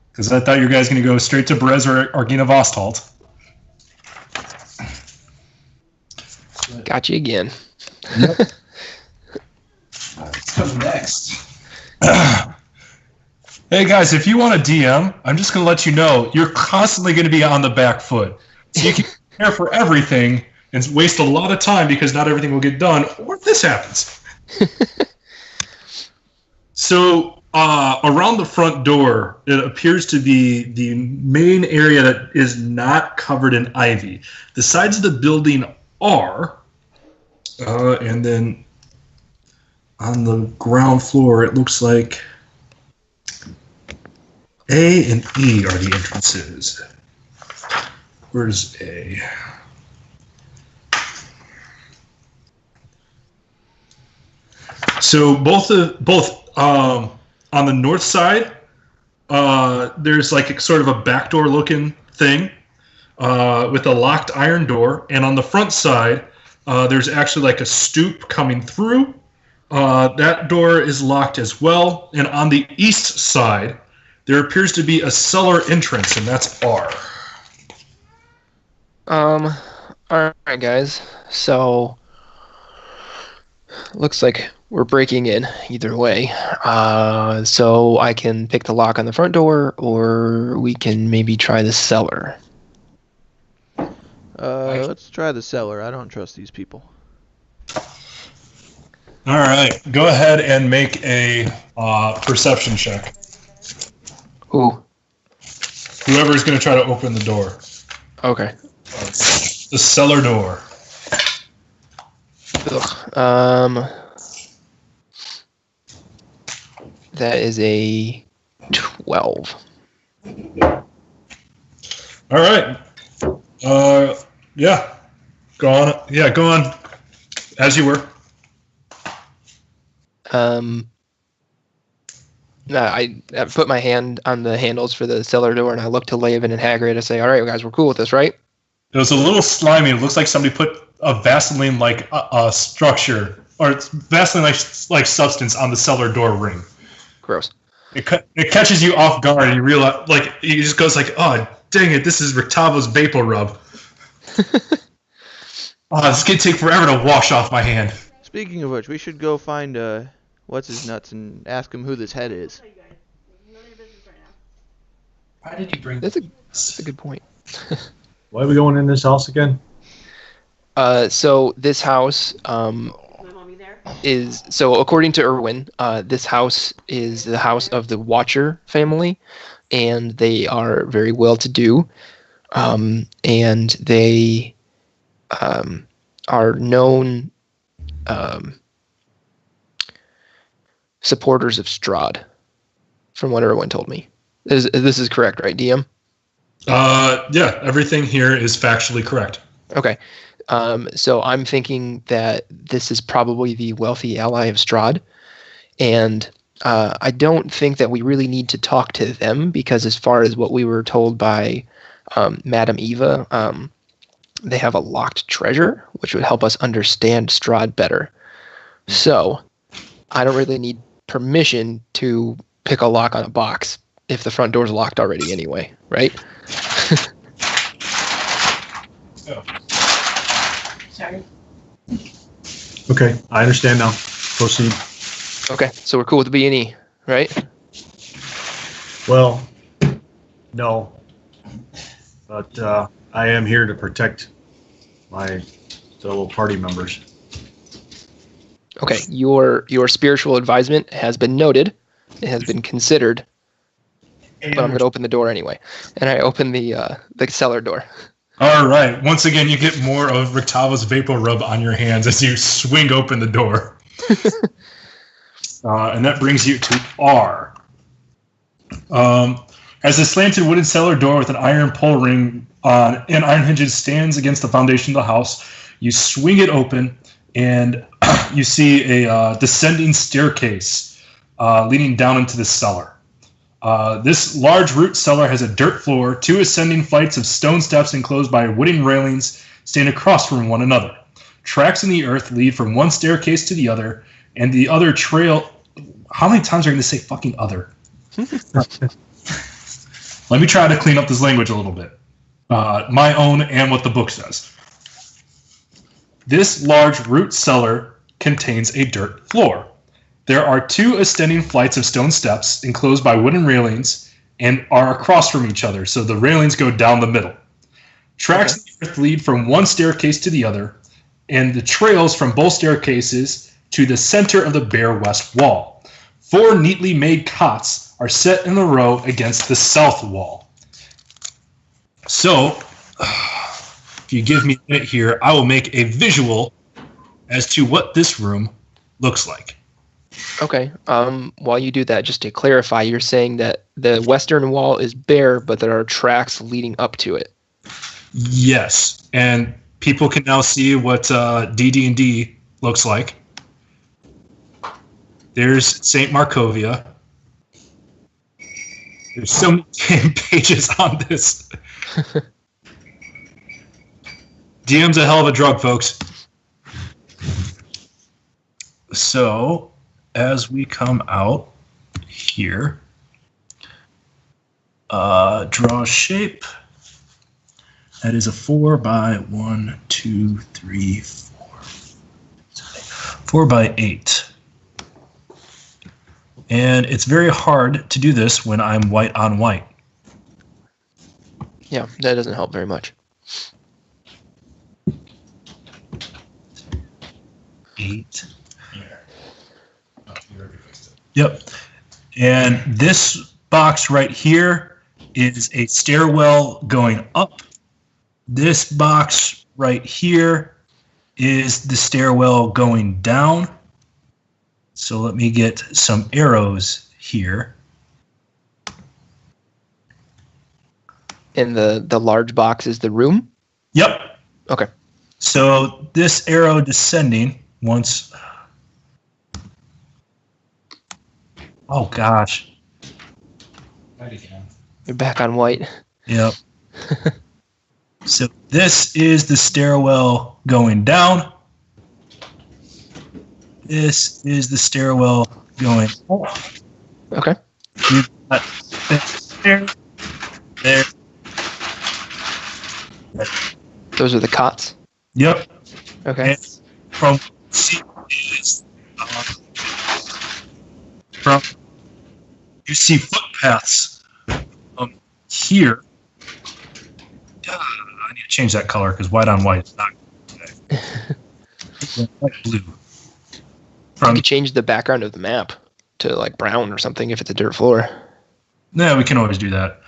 because I thought you guys going to go straight to Berez or Argina Vostalt. Got you again. Yep. What's coming next? Hey guys, if you want a DM, I'm just going to let you know you're constantly going to be on the back foot. So you can prepare for everything and waste a lot of time because not everything will get done, or this happens. So around the front door, it appears to be the main area that is not covered in ivy. The sides of the building are, and then on the ground floor, it looks like A and E are the entrances. Where's A? So both on the north side, there's sort of a backdoor looking thing with a locked iron door, and on the front side, there's actually a stoop coming through. That door is locked as well, and on the east side, there appears to be a cellar entrance, and that's R. All right, guys. So looks like we're breaking in either way. So I can pick the lock on the front door, or we can maybe try the cellar. Let's try the cellar. I don't trust these people. All right, go ahead and make a perception check. Ooh. Whoever's going to try to open the door. Okay. The cellar door. Ugh. That is a 12. All right. Yeah. Go on. Yeah, go on. As you were. I put my hand on the handles for the cellar door, and I look to Laven and Hagrid and say, "All right, guys, we're cool with this, right?" It was a little slimy. It looks like somebody put a Vaseline-like structure, or it's Vaseline-like substance on the cellar door ring. Gross. It catches you off guard, and you realize, like, it just goes like, "Oh, dang it! This is Rictavo's vapor rub." Oh, this could take forever to wash off my hand. Speaking of which, we should go find what's his nuts and ask him who this head is. Why did you bring That's a good point. Why are we going in this house again? So this house is, so according to Irwin, this house is the house of the Watcher family, and they are very well to do, and they are known supporters of Strahd, from what Irwin told me. This is correct, right, DM? Yeah, everything here is factually correct. Okay. So I'm thinking that this is probably the wealthy ally of Strahd, and I don't think that we really need to talk to them, because as far as what we were told by Madame Eva, they have a locked treasure, which would help us understand Strahd better. So I don't really need permission to pick a lock on a box if the front door's locked already anyway, right? Sorry. Okay, I understand now. Proceed. Okay, so we're cool with the B&E, right? Well, no. But I am here to protect my fellow party members. Okay, your spiritual advisement has been noted. It has been considered. But I'm going to open the door anyway. And I open the cellar door. All right. Once again, you get more of Rictavo's vapor rub on your hands as you swing open the door. And that brings you to R. As a slanted wooden cellar door with an iron pull ring on and iron hinges stands against the foundation of the house, you swing it open, and you see a descending staircase leading down into the cellar. This large root cellar has a dirt floor, 2 ascending flights of stone steps enclosed by wooden railings stand across from one another. Tracks in the earth lead from one staircase to the other, and the other trail... How many times are you going to say fucking other? Let me try to clean up this language a little bit. My own and what the book says. This large root cellar contains a dirt floor. There are 2 ascending flights of stone steps enclosed by wooden railings and are across from each other, so the railings go down the middle. Tracks in the earth lead from one staircase to the other, and the trails from both staircases to the center of the bare west wall. 4 neatly made cots are set in a row against the south wall. So, if you give me a minute here, I will make a visual as to what this room looks like. Okay. While you do that, just to clarify, you're saying that the western wall is bare, but there are tracks leading up to it. Yes, and people can now see what DD&D looks like. There's St. Markovia. There's so many damn pages on this. DM's a hell of a drug, folks. So, as we come out here, draw a shape. That is a 4 by 1, 2, 3, 4. 4 by 8. And it's very hard to do this when I'm white on white. Yeah, that doesn't help very much. 8. Yep. And this box right here is a stairwell going up. This box right here is the stairwell going down. So let me get some arrows here. And the large box is the room? Yep. Okay. So this arrow descending once... Oh, gosh. Right again. You're back on white. Yep. So this is the stairwell going down. This is the stairwell going up. Okay. We've got there, there. Those are the cots. Yep. Okay. And from see is from you see footpaths here. I need to change that color because white on white is not today. White blue. You From could change the background of the map to like brown or something if it's a dirt floor. no, we can always do that.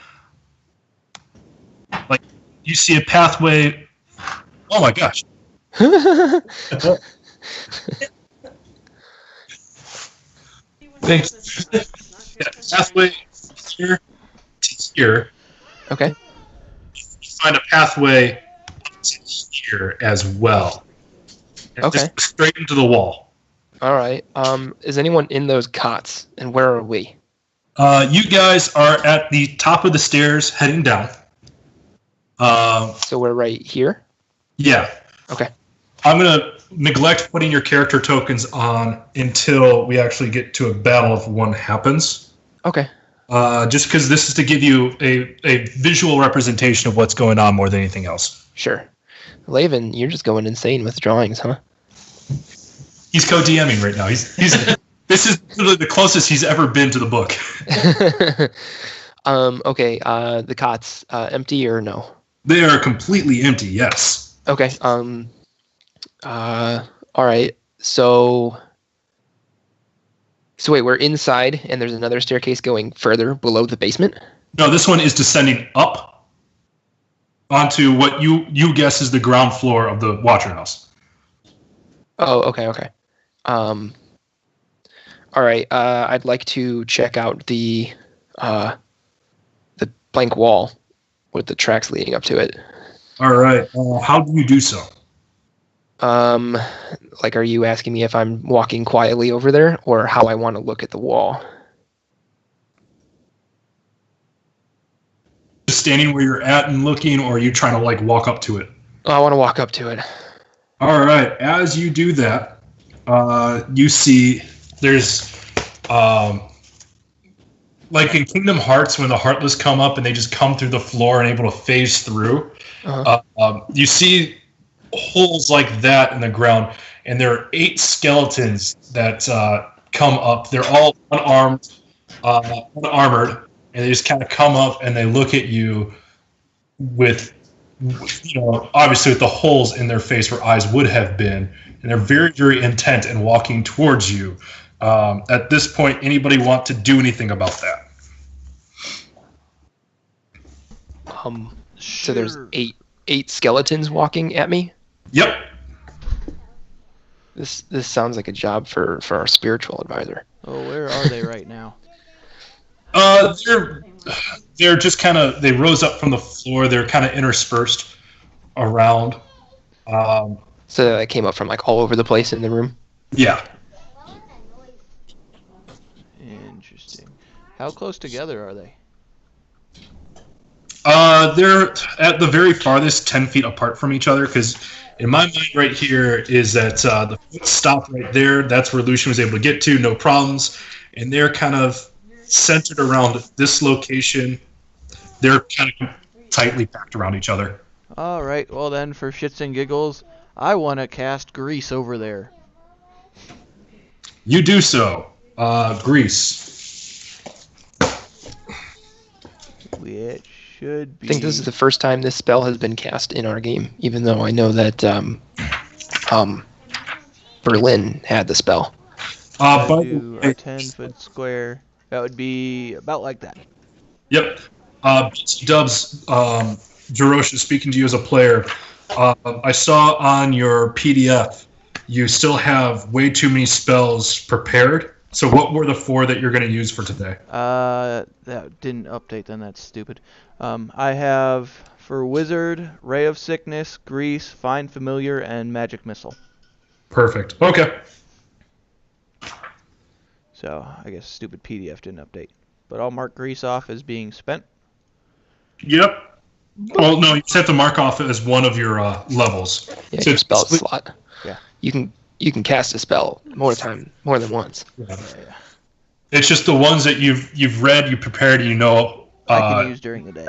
Like you see a pathway. Oh my gosh. Thanks. Yeah, pathway here to here. Okay. You find a pathway to here as well. And Okay. just straight into the wall. All right. Is anyone in those cots? And where are we? You guys are at the top of the stairs heading down. So we're right here? Yeah. Okay. I'm going to neglect putting your character tokens on until we actually get to a battle if one happens. Okay. Just because this is to give you a visual representation of what's going on more than anything else. Sure. Laven, you're just going insane with drawings, huh? He's co-DMing right now. He's this is literally the closest he's ever been to the book. Okay. The cots, empty or no? They are completely empty, yes. Okay. All right. So wait, we're inside, and there's another staircase going further below the basement? No, this one is descending up onto what you guess is the ground floor of the Watcher House. Oh, okay. All right. I'd like to check out the blank wall with the tracks leading up to it. All right. How do you do so? Like, are you asking me if I'm walking quietly over there, or how I want to look at the wall? Just standing where you're at and looking, or are you trying to like walk up to it? Oh, I want to walk up to it. All right. As you do that, you see there's like in Kingdom Hearts when the Heartless come up and they just come through the floor and able to phase through. You see holes like that in the ground, and there are 8 skeletons that come up. They're all unarmed, unarmored, and they just kind of come up and they look at you with obviously with the holes in their face where eyes would have been, and they're very, very intent in walking towards you. At this point, anybody want to do anything about that? So there's eight skeletons walking at me? Yep. This sounds like a job for our spiritual advisor. Oh, where are they right now? They're just kind of, they rose up from the floor. They're kind of interspersed around. So they came up from like all over the place in the room? Yeah. Interesting. How close together are they? They're at the very farthest 10 feet apart from each other, because in my mind right here is that the foot stopped right there. That's where Lucian was able to get to, no problems. And they're kind of centered around this location. They're kind of tightly packed around each other. All right. Well, then, for shits and giggles, I want to cast Grease over there. You do so. Grease. Which should be... I think this is the first time this spell has been cast in our game, even though I know that Berlin had the spell. do a 10-foot square. That would be about like that. Yep. Dubs, Jarosh is speaking to you as a player. I saw on your PDF you still have way too many spells prepared. So what were the 4 that you're going to use for today? That didn't update then. That's stupid. I have for Wizard, Ray of Sickness, Grease, Find Familiar, and Magic Missile. Perfect. Okay. So I guess stupid PDF didn't update. But I'll mark Grease off as being spent. Yep. Well, no, you just have to mark off as one of your levels. Yeah, So your it's spell basically- slot. Yeah. You can cast a spell more than once. Yeah. It's just the ones that you've read, you prepared, you know. I can use during the day.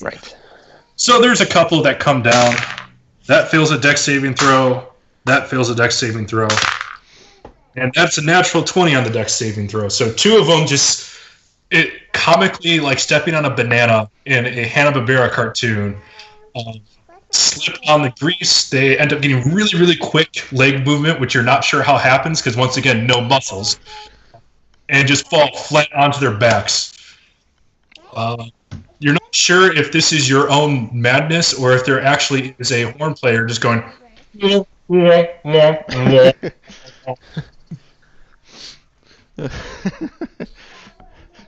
Right. So there's a couple that come down. That fails a dex saving throw. That fails a dex saving throw. And that's a natural 20 on the dex saving throw. So 2 of them just comically like stepping on a banana in a Hanna-Barbera cartoon. Slip on the grease. They end up getting really, really quick leg movement, which you're not sure how happens because, once again, no muscles. And just fall flat onto their backs. You're not sure if this is your own madness or if there actually is a horn player just going...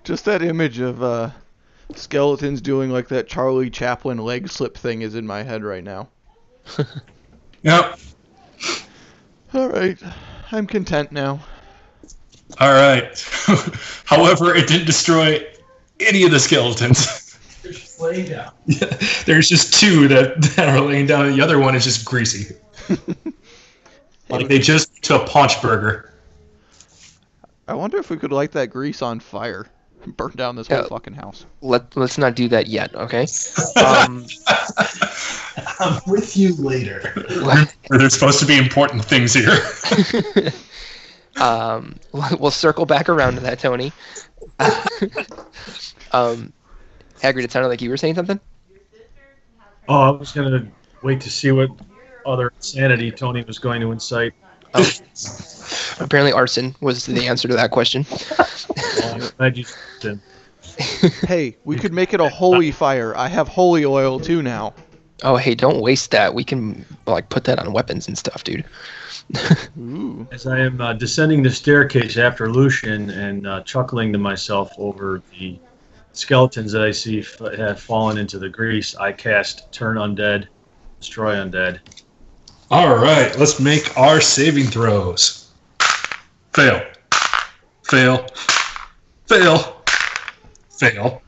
Just that image of skeletons doing like that Charlie Chaplin leg slip thing is in my head right now. Yep. Alright, I'm content now. All right. However, it didn't destroy any of the skeletons. They're just laying down. There's just 2 that are laying down, and the other one is just greasy. Like they just went to a paunch burger. I wonder if we could light that grease on fire and burn down this whole fucking house. Let's not do that yet, okay? I'm with you later. There's supposed to be important things here. We'll circle back around to that, Tony. Hagrid, it sounded like you were saying something? Oh, I was going to wait to see what other insanity Tony was going to incite. Oh. Apparently arson was the answer to that question. Hey, we could make it a holy fire. I have holy oil too now. Oh, hey, don't waste that. We can like put that on weapons and stuff, dude. Ooh. As I am descending the staircase after Lucian and chuckling to myself over the skeletons that I see have fallen into the grease, I cast Turn Undead, Destroy Undead. All right, let's make our saving throws. Fail. Fail. Fail. Fail.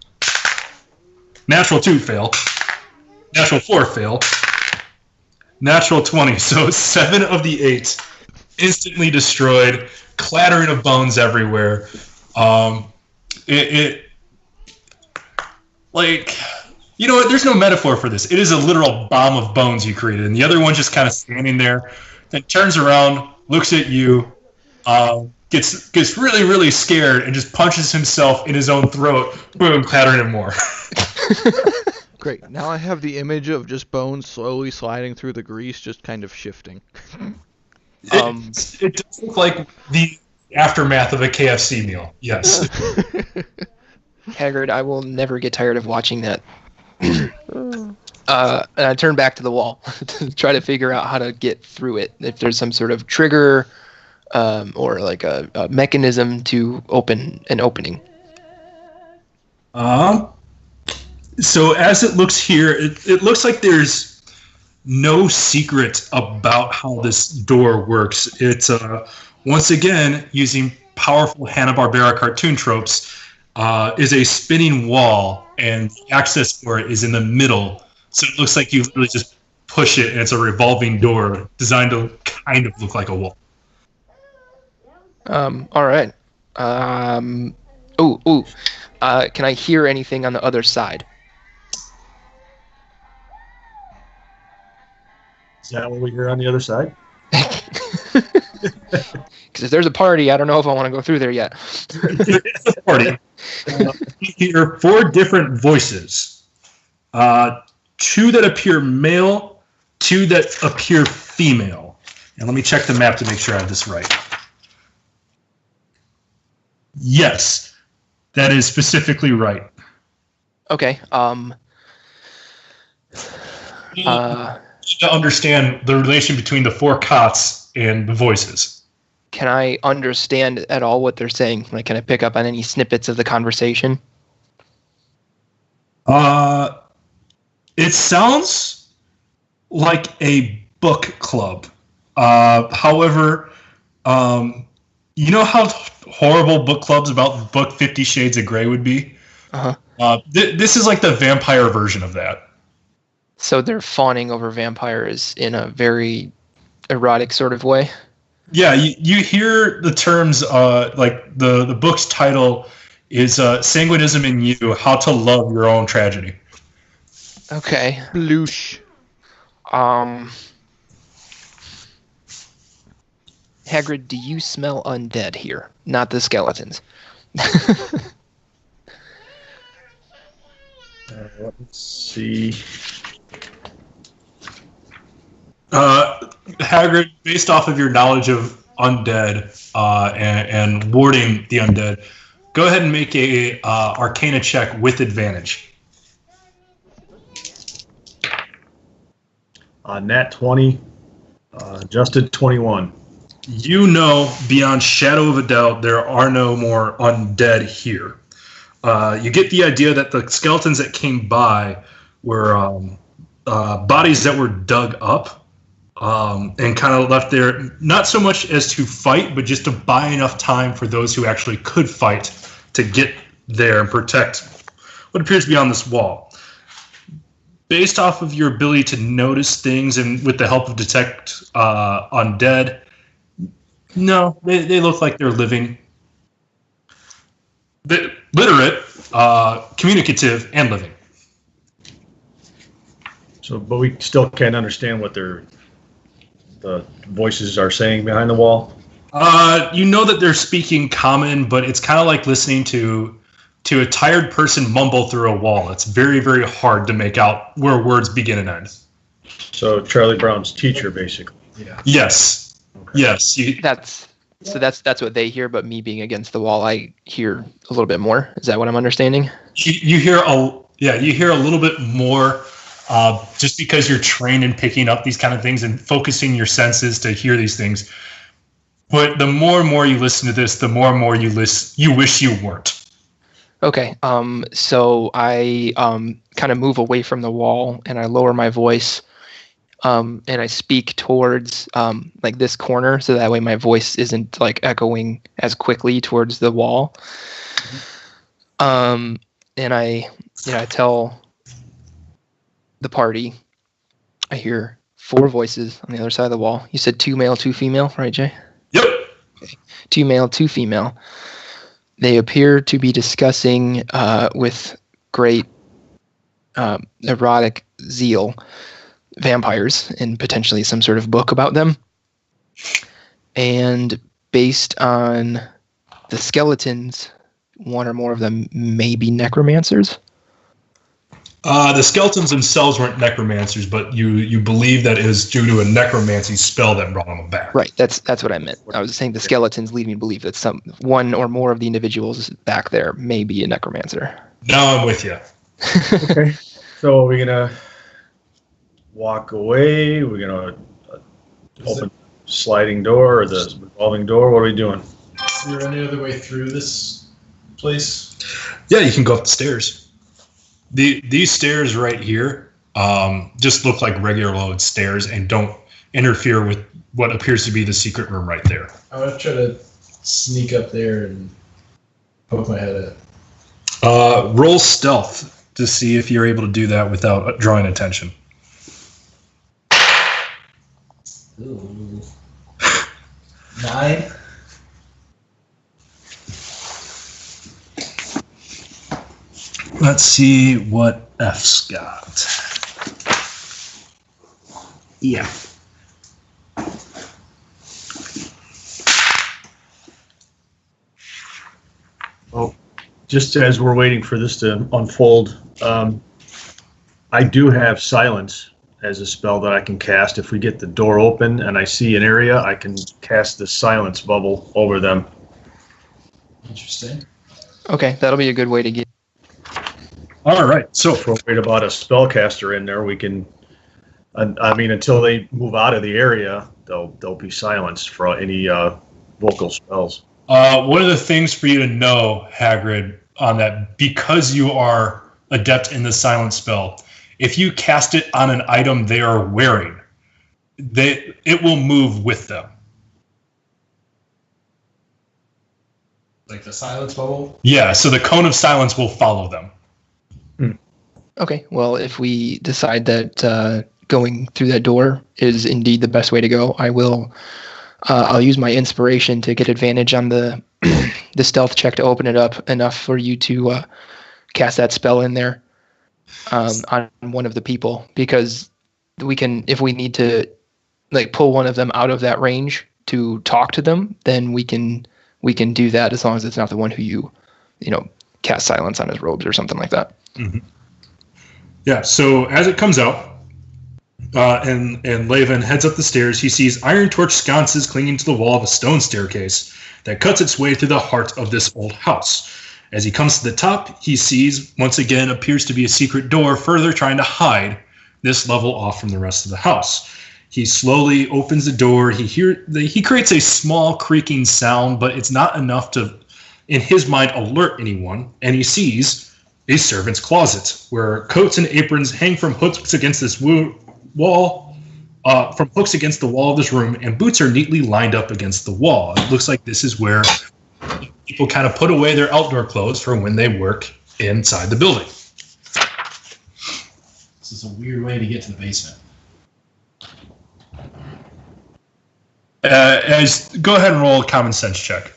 Natural 2, fail. Natural 4, fail. Natural 20, so 7 of the 8 instantly destroyed, clattering of bones everywhere. Like, you know what, there's no metaphor for this. It is a literal bomb of bones you created, and the other one's just kind of standing there, then turns around, looks at you, gets really, really scared, and just punches himself in his own throat, boom, clattering him more. Great. Now I have the image of just bones slowly sliding through the grease, just kind of shifting. It does look like the aftermath of a KFC meal, yes. Hagrid, I will never get tired of watching that. And I turn back to the wall to try to figure out how to get through it. If there's some sort of trigger or like a mechanism to open an opening. So as it looks here, it looks like there's no secret about how this door works. It's once again using powerful Hanna-Barbera cartoon tropes. Is a spinning wall, and the access for it is in the middle. So it looks like you literally just push it, and it's a revolving door designed to kind of look like a wall. All right. Can I hear anything on the other side? Is that what we hear on the other side? Because if there's a party, I don't know if I want to go through there yet. It's a party. You hear 4 different voices. 2 that appear male, 2 that appear female. And let me check the map to make sure I have this right. Yes, that is specifically right. Okay. To understand the relation between the 4 cots and the voices. can I understand at all what they're saying? Like, can I pick up on any snippets of the conversation? It sounds like a book club. However, you know how horrible book clubs about book 50 Shades of Grey would be? Uh-huh. This is like the vampire version of that. So they're fawning over vampires in a very erotic sort of way? Yeah, you hear the terms, like the book's title is Sanguinism in You, How to Love Your Own Tragedy. Okay. Bloosh. Hagrid, do you smell undead here? Not the skeletons. Let's see. Hagrid, based off of your knowledge of undead and warding the undead, go ahead and make a Arcana check with advantage. Nat 20, adjusted 21. You know, beyond shadow of a doubt, there are no more undead here. You get the idea that the skeletons that came by were bodies that were dug up and kind of left there, not so much as to fight, but just to buy enough time for those who actually could fight to get there and protect what appears to be on this wall. Based off of your ability to notice things and with the help of detect undead, no, they look like they're living. Literate, communicative, and living. So, but we still can't understand what the voices are saying behind the wall. You know that they're speaking common, but it's kind of like listening to a tired person mumble through a wall. It's very, very hard to make out where words begin and end. So Charlie Brown's teacher, basically. Yeah. Yes. Okay. Yes. That's what they hear, but me being against the wall, I hear a little bit more. Is that what I'm understanding? You hear a little bit more, just because you're trained in picking up these kind of things and focusing your senses to hear these things. But the more and more you listen to this, the more and more you wish you weren't. Okay. So I kind of move away from the wall and I lower my voice. And I speak towards like this corner, so that way my voice isn't like echoing as quickly towards the wall. And I tell the party, I hear 4 voices on the other side of the wall. You said 2 male, 2 female, right, Jay? Yep. Okay. 2 male, 2 female. They appear to be discussing with great erotic zeal vampires and potentially some sort of book about them. And based on the skeletons, one or more of them may be necromancers. The skeletons themselves weren't necromancers, but you believe that it was due to a necromancy spell that brought them back. Right, that's what I meant. I was saying the skeletons lead me to believe that one or more of the individuals back there may be a necromancer. Now I'm with you. Okay. So are we going to walk away? We're going to open the sliding door or the revolving door? What are we doing? Is there any other way through this place? Yeah, you can go up the stairs. These stairs right here just look like regular load stairs and don't interfere with what appears to be the secret room right there. I'm going to try to sneak up there and poke my head out. Roll stealth to see if you're able to do that without drawing attention. Ooh. 9. Let's see what F's got. Yeah. Well, just as we're waiting for this to unfold, I do have silence as a spell that I can cast. If we get the door open and I see an area, I can cast the silence bubble over them. Interesting. Okay, that'll be a good way to get. All right. So If we're worried about a spellcaster in there, we can. I mean, until they move out of the area, they'll be silenced for any vocal spells. One of the things for you to know, Hagrid, on that, because you are adept in the silent spell, if you cast it on an item they are wearing, it will move with them. Like the silence bubble? Yeah, so the cone of silence will follow them. Okay, well, if we decide that going through that door is indeed the best way to go, I'll use my inspiration to get advantage on the the stealth check to open it up enough for you to cast that spell in there on one of the people, because we can, if we need to like pull one of them out of that range to talk to them, then we can do that as long as it's not the one who you cast silence on his robes or something like that. Mm-hmm. Yeah, so as it comes out, and Laven heads up the stairs, he sees iron torch sconces clinging to the wall of a stone staircase that cuts its way through the heart of this old house. As he comes to the top, he sees, once again, appears to be a secret door, further trying to hide this level off from the rest of the house. He slowly opens the door. He creates a small creaking sound, but it's not enough to, in his mind, alert anyone, and he sees a servant's closet where coats and aprons hang from hooks against this wall, from hooks against the wall of this room, and boots are neatly lined up against the wall. It looks like this is where people kind of put away their outdoor clothes for when they work inside the building. This is a weird way to get to the basement. Go ahead and roll a common sense check.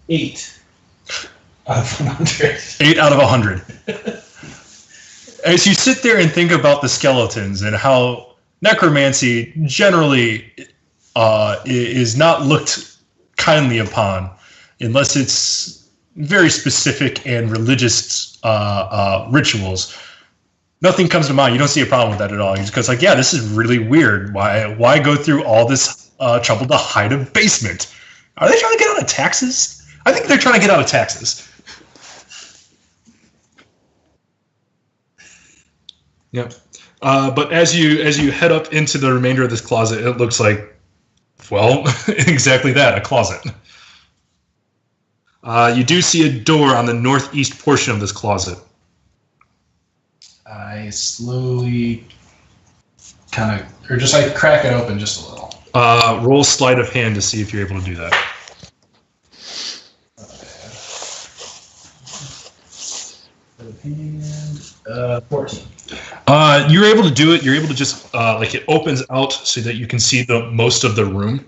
8 out of 100. 8 out of 100. As you sit there and think about the skeletons and how necromancy generally is not looked kindly upon unless it's very specific and religious rituals, nothing comes to mind. You don't see a problem with that at all. You're just like, yeah, this is really weird. Why go through all this trouble to hide a basement? Are they trying to get out of taxes? I think they're trying to get out of taxes. Yep. But as you head up into the remainder of this closet, it looks like, well, exactly that, a closet. You do see a door on the northeast portion of this closet. I slowly I crack it open just a little. Roll sleight of hand to see if you're able to do that. 14. You're able to do it. You're able to just it opens out so that you can see the most of the room,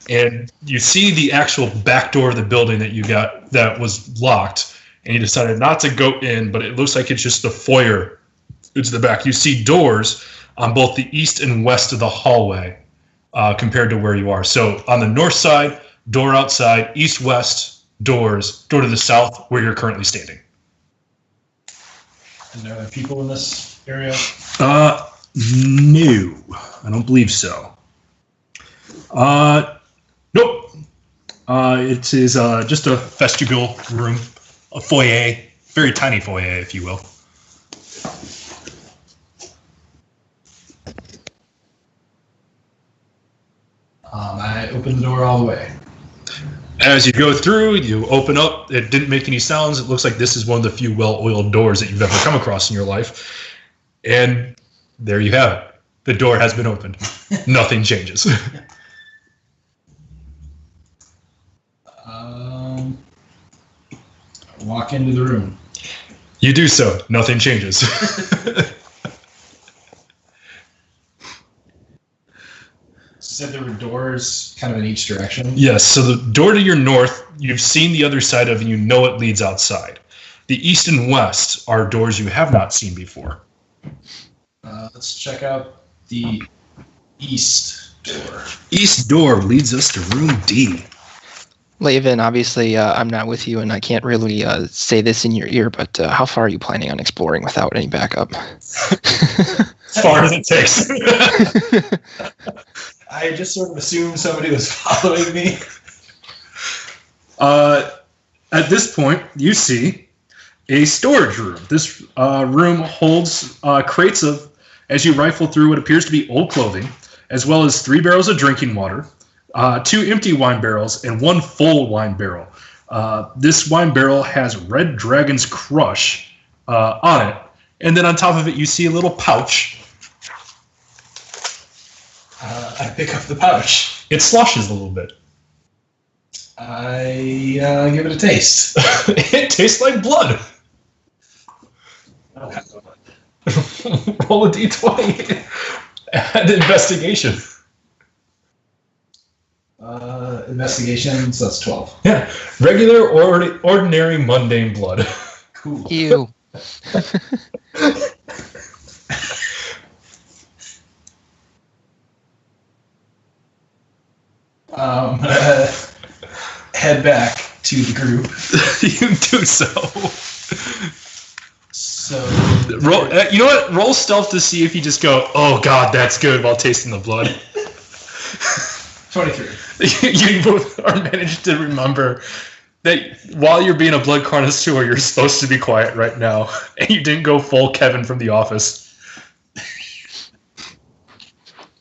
and you see the actual back door of the building that you got that was locked, and you decided not to go in, but it looks like it's just the foyer. It's the back. You see doors on both the east and west of the hallway compared to where you are. So on the north side, door outside, east-west, doors, door to the south where you're currently standing. And are there people in this area? No, I don't believe so. Nope. It is just a vestibule room, a foyer, very tiny foyer, if you will. I open the door all the way. As you go through, you open up. It didn't make any sounds. It looks like this is one of the few well-oiled doors that you've ever come across in your life. And there you have it. The door has been opened. Nothing changes. Walk into the room. You do so. Nothing changes. You said there were doors kind of in each direction? Yes, so the door to your north, you've seen the other side of, and you know it leads outside. The east and west are doors you have not seen before. Let's check out the east door. East door leads us to room D. Laven, obviously, I'm not with you, and I can't really say this in your ear, but how far are you planning on exploring without any backup? As far as it takes. I just sort of assumed somebody was following me. At this point, you see a storage room. This room holds crates of, as you rifle through what appears to be old clothing, as well as 3 barrels of drinking water, 2 empty wine barrels, and 1 full wine barrel. This wine barrel has Red Dragon's Crush on it. And then on top of it, you see a little pouch. I pick up the pouch. It sloshes a little bit. I give it a taste. It tastes like blood. Oh. Roll a d20. Add investigation. Investigation, so that's 12. Yeah. Regular, ordinary, mundane blood. Cool. Ew. Head back to the group. You do so. So Roll, you know what? Roll stealth to see if you just go, oh god, that's good, while tasting the blood. 23. You both are managed to remember that while you're being a blood connoisseur, you're supposed to be quiet right now, and you didn't go full Kevin from The Office.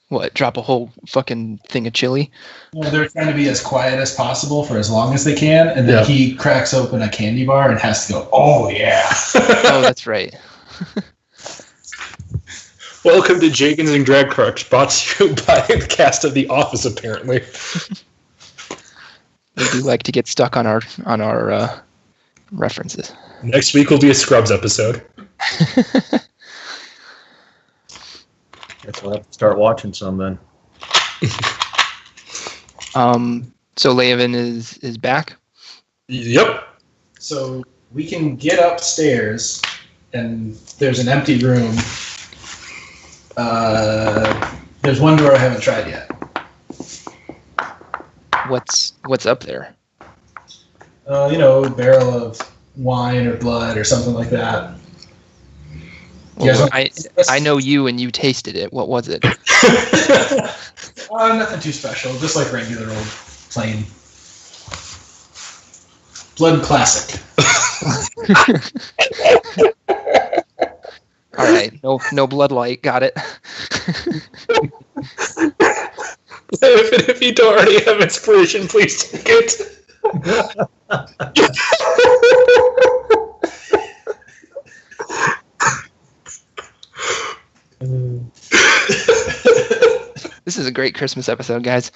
What? Drop a whole fucking thing of chili? Well, they're trying to be as quiet as possible for as long as they can, and then he cracks open a candy bar and has to go, oh yeah. Oh, that's right. Welcome to Jaygeons and Dragclarks, brought to you by the cast of The Office, apparently. We do like to get stuck on our references. Next week will be a Scrubs episode. Guess I'll have to start watching some then. So Laven is back. Yep. So we can get upstairs, and there's an empty room. There's one door I haven't tried yet. What's up there? Barrel of wine or blood or something like that. Well, I know you and you tasted it. What was it? Nothing too special, just like regular old plain blood classic. All right, no blood light. Got it. If you don't already have inspiration, please take it. This is a great Christmas episode, guys.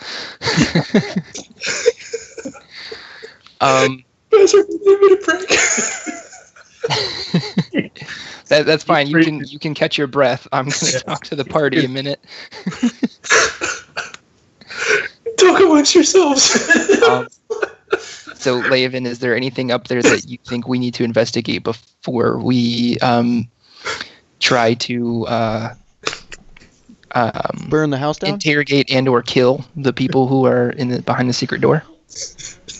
That's fine. You can catch your breath. I'm gonna talk to the party a minute. Talk amongst yourselves. So, Laven, is there anything up there that you think we need to investigate before we try to burn the house down? Interrogate and/or kill the people who are behind the secret door?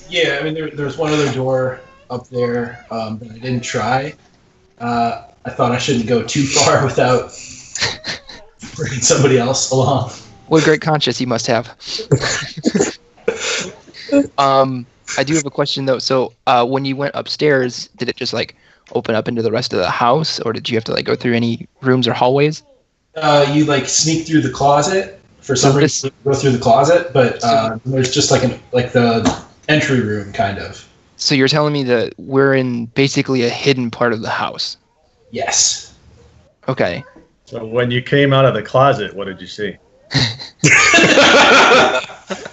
Yeah, I mean, there's one other door up there that I didn't try. I thought I shouldn't go too far without bringing somebody else along. What a great conscience you must have. I do have a question though. So when you went upstairs, did it just open up into the rest of the house, or did you have to go through any rooms or hallways? You sneak through the closet for some reason. Go through the closet, but there's just the entry room kind of. So you're telling me that we're in basically a hidden part of the house? Yes. Okay. So when you came out of the closet, what did you see?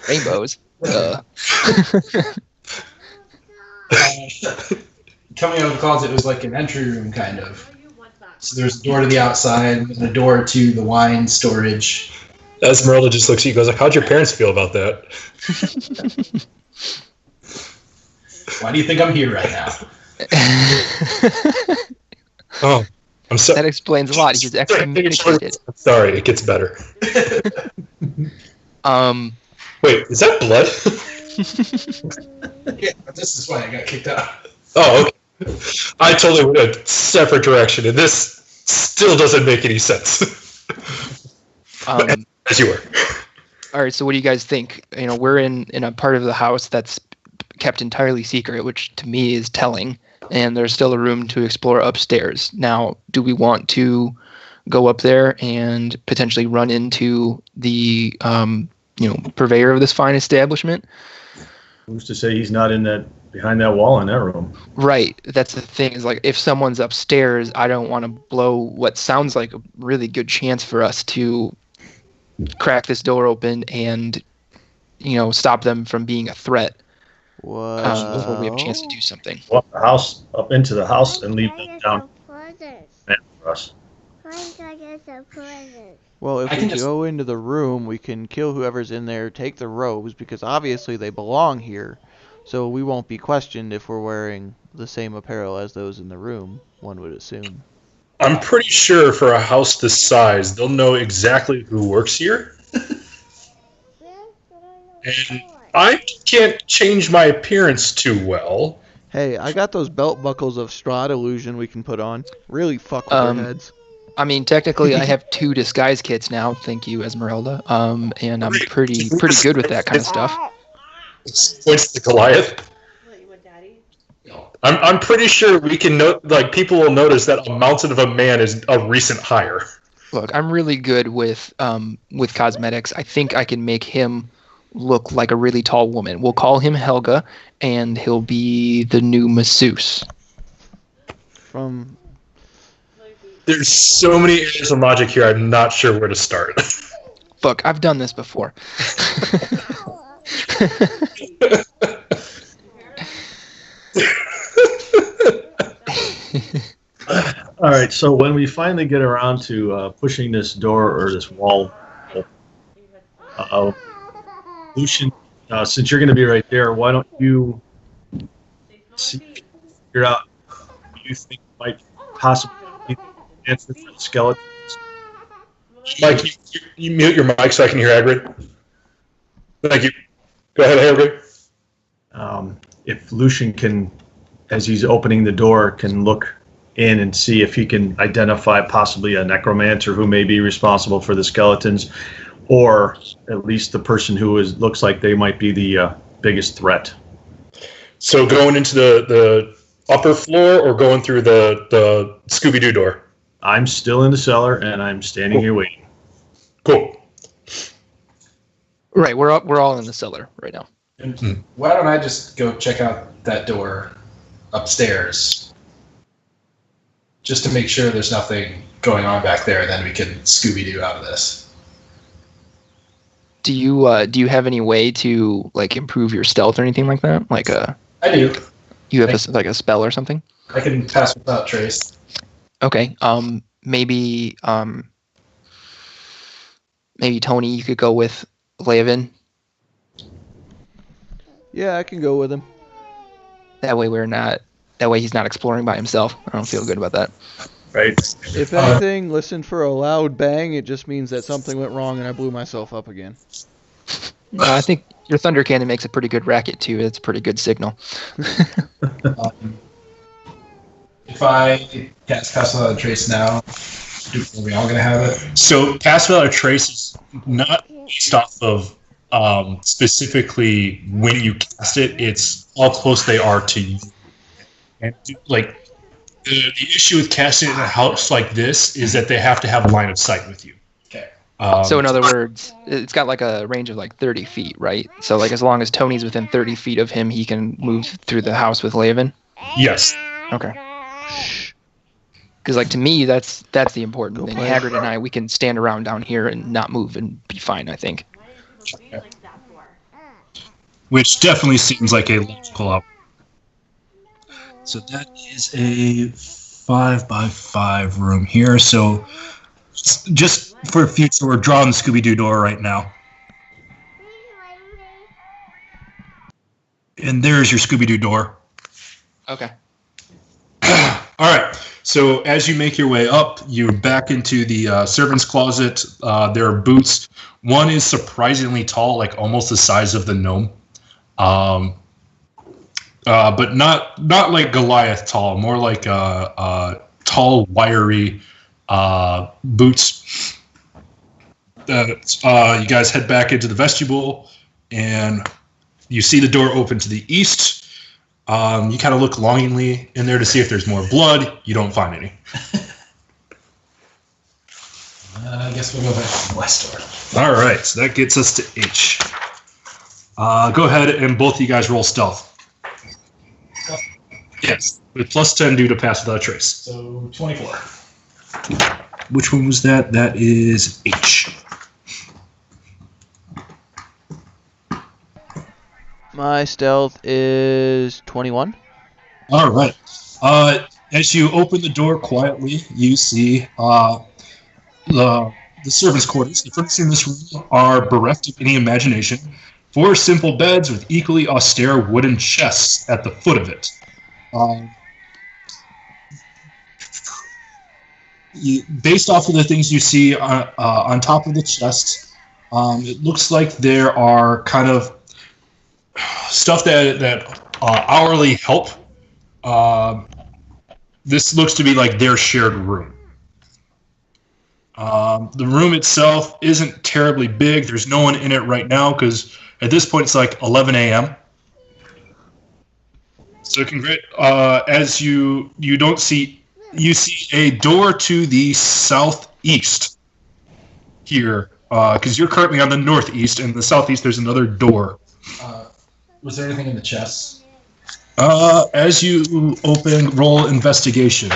Rainbows. Coming out of the closet, it was like an entry room kind of. So there's a door to the outside and a door to the wine storage. Esmeralda just looks at you and goes, how'd your parents feel about that? Why do you think I'm here right now? Oh, I'm sorry. That explains a lot. He's excommunicated. Sorry, it gets better. Wait, is that blood? Yeah, this is why I got kicked out. Oh, okay. I totally went a separate direction, and this still doesn't make any sense. As you were. All right, so what do you guys think? We're in a part of the house that's kept entirely secret, which to me is telling, and there's still a room to explore upstairs. Now, do we want to go up there and potentially run into the purveyor of this fine establishment. Who's to say he's not behind that wall in that room? Right. That's the thing, is like, if someone's upstairs, I don't want to blow what sounds like a really good chance for us to crack this door open and, stop them from being a threat. Before we have a chance to do something. Well, up into the house and leave them down for us. Well, if we go into the room, we can kill whoever's in there, take the robes, because obviously they belong here. So we won't be questioned if we're wearing the same apparel as those in the room, one would assume. I'm pretty sure for a house this size, they'll know exactly who works here. And I can't change my appearance too well. Hey, I got those belt buckles of Strahd illusion we can put on. Really fuck with their heads. I mean, technically, I have 2 disguise kits now. Thank you, Esmeralda. And I'm pretty good with that kind of stuff. Points to Goliath. I'm pretty sure we can people will notice that a mountain of a man is a recent hire. Look, I'm really good with cosmetics. I think I can make him look like a really tall woman. We'll call him Helga, and he'll be the new masseuse. There's so many areas of logic here, I'm not sure where to start. Look, I've done this before. All right, so when we finally get around to pushing this door or this wall, Lucian, since you're going to be right there, why don't you figure out who you think might possibly be the answer for the skeletons? Mike, you mute your mic so I can hear Hagrid. Thank you. Go ahead, Hagrid. If Lucian can, as he's opening the door, can look in and see if he can identify possibly a necromancer who may be responsible for the skeletons, or at least the person who looks like they might be the biggest threat. So going into the upper floor or going through the Scooby-Doo door? I'm still in the cellar, and I'm standing here waiting. Cool. Right, we're all in the cellar right now. And why don't I just go check out that door upstairs, just to make sure there's nothing going on back there, then we can Scooby-Doo out of this. Do you have any way to improve your stealth or anything like that? I do. You have a spell or something? I can pass without trace. Okay. Maybe Toni, you could go with Leovan. Yeah, I can go with him. That way he's not exploring by himself. I don't feel good about that. Right. If anything, listen for a loud bang. It just means that something went wrong and I blew myself up again. I think your thunder cannon makes a pretty good racket too. It's a pretty good signal. If I cast Pass Without a Trace now, are we all going to have it? So Pass Without a Trace is not based off of specifically when you cast it. It's how close they are to you. And the issue with casting it in a house like this is that they have to have a line of sight with you. Okay. So in other words, it's got a range of 30 feet, right? So as long as Tony's within 30 feet of him, he can move through the house with Leovan? Yes. Okay. Because to me, that's the important thing. Hagrid and I, we can stand around down here and not move and be fine, I think. Okay. Which definitely seems like a logical option. So that is a 5x5 room here. So just for future, we're drawing the Scooby-Doo door right now. And there's your Scooby-Doo door. Okay. All right. So as you make your way up, you're back into the servant's closet. There are boots. One is surprisingly tall, almost the size of the gnome. But not like Goliath tall, more like tall, wiry boots. You guys head back into the vestibule, and you see the door open to the east. You kind of look longingly in there to see if there's more blood. You don't find any. I guess we'll go back to the west door. All right, so that gets us to H. Go ahead and both of you guys roll stealth. Yes, with plus 10 due to pass without a trace. So 24. Which one was that? That is H. My stealth is 21. All right. As you open the door quietly, you see the servants' quarters. The furniture in this room are bereft of any imagination. 4 simple beds with equally austere wooden chests at the foot of it. Based off of the things you see on top of the chest, it looks like there are kind of stuff that hourly help. This looks to be like their shared room. The room itself isn't terribly big. There's no one in it right now because at this point it's like 11 a.m. So as you don't see, you see a door to the southeast here because you're currently on the northeast, and the southeast there's another door. Was there anything in the chests? As you roll investigation.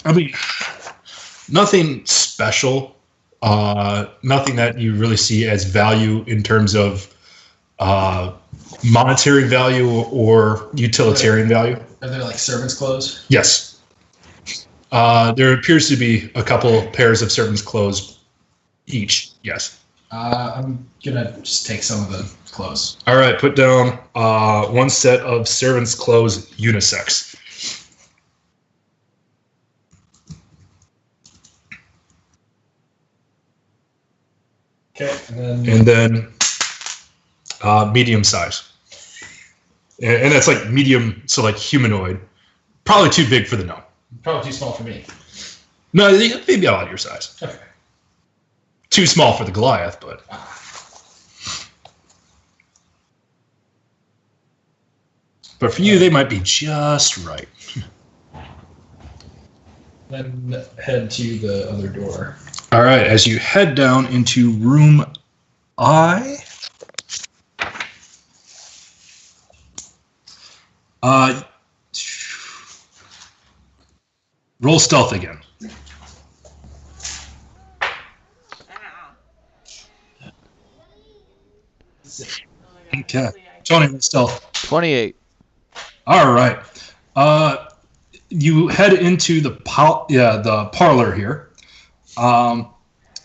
I mean, nothing special. Nothing that you really see as value in terms of monetary value or utilitarian value. Are there like servants' clothes? Yes. There appears to be a couple pairs of servants' clothes each. Yes. I'm gonna just take some of the clothes. All right. Put down 1 set of servants' clothes, unisex. Okay, and then medium size, and that's like medium, so like humanoid. Probably too big for the gnome. Probably too small for me. No, they'd be about your size. Okay. Too small for the Goliath, but. But for you, they might be just right. Then head to the other door. All right, as you head down into room I, roll stealth again. Okay, Toni, roll stealth. 28. All right. You head into the parlor here.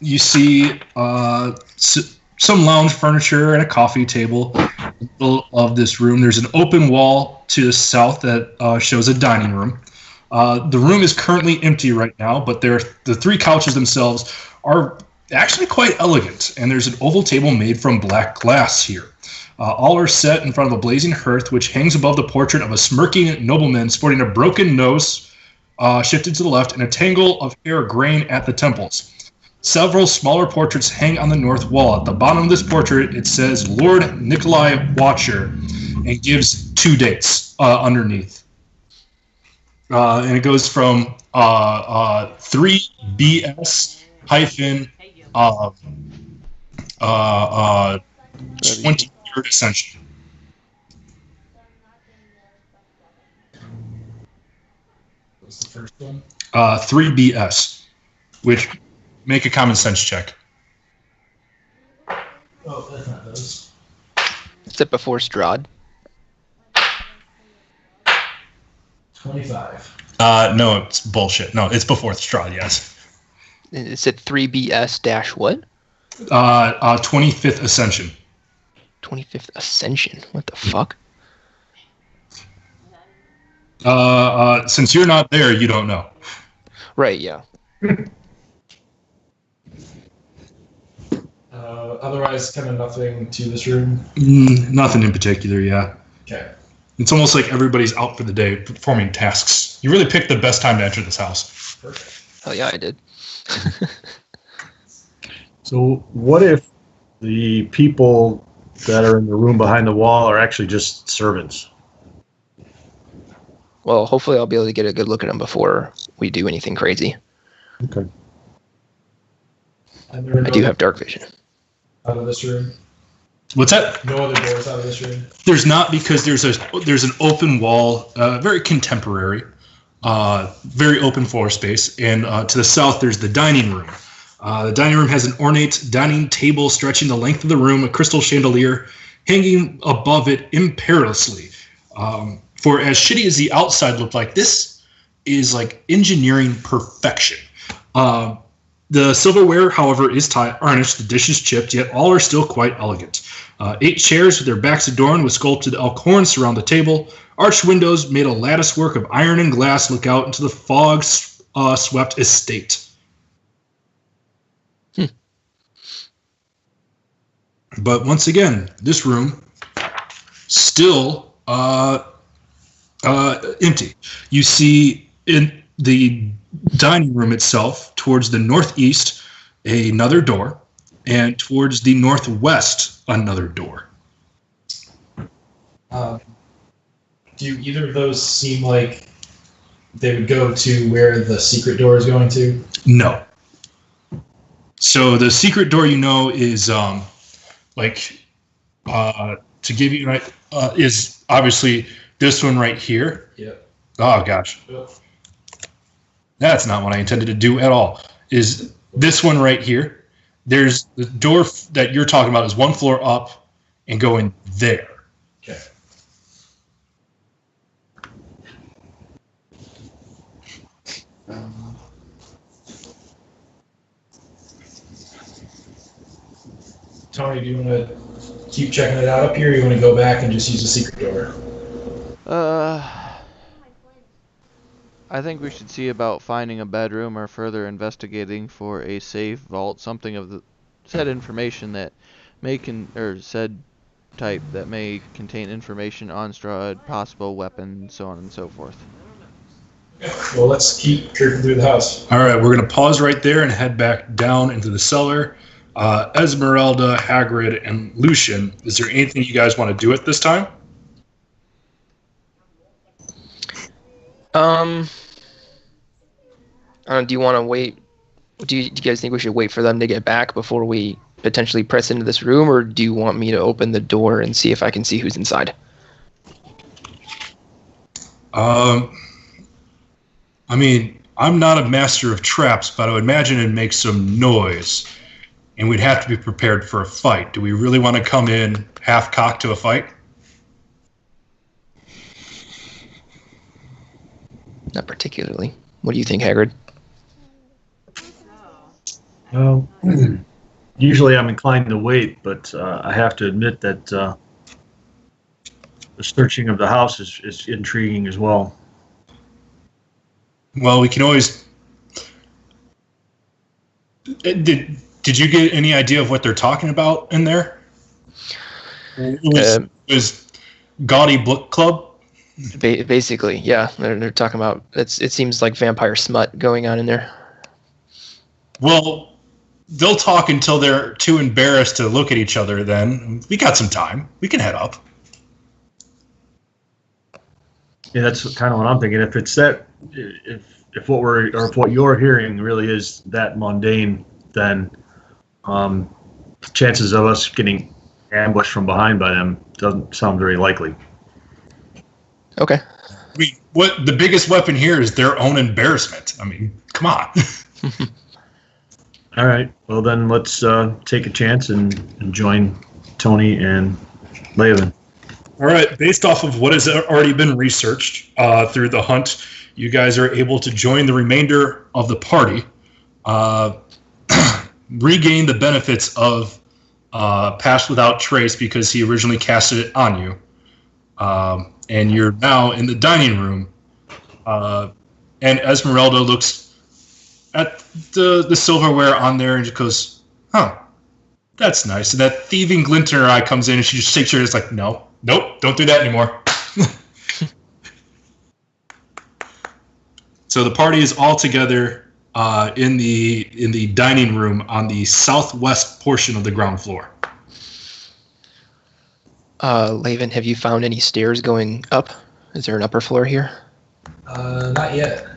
You see some lounge furniture and a coffee table in the middle of this room. There's an open wall to the south that shows a dining room. The room is currently empty right now, but the 3 couches themselves are actually quite elegant, and there's an oval table made from black glass here. All are set in front of a blazing hearth, which hangs above the portrait of a smirking nobleman sporting a broken nose shifted to the left and a tangle of hair graying at the temples. Several smaller portraits hang on the north wall. At the bottom of this portrait, it says Lord Nikolai Watcher and gives 2 dates underneath. And it goes from 3BS hyphen 23rd Ascension. What's the first one? 3BS, which make a common sense check. Oh, that's not those. Is it before Strahd? 25. No, it's bullshit. No, it's before Strahd, yes. It said 3BS dash what? 25th Ascension. 25th Ascension. What the fuck? Since you're not there, you don't know. Right, yeah. Otherwise, kind of nothing to this room. Nothing in particular, yeah. Okay. It's almost like everybody's out for the day performing tasks. You really picked the best time to enter this house. Perfect. Oh yeah, I did. So what if the people that are in the room behind the wall are actually just servants. Well, hopefully I'll be able to get a good look at them before we do anything crazy. Okay. And there are I do have dark vision. out of this room. What's that? No other doors out of this room. There's not, because there's an open wall, very contemporary, very open floor space, and to the south there's the dining room. The dining room has an ornate dining table stretching the length of the room, a crystal chandelier hanging above it imperiously. For as shitty as the outside looked like, this is like engineering perfection. The silverware, however, is tarnished, the dishes chipped, yet all are still quite elegant. 8 chairs with their backs adorned with sculpted elk horns surround the table. Arched windows made of lattice work of iron and glass look out into the fog-swept estate. But once again, this room still empty. You see in the dining room itself, towards the northeast, another door, and towards the northwest, another door. Do either of those seem like they would go to where the secret door is going to? No. So the secret door, is to give you is obviously this one right here. Yep. Oh gosh. Yep. That's not what I intended to do at all. Is this one right here. There's the door that you're talking about is one floor up and going there. Okay. Tony, do you want to keep checking it out up here, or you want to go back and just use the secret door? I think we should see about finding a bedroom or further investigating for a safe vault, something of the said information that may said type that may contain information on Strahd, possible weapons, so on and so forth. Okay. Well, let's keep creeping through the house. All right, we're going to pause right there and head back down into the cellar. Esmeralda, Hagrid, and Lucian, is there anything you guys want to do at this time? Do you want to wait? Do you guys think we should wait for them to get back before we potentially press into this room, or do you want me to open the door and see if I can see who's inside? I mean, I'm not a master of traps, but I would imagine it'd make some noise, and we'd have to be prepared for a fight. Do we really want to come in half-cocked to a fight? Not particularly. What do you think, Hagrid? Well, usually I'm inclined to wait, but I have to admit that the searching of the house is intriguing as well. Well, we can always... Did you get any idea of what they're talking about in there? It was Gaudy Book Club? Basically, yeah. They're talking about... It seems like vampire smut going on in there. Well, they'll talk until they're too embarrassed to look at each other then. We got some time. We can head up. Yeah, that's kind of what I'm thinking. If it's that... If what you're hearing really is that mundane, then chances of us getting ambushed from behind by them doesn't sound very likely. Okay. I mean, what the biggest weapon here is their own embarrassment. I mean, come on. All right. Well, then let's take a chance and join Toni and Laven. All right. Based off of what has already been researched through the hunt, you guys are able to join the remainder of the party, regain the benefits of Pass Without Trace because he originally casted it on you. And you're now in the dining room. And Esmeralda looks at the silverware on there and just goes, huh, that's nice. And that thieving glint in her eye comes in and she just shakes her head. It's like, nope, don't do that anymore. So the party is all together in the dining room on the southwest portion of the ground floor. Laven, have you found any stairs going up? Is there an upper floor here? Not yet.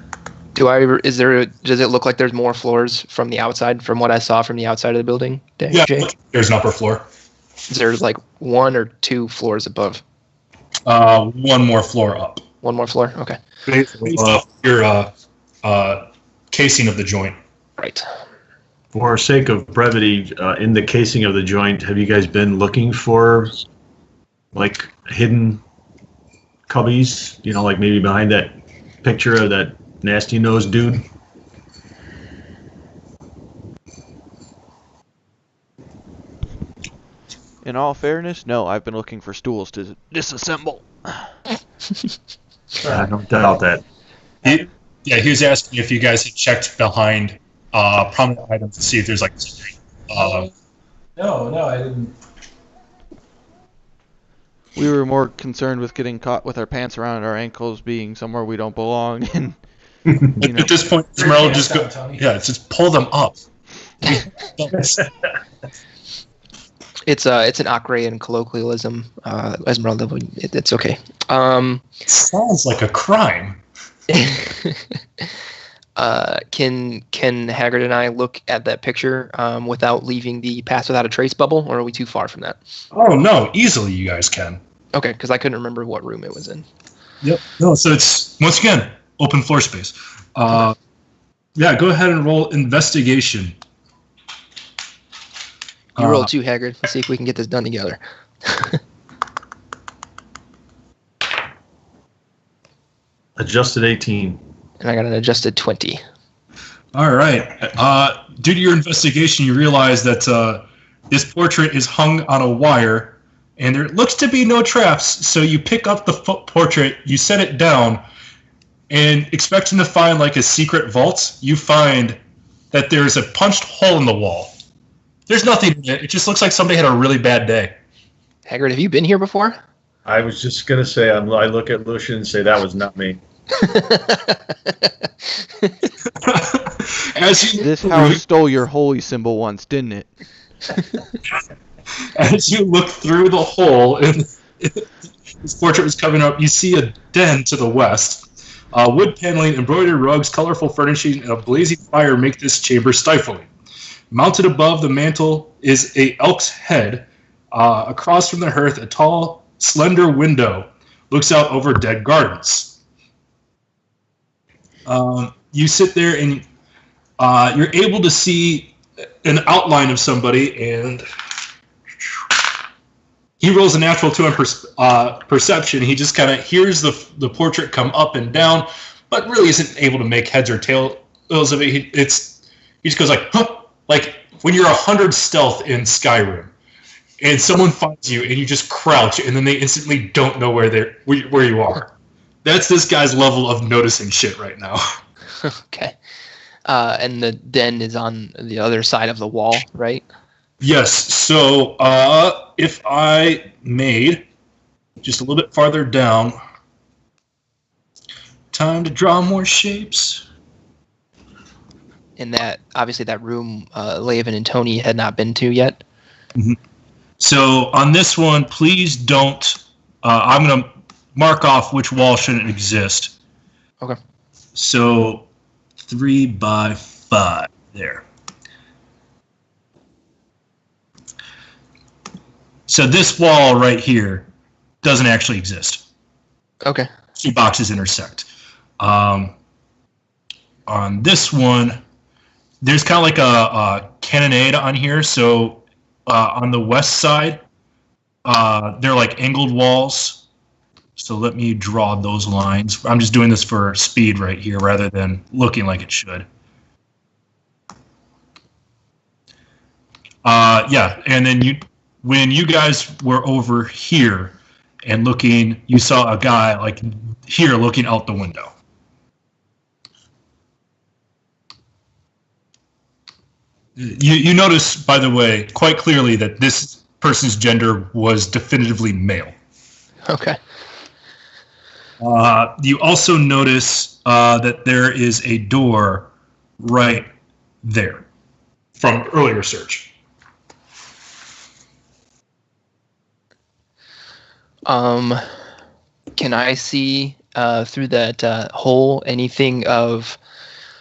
Does it look like there's more floors from the outside, from what I saw from the outside of the building, Yeah, Jake? there's an upper floor. Is there like 1 or 2 floors above? One more floor up. One more floor? Okay. Your casing of the joint. Right. For sake of brevity, in the casing of the joint, have you guys been looking for, like, hidden cubbies? You know, like maybe behind that picture of that nasty nose dude? In all fairness, no, I've been looking for stools to disassemble. I don't doubt that. He was asking if you guys had checked behind prominent items to see if there's like. No, I didn't. We were more concerned with getting caught with our pants around our ankles, being somewhere we don't belong, and At this point, Esmeralda just go. Tony. Yeah, just pull them up. It's an Akrean colloquialism, Esmeralda. It's okay. Sounds like a crime. Can Haggard and I look at that picture without leaving the pass without a trace bubble, or are we too far from that? Oh no, easily you guys can. Okay, because I couldn't remember what room it was in. Yep. No, so it's once again open floor space. Yeah, go ahead and roll investigation. You roll 2, Haggard. Let's see if we can get this done together. Adjusted 18. And I got an adjusted 20. All right. Due to your investigation, you realize that this portrait is hung on a wire, and there looks to be no traps. So you pick up the portrait, you set it down, and expecting to find like a secret vault, you find that there's a punched hole in the wall. There's nothing in it. It just looks like somebody had a really bad day. Haggard, have you been here before? I was just going to say, I look at Lucian and say, that was not me. This house stole your holy symbol once, didn't it? As you look through the hole and this portrait was coming up, you see a den to the west. Wood paneling, embroidered rugs, colorful furnishing, and a blazing fire make this chamber stifling. Mounted above the mantel is a elk's head. Across from the hearth, a tall, slender window looks out over dead gardens. You sit there and you're able to see an outline of somebody, and he rolls a natural 2 on perception. He just kind of hears the portrait come up and down, but really isn't able to make heads or tails of it. He just goes like, huh, like when you're 100 stealth in Skyrim, and someone finds you and you just crouch, and then they instantly don't know where you are. That's this guy's level of noticing shit right now. Okay. And the den is on the other side of the wall, right? Yes. So if I made just a little bit farther down, time to draw more shapes. And that, obviously, that room Laven and Toni had not been to yet. Mm-hmm. So on this one, please don't. I'm going to mark off which wall shouldn't exist. Okay. So 3 by 5 there. So this wall right here doesn't actually exist. Okay. 2 boxes intersect. On this one, there's kind of like a cannonade on here. So on the west side, they're like angled walls. So let me draw those lines. I'm just doing this for speed right here rather than looking like it should. Yeah, and then when you guys were over here and looking, you saw a guy like here looking out the window. You notice, by the way, quite clearly that this person's gender was definitively male. Okay. You also notice that there is a door right there from earlier search. Can I see through that hole anything of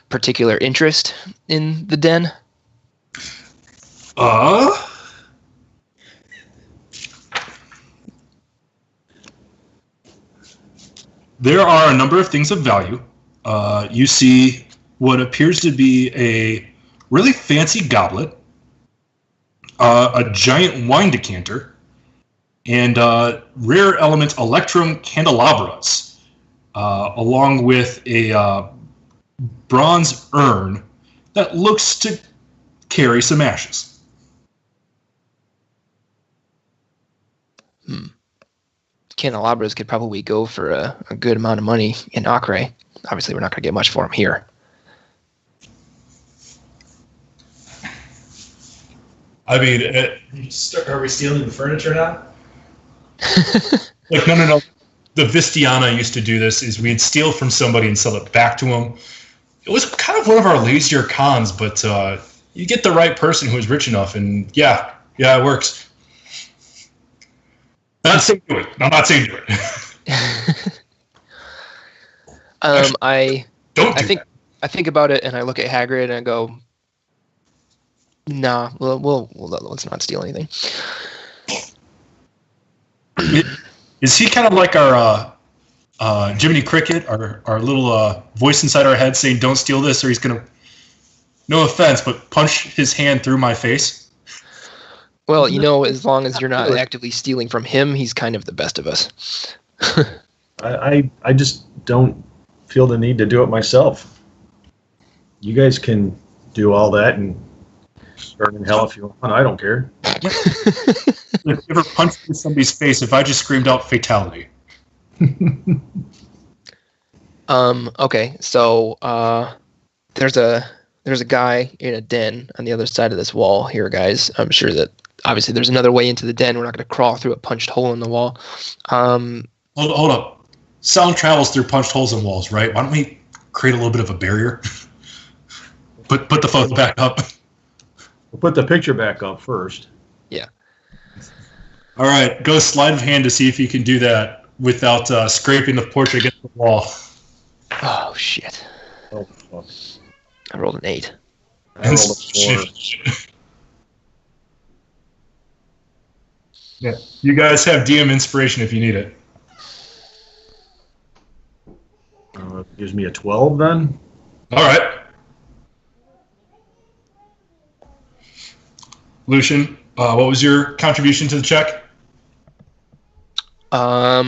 particular interest in the den? There are a number of things of value. You see what appears to be a really fancy goblet, a giant wine decanter, and rare element electrum candelabras, along with a bronze urn that looks to carry some ashes. Candelabras could probably go for a good amount of money in Acre. Obviously, we're not going to get much for them here. I mean, Are we stealing the furniture now? like, no. The Vistiana used to do this, is we'd steal from somebody and sell it back to them. It was kind of one of our lazier cons, but you get the right person who is rich enough, and yeah, it works. Not saying do it. I'm not saying do it. I Don't I think about it, and I look at Hagrid and I go, "Nah, we'll let's not steal anything." Is he kind of like our Jiminy Cricket, our little voice inside our head saying, "Don't steal this," or he's gonna, no offense, but punch his hand through my face? Well, you know, as long as you're not actively stealing from him, he's kind of the best of us. I just don't feel the need to do it myself. You guys can do all that and burn in hell if you want. I don't care. If you ever punched through somebody's face, if I just screamed out fatality. Okay, so there's a guy in a den on the other side of this wall here, guys. I'm sure that obviously there's another way into the den. We're not going to crawl through a punched hole in the wall. Hold up. Sound travels through punched holes in walls, right? Why don't we create a little bit of a barrier? Put the photo back up. We'll put the picture back up first. Yeah. All right, go sleight of hand to see if you can do that without scraping the portrait against the wall. Oh, shit. Oh, fuck. I rolled an 8. I rolled a 4. Yeah, you guys have DM inspiration if you need it. Gives me a 12 then. All right. Lucian, what was your contribution to the check? I'm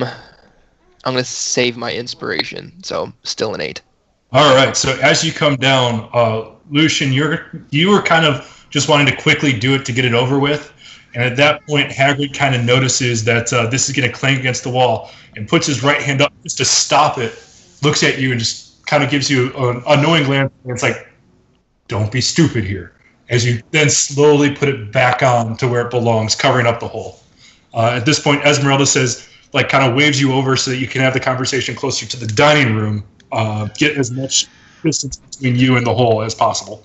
going to save my inspiration, so still an 8. All right, so as you come down, Lucian, you were kind of just wanting to quickly do it to get it over with, and at that point, Hagrid kind of notices that this is going to clank against the wall and puts his right hand up just to stop it, looks at you and just kind of gives you a knowing glance, and it's like, don't be stupid here, as you then slowly put it back on to where it belongs, covering up the hole. At this point, Esmeralda says, like, kind of waves you over so that you can have the conversation closer to the dining room, get as much distance between you and the hole as possible.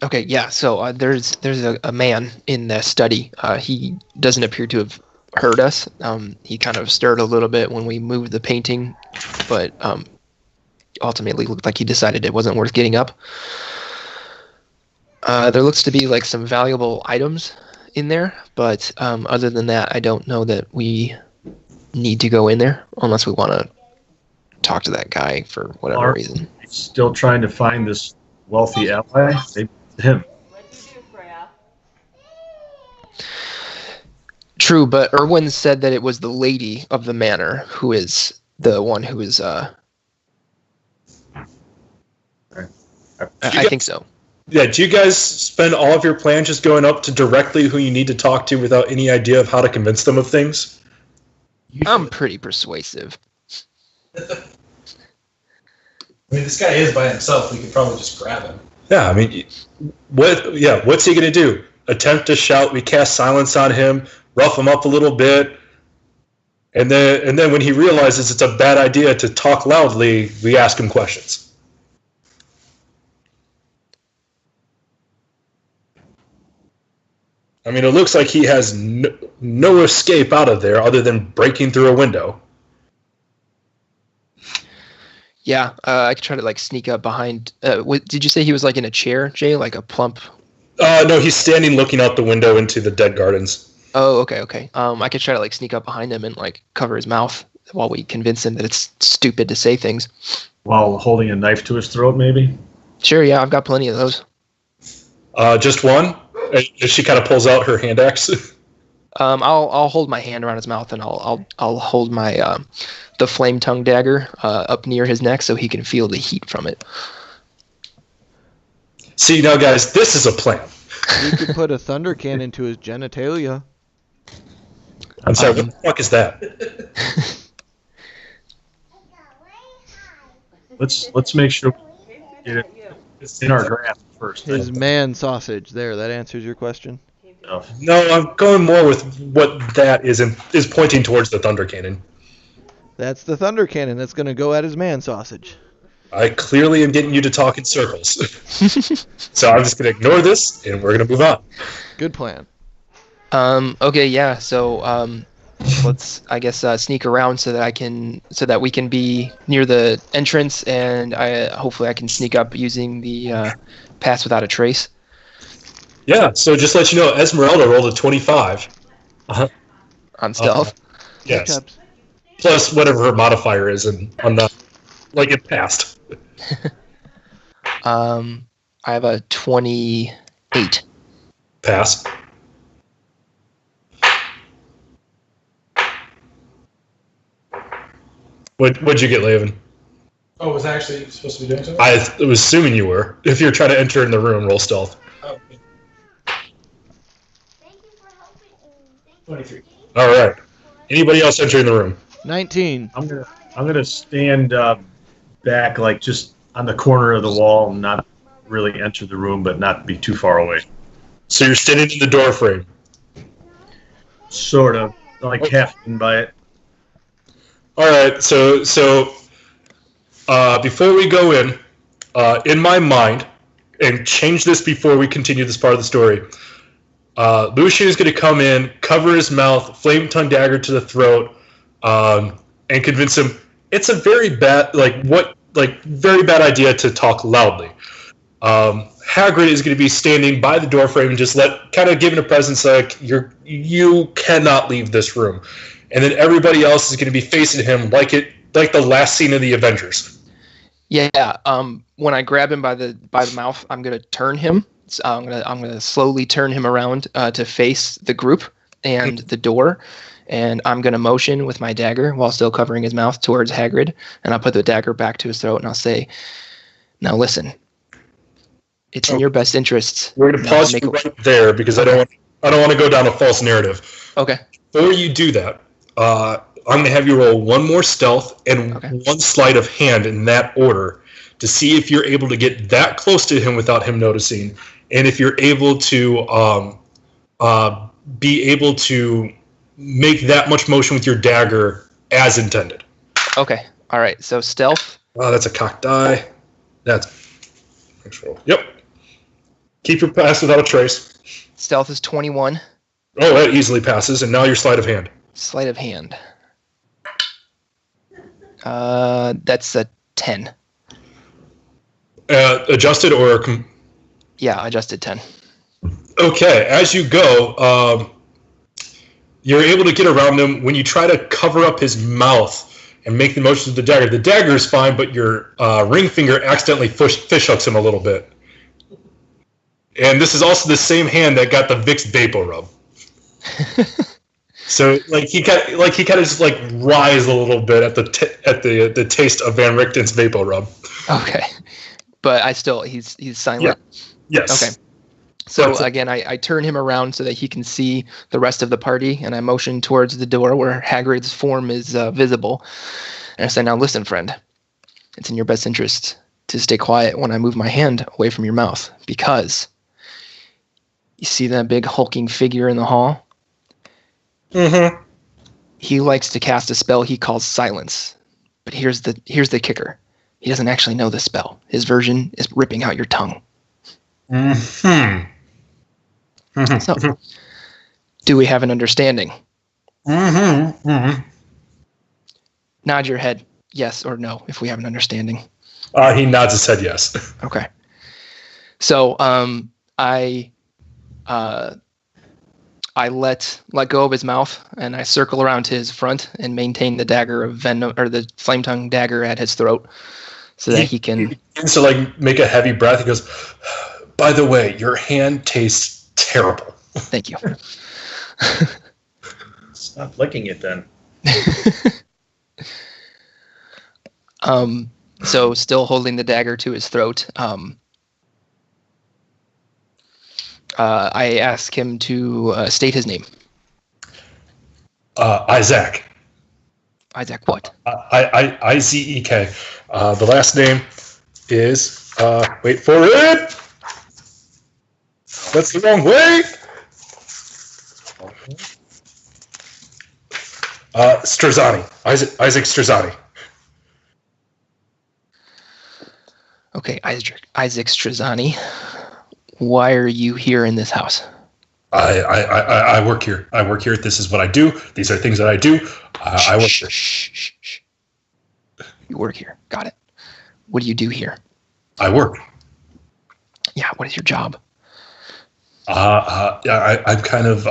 Okay, yeah, so there's a man in the study. He doesn't appear to have heard us. He kind of stirred a little bit when we moved the painting, but ultimately looked like he decided it wasn't worth getting up. There looks to be like some valuable items in there, but other than that, I don't know that we need to go in there unless we want to talk to that guy for whatever reason. Still trying to find this wealthy ally. Maybe it's him. True, but Erwin said that it was the lady of the manor who is the one who is. I think so. Yeah, do you guys spend all of your plan just going up to directly who you need to talk to without any idea of how to convince them of things? I'm pretty persuasive. I mean, this guy is by himself. We could probably just grab him. Yeah, I mean, what's he going to do? Attempt to shout, we cast silence on him, rough him up a little bit, and then when he realizes it's a bad idea to talk loudly, we ask him questions. I mean, it looks like he has no escape out of there other than breaking through a window. Yeah, I could try to like sneak up behind. Did you say he was like in a chair, Jay? Like a plump? No, he's standing looking out the window into the dead gardens. Oh, okay. I could try to like sneak up behind him and like cover his mouth while we convince him that it's stupid to say things. While holding a knife to his throat, maybe? Sure, yeah, I've got plenty of those. Just one? As she kind of pulls out her hand axe. I'll hold my hand around his mouth and I'll hold my the flame tongue dagger up near his neck so he can feel the heat from it. See, now guys, this is a plan. You could put a thunder cannon to his genitalia. I'm sorry, what the fuck is that? Let's make sure we get it in our grasp first. His man sausage. There, that answers your question. No, I'm going more with what that is pointing towards the thunder cannon. That's the thunder cannon that's going to go at his man sausage. I clearly am getting you to talk in circles. So I'm just going to ignore this, and we're going to move on. Good plan. Okay, yeah. So let's, I guess, sneak around so that we can be near the entrance, and hopefully I can sneak up using the pass without a trace. Yeah. So just to let you know, Esmeralda rolled a 25. On stealth. Yes. Plus whatever her modifier is, and on the it passed. I have a 28. Pass. What'd you get, Laven? Oh, was I actually supposed to be doing something? I was assuming you were. If you're trying to enter in the room, roll stealth. Oh, okay. 23. All right. Anybody else entering the room? 19. I'm gonna stand back, like just on the corner of the wall, and not really enter the room, but not be too far away. So you're standing in the door frame. Sort of, like half in by it. All right. So before we go in my mind, and change this before we continue this part of the story. Lucian is going to come in, cover his mouth, flame tongue dagger to the throat, and convince him it's a very bad idea to talk loudly. Hagrid is going to be standing by the doorframe and just giving a presence like you cannot leave this room, and then everybody else is going to be facing him like the last scene of the Avengers. Yeah. When I grab him by the mouth, I'm gonna turn him. So I'm gonna slowly turn him around to face the group and the door, and I'm gonna motion with my dagger while still covering his mouth towards Hagrid, and I'll put the dagger back to his throat, and I'll say, "Now listen, it's in your best interests." We're gonna pause you right there because I don't want to go down a false narrative. Okay. Before you do that, I'm going to have you roll one more stealth and one sleight of hand in that order to see if you're able to get that close to him without him noticing, and if you're able to make that much motion with your dagger as intended. Okay. All right. So stealth. Oh, that's a cocked die. That's next roll. Yep. Keep your pass without a trace. Stealth is 21. Oh, that easily passes, and now your sleight of hand. Sleight of hand. That's a 10. Adjusted or? Yeah, adjusted 10. Okay, as you go, you're able to get around him. When you try to cover up his mouth and make the motions with the dagger is fine, but your ring finger accidentally fish hooks him a little bit. And this is also the same hand that got the Vicks Vapor Rub. So he kind of just writhes a little bit at the taste of Van Richten's Vapor Rub. Okay, but he's silent. Yeah. Yes. Okay. So again, I turn him around so that he can see the rest of the party, and I motion towards the door where Hagrid's form is visible. And I say, "Now listen, friend. It's in your best interest to stay quiet when I move my hand away from your mouth, because you see that big hulking figure in the hall? Mm-hmm. He likes to cast a spell he calls Silence. But here's the kicker. He doesn't actually know the spell. His version is ripping out your tongue." Mm-hmm. So Do we have an understanding? Mm-hmm. Mm-hmm. Nod your head, yes or no, if we have an understanding. He nods his head yes. Okay. So I let go of his mouth, and I circle around to his front and maintain the dagger of venom, or the flame tongue dagger at his throat, so that he can. He begins to like make a heavy breath. He goes, "By the way, your hand tastes terrible." Thank you. Stop licking it then. So still holding the dagger to his throat, I ask him to state his name. Isaac. Isaac what? Izek. The last name is wait for it. That's the wrong way. Strazani. Isaac Strazani. Okay, Isaac Strazani. Why are you here in this house? I work here. I work here. This is what I do. These are things that I do. I work here. Shh. You work here. Got it. What do you do here? I work. Yeah, what is your job? I'm kind of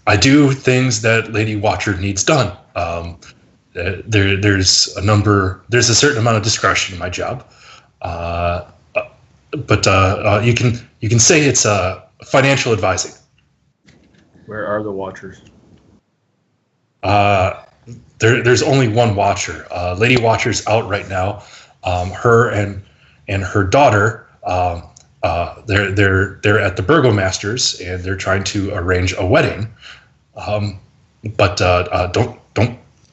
I do things that Lady Watcher needs done. There's a certain amount of discretion in my job, but you can say it's financial advising. Where are the Watchers? There's only one Watcher. Lady Watcher's out right now. Her and her daughter. They're at the Burgomaster's and they're trying to arrange a wedding. But don't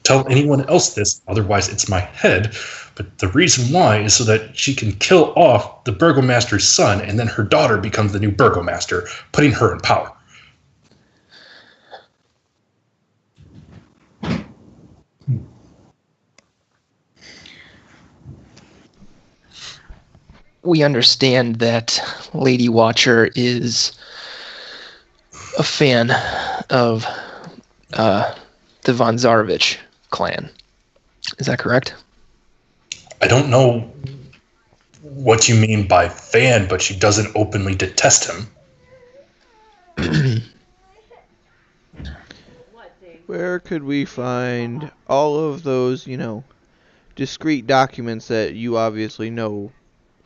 tell anyone else this, otherwise it's my head. But the reason why is so that she can kill off the Burgomaster's son, and then her daughter becomes the new Burgomaster, putting her in power. We understand that Lady Watcher is a fan of the Von Zarovich clan. Is that correct? I don't know what you mean by fan, but she doesn't openly detest him. Where could we find all of those, discrete documents that you obviously know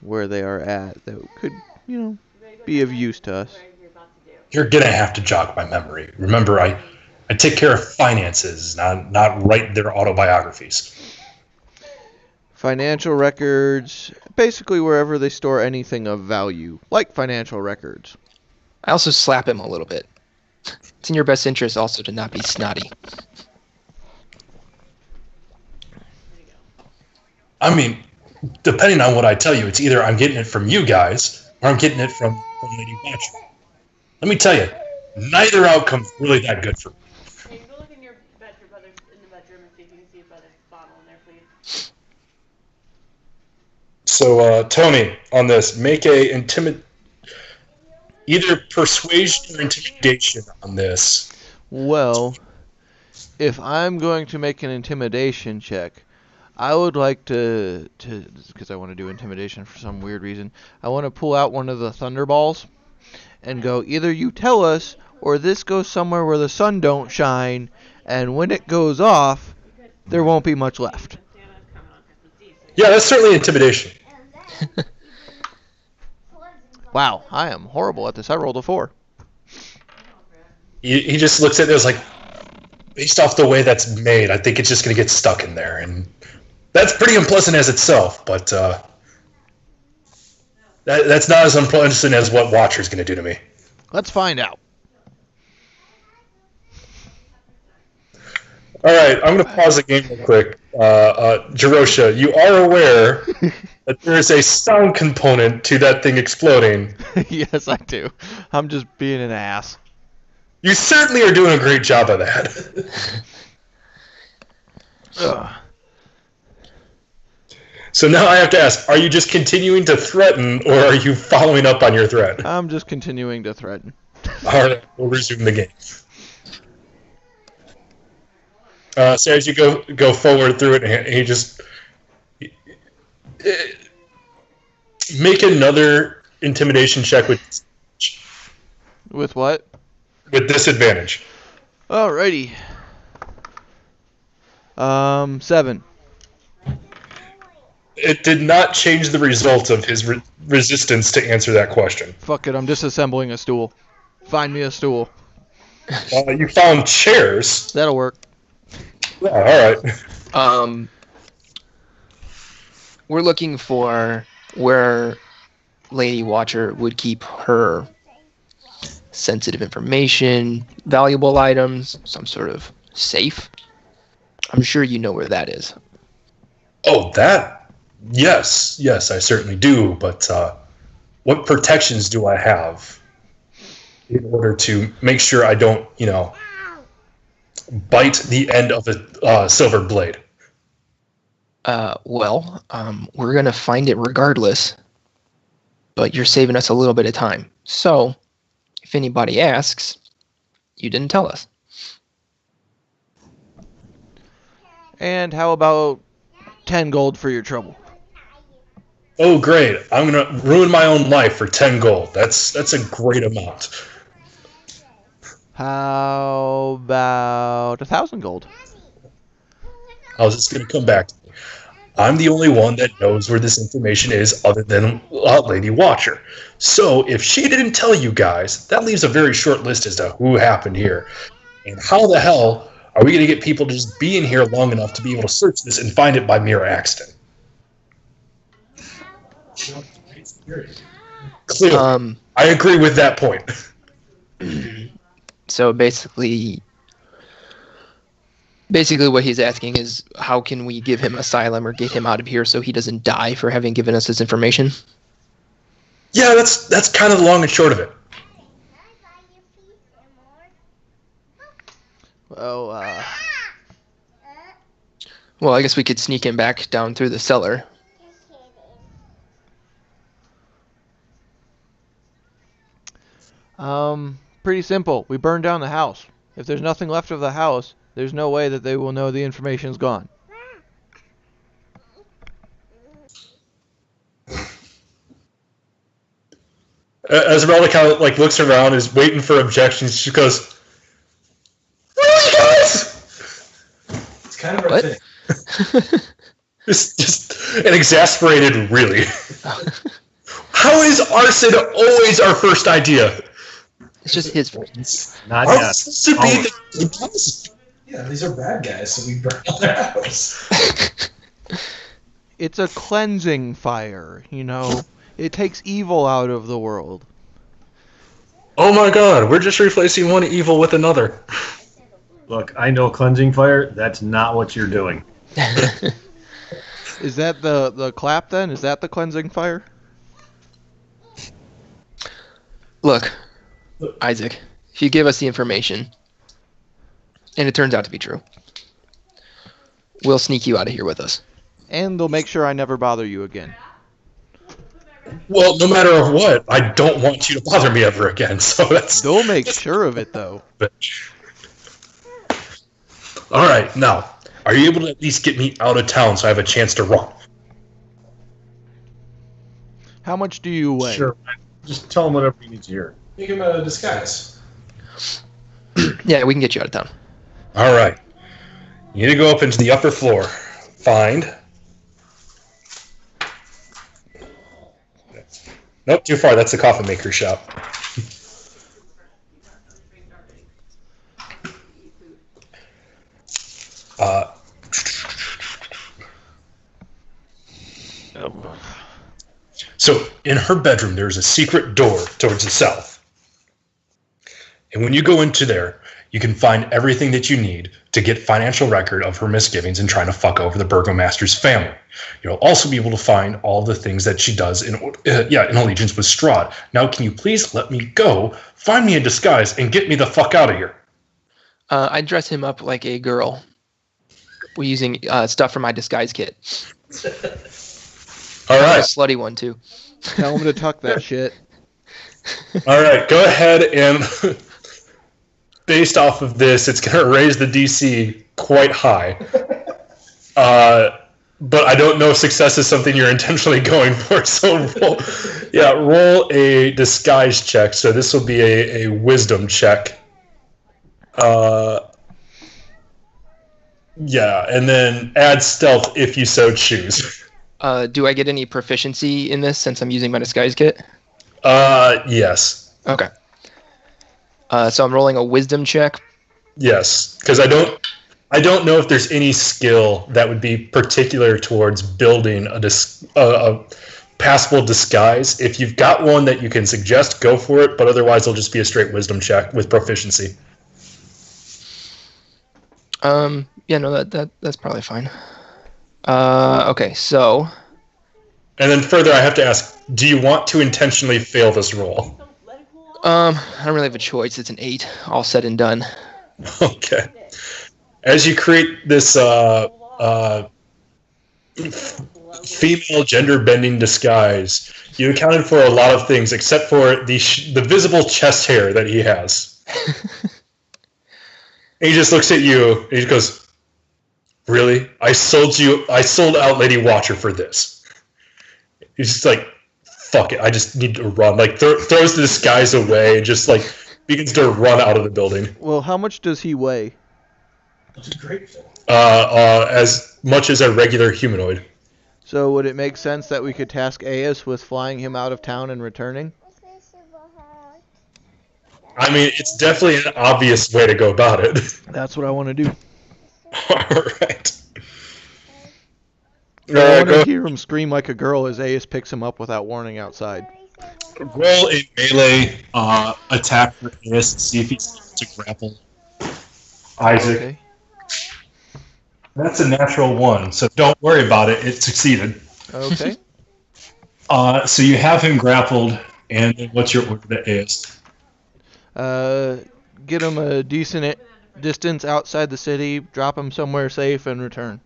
where they are at that could, be of use to us? You're gonna have to jog my memory. Remember, I take care of finances, not write their autobiographies. Financial records, basically wherever they store anything of value, like financial records. I also slap him a little bit. It's in your best interest also to not be snotty. I mean, depending on what I tell you, it's either I'm getting it from you guys or I'm getting it from Lady Watcher. Let me tell you, neither outcome's really that good for me. Hey, go look in your bedroom, in the bedroom, and see if you can see a bottle in there, please. So, Toni, on this, make a either persuasion or intimidation on this. Well, if I'm going to make an intimidation check, I would like to because I want to do intimidation for some weird reason, I want to pull out one of the thunderballs and go, either you tell us, or this goes somewhere where the sun don't shine, and when it goes off, there won't be much left. Yeah, that's certainly intimidation. Wow, I am horrible at this. I rolled a 4. He just looks at it as like, based off the way that's made, I think it's just going to get stuck in there. And that's pretty unpleasant as itself, but that's not as unpleasant as what Watcher's going to do to me. Let's find out. All right, I'm going to pause the game real quick. Jerosha, you are aware that there is a sound component to that thing exploding. Yes, I do. I'm just being an ass. You certainly are doing a great job of that. So now I have to ask, are you just continuing to threaten, or are you following up on your threat? I'm just continuing to threaten. All right, we'll resume the game. So as you go forward through it, and he just make another intimidation check With what? with disadvantage. Alrighty. 7. It did not change the result of his resistance to answer that question. Fuck it, I'm disassembling a stool. Find me a stool. You found chairs. That'll work. Yeah, all right. We're looking for where Lady Watcher would keep her sensitive information, valuable items, some sort of safe. I'm sure you know where that is. Oh, that? Yes, I certainly do. But what protections do I have in order to make sure I don't, bite the end of a silver blade? We're going to find it regardless, but you're saving us a little bit of time. So, if anybody asks, you didn't tell us. And how about 10 gold for your trouble? Oh, great. I'm going to ruin my own life for 10 gold. That's a great amount. How about 1,000 gold? How's this going to come back to me? I'm the only one that knows where this information is other than Lady Watcher. So if she didn't tell you guys, that leaves a very short list as to who happened here. And how the hell are we going to get people to just be in here long enough to be able to search this and find it by mere accident? Clearly. I agree with that point. So basically what he's asking is, how can we give him asylum or get him out of here so he doesn't die for having given us this information? Yeah, that's kind of the long and short of it. Well, I guess we could sneak him back down through the cellar. Pretty simple. We burn down the house. If there's nothing left of the house, there's no way that they will know the information's gone. Esmeralda kind of looks around, is waiting for objections. She goes, "Really, guys?" It's kind of our thing. Just an exasperated really. How is arson always our first idea? It's just his fault. Not Are we yet. supposed to be the good guys? Yeah, these are bad guys, so we burn down their house. It's a cleansing fire, It takes evil out of the world. Oh my god, we're just replacing one evil with another. Look, I know cleansing fire. That's not what you're doing. Is that the clap then? Is that the cleansing fire? Look, Isaac, if you give us the information, and it turns out to be true, we'll sneak you out of here with us. And they'll make sure I never bother you again. Well, no matter what, I don't want you to bother me ever again, so that's... They'll make sure of it, though. Alright, now, are you able to at least get me out of town so I have a chance to run? How much do you weigh? Sure. Just tell him whatever he needs to hear. Make him a disguise. Yeah, we can get you out of town. Alright. You need to go up into the upper floor. Find... Nope, too far. That's the coffin maker's shop. So, in her bedroom, there's a secret door towards the south. And when you go into there, you can find everything that you need to get financial record of her misgivings and trying to fuck over the Burgomaster's family. You'll also be able to find all the things that she does in allegiance with Strahd. Now, can you please let me go, find me a disguise, and get me the fuck out of here? I dress him up like a girl. We're using stuff from my disguise kit. All A right. slutty one, too. Tell him to tuck that shit. All right, go ahead and based off of this, it's going to raise the DC quite high. But I don't know if success is something you're intentionally going for. So roll a disguise check. So this will be a wisdom check. And then add stealth if you so choose. Do I get any proficiency in this since I'm using my disguise kit? Yes. Okay. So I'm rolling a wisdom check. Yes, because I don't know if there's any skill that would be particular towards building a passable disguise. If you've got one that you can suggest, go for it. But otherwise, it'll just be a straight wisdom check with proficiency. That's probably fine. Okay, so. And then further, I have to ask: do you want to intentionally fail this roll? I don't really have a choice. It's an 8, all said and done. Okay. As you create this female gender-bending disguise, you accounted for a lot of things except for the visible chest hair that he has. And he just looks at you and he goes, "Really? I sold out Lady Watcher for this." He's just like, "Fuck it, I just need to run." Like throws the disguise away and just like begins to run out of the building. Well, how much does he weigh? That's great. As much as a regular humanoid. So would it make sense that we could task Aeus with flying him out of town and returning? I mean, it's definitely an obvious way to go about it. That's what I want to do. All right. I want to hear him scream like a girl as Aeus picks him up without warning outside. Roll a melee attack for Aeus to see if he's able to grapple Isaac. Okay. That's a natural 1, so don't worry about it. It succeeded. Okay. So you have him grappled, and what's your order to Aeus? Get him a decent distance outside the city, drop him somewhere safe, and return.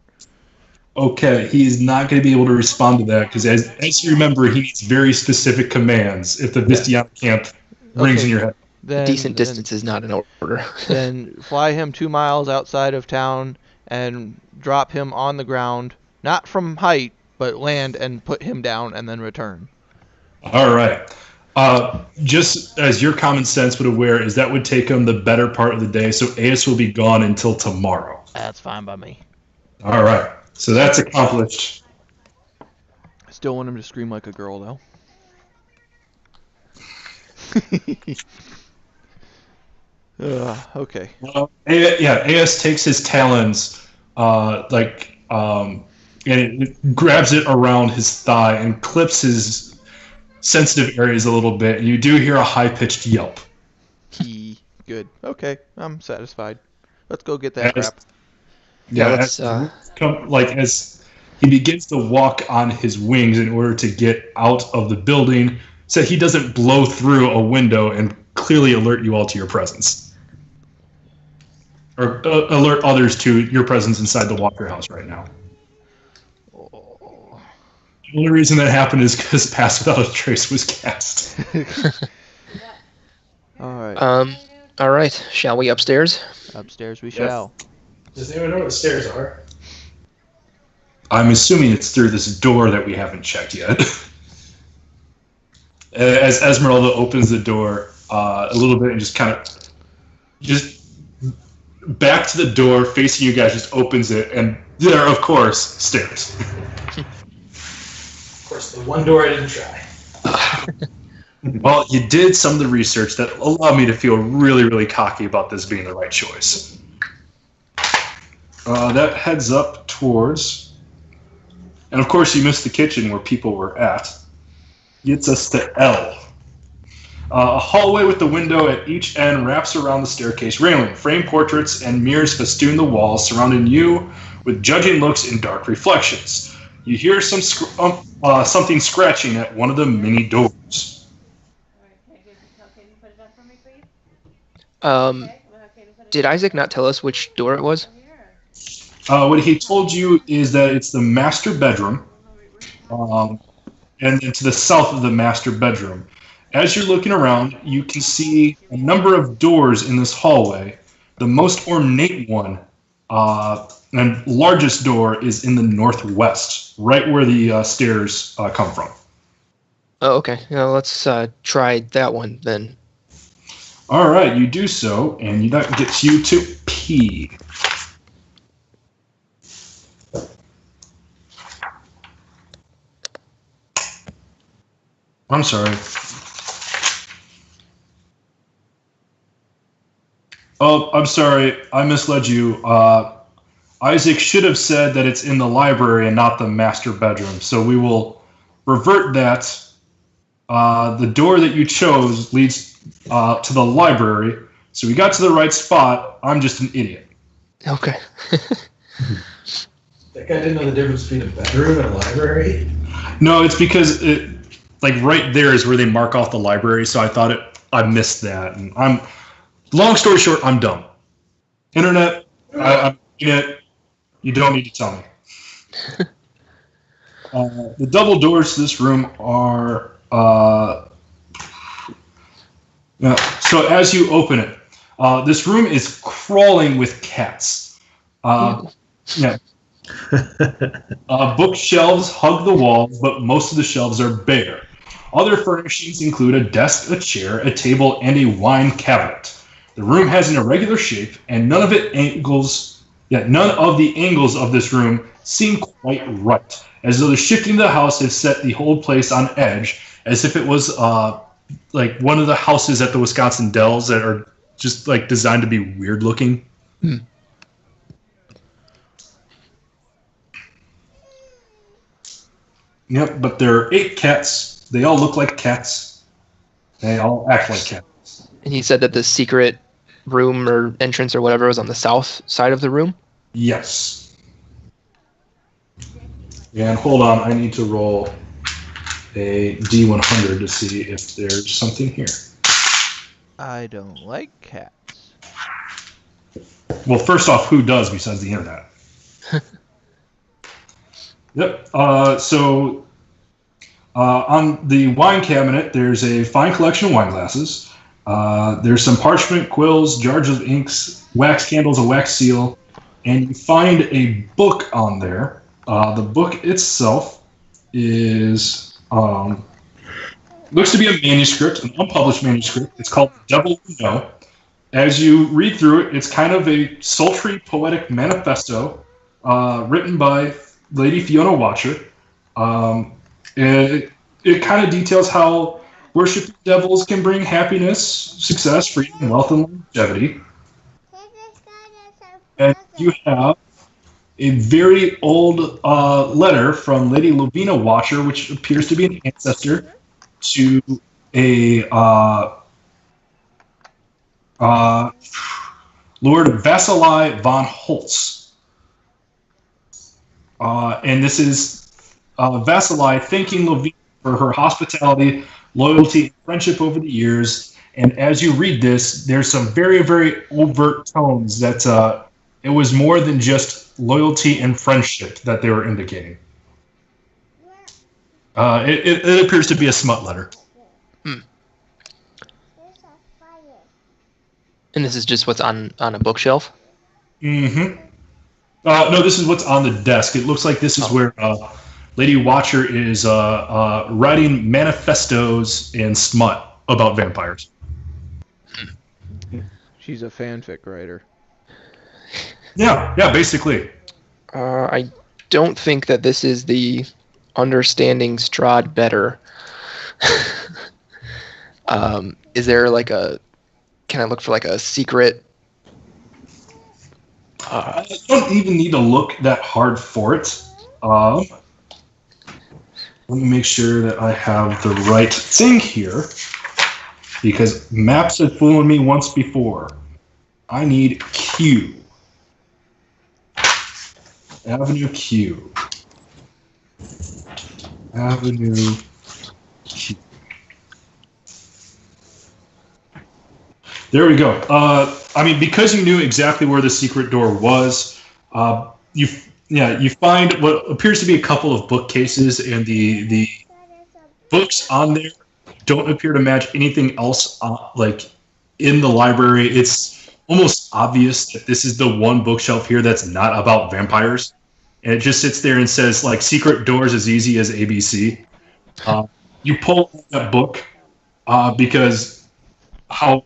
Okay, he's not going to be able to respond to that, because as you remember, he needs very specific commands if the Vistiana camp rings in your head. Decent distance is not an order. Then fly him 2 miles outside of town and drop him on the ground, not from height, but land and put him down and then return. All right. Just as your common sense would aware, is that would take him the better part of the day, so Aeus will be gone until tomorrow. That's fine by me. All right. So that's accomplished. I still want him to scream like a girl, though. Okay. Aeus takes his talons, and it grabs it around his thigh and clips his sensitive areas a little bit. And you do hear a high-pitched yelp. Good. Okay, I'm satisfied. Let's go get that crap. As he begins to walk on his wings in order to get out of the building, so he doesn't blow through a window and clearly alert you all to your presence. Or alert others to your presence inside the Walker house right now. Oh. The only reason that happened is because Pass Without a Trace was cast. Alright. Alright, shall we upstairs? Upstairs we shall. Does anyone know what the stairs are? I'm assuming it's through this door that we haven't checked yet. As Esmeralda opens the door a little bit and just back to the door, facing you guys, just opens it, and there, of course, stairs. Of course, the one door I didn't try. Well, you did some of the research that allowed me to feel really, really cocky about this being the right choice. That heads up towards... And of course, you missed the kitchen where people were at. Gets us to L. A hallway with the window at each end wraps around the staircase railing. Framed portraits and mirrors festoon the walls, surrounding you with judging looks and dark reflections. You hear something scratching at one of the many doors. Did Isaac not tell us which door it was? What he told you is that it's the master bedroom, and then to the south of the master bedroom. As you're looking around, you can see a number of doors in this hallway. The most ornate one and largest door is in the northwest, right where the stairs come from. Oh, okay. Let's try that one then. All right, you do so, and that gets you to P. I'm sorry. Oh, I'm sorry. I misled you. Isaac should have said that it's in the library and not the master bedroom. So we will revert that. The door that you chose leads to the library. So we got to the right spot. I'm just an idiot. Okay. That guy didn't know the difference between a bedroom and a library? No, it's because right there is where they mark off the library. So I thought I missed that. And long story short, I'm dumb. Internet, I'm it. You don't need to tell me. The double doors to this room are. So as you open it, this room is crawling with cats. Bookshelves hug the walls, but most of the shelves are bare. Other furnishings include a desk, a chair, a table, and a wine cabinet. The room has an irregular shape, and none of the angles of this room seem quite right, as though the shifting of the house has set the whole place on edge, as if it was like one of the houses at the Wisconsin Dells that are just like designed to be weird looking. Yep, but there are 8 cats. They all look like cats. They all act like cats. And he said that the secret room or entrance or whatever was on the south side of the room? Yes. And hold on, I need to roll a D100 to see if there's something here. I don't like cats. Well, first off, who does besides the internet? Yep. So on the wine cabinet, there's a fine collection of wine glasses. There's some parchment, quills, jars of inks, wax candles, a wax seal, and you find a book on there. The book itself is looks to be a manuscript, an unpublished manuscript. It's called The Devil You Know. As you read through it, it's kind of a sultry, poetic manifesto written by Lady Fiona Watcher. It kind of details how worshiping devils can bring happiness, success, freedom, wealth, and longevity. And you have a very old letter from Lady Lovina Watcher, which appears to be an ancestor to a Lord Vasili von Holtz. And this is Vasili thanking Lovina for her hospitality, loyalty, and friendship over the years. And as you read this, there's some very, very overt tones that it was more than just loyalty and friendship that they were indicating. It appears to be a smut letter. And this is just what's on a bookshelf? Mm-hmm. No, this is what's on the desk. It looks like this is where Lady Watcher is writing manifestos and smut about vampires. She's a fanfic writer. Yeah, basically. I don't think that this is the understanding Strahd better. Is there like can I look for like a secret? I don't even need to look that hard for it. Let me make sure that I have the right thing here, because maps have fooled me once before. I need Q. Avenue Q. Avenue Q. There we go. I mean, because you knew exactly where the secret door was, you find what appears to be a couple of bookcases, and the books on there don't appear to match anything else like in the library. It's almost obvious that this is the one bookshelf here that's not about vampires, and it just sits there and says like secret doors as easy as ABC. You pull that book because how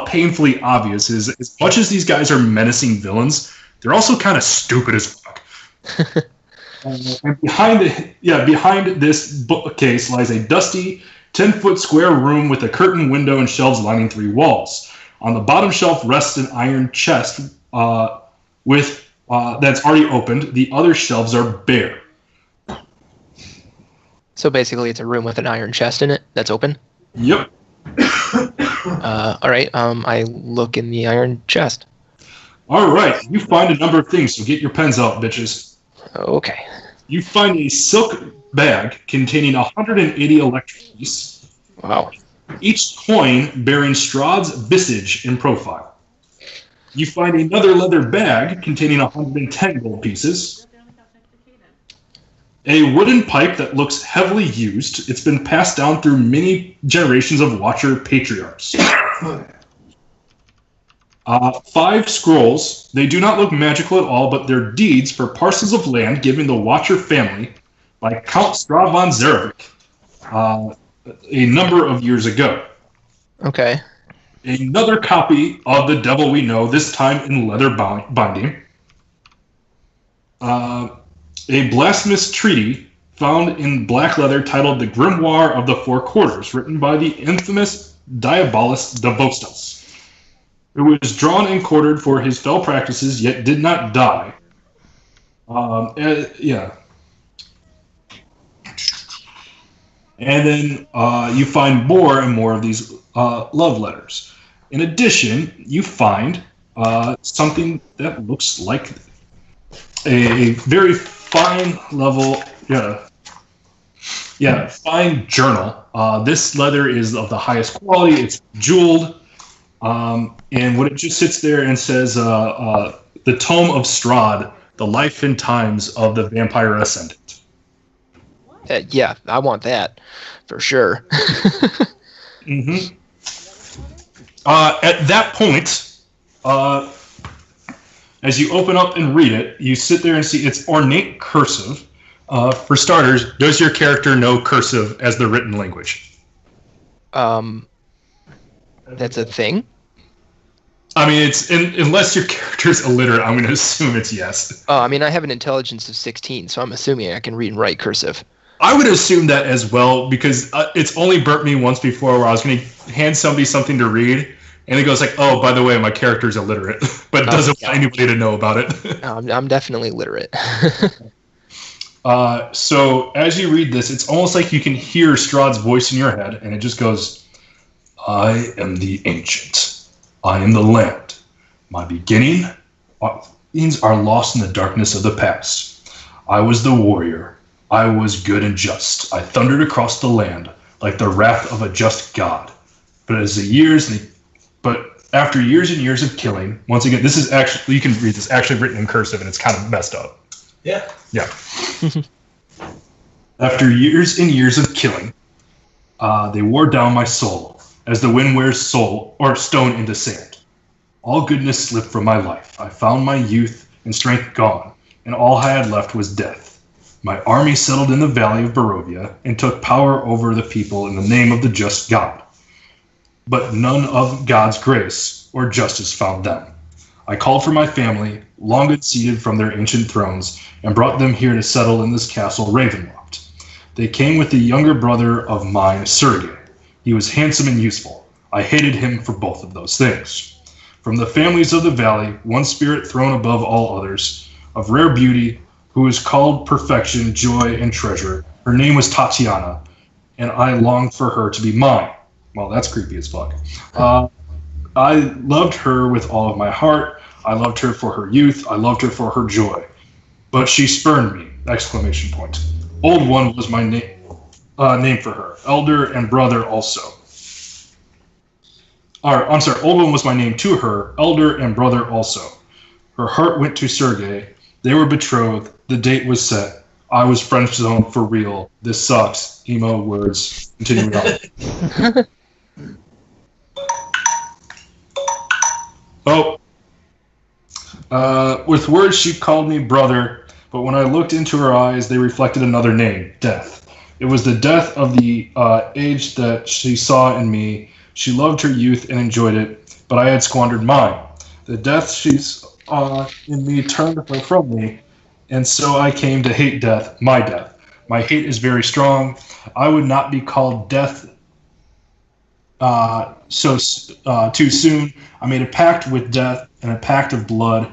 painfully obvious is. As much as these guys are menacing villains, they're also kind of stupid as fuck. And behind this bookcase lies a dusty 10-foot square room with a curtained window and shelves lining 3 walls. On the bottom shelf rests an iron chest with that's already opened. The other shelves are bare. So basically, it's a room with an iron chest in it that's open? Yep. All right. I look in the iron chest. All right. You find a number of things, so get your pens out, bitches. Okay. You find a silk bag containing 180 electrodes. Wow. Each coin bearing Strahd's visage in profile. You find another leather bag containing 110 gold pieces. A wooden pipe that looks heavily used. It's been passed down through many generations of Watcher patriarchs. 5 scrolls. They do not look magical at all, but they're deeds for parcels of land given the Watcher family by Count Strahd von Zarevik a number of years ago. Okay. Another copy of The Devil We Know, this time in leather binding. A blasphemous treaty found in black leather titled The Grimoire of the Four Quarters, written by the infamous Diabolus de Vostos, who was drawn and quartered for his fell practices, yet did not die. And then you find more and more of these love letters. In addition, you find something that looks like a very fine level, fine journal. This leather is of the highest quality. It's jeweled. And what it just sits there and says, the Tome of Strahd, the life and times of the Vampire Ascendant. Yeah, I want that for sure. Mm-hmm. At that point, as you open up and read it, you sit there and see it's ornate cursive. For starters, does your character know cursive as the written language? That's a thing? I mean, unless your character's illiterate, I'm going to assume it's yes. I mean, I have an intelligence of 16, so I'm assuming I can read and write cursive. I would assume that as well, because it's only burnt me once before where I was going to hand somebody something to read, and it goes like, oh, by the way, my character's illiterate, but it doesn't want anybody to know about it. I'm definitely literate. So as you read this, it's almost like you can hear Strahd's voice in your head, and it just goes, I am the ancient. I am the land. My beginnings are lost in the darkness of the past. I was the warrior. I was good and just. I thundered across the land like the wrath of a just god. But after years and years of killing, once again, this is actually, you can read this, actually written in cursive, and it's kind of messed up. Yeah. Yeah. After years and years of killing, they wore down my soul as the wind wears stone into sand. All goodness slipped from my life. I found my youth and strength gone, and all I had left was death. My army settled in the valley of Barovia and took power over the people in the name of the just God. But none of God's grace or justice found them. I called for my family, long unseated from their ancient thrones, and brought them here to settle in this castle Ravenloft. They came with the younger brother of mine, Sergei. He was handsome and useful. I hated him for both of those things. From the families of the valley, one spirit thrown above all others, of rare beauty, who is called perfection, joy, and treasure. Her name was Tatiana, and I longed for her to be mine. Well, that's creepy as fuck. I loved her with all of my heart. I loved her for her youth. I loved her for her joy. But she spurned me! Exclamation point. Old One was my name for her. Elder and brother also. Old One was my name to her. Elder and brother also. Her heart went to Sergei. They were betrothed. The date was set. I was friend zoned for real. This sucks. Emo words. Continuing on. Oh. With words, she called me brother, but when I looked into her eyes, they reflected another name, death. It was the death of the age that she saw in me. She loved her youth and enjoyed it, but I had squandered mine. The death she saw in me turned her from me, and so I came to hate death, my death. My hate is very strong. I would not be called death too soon. I made a pact with death and a pact of blood.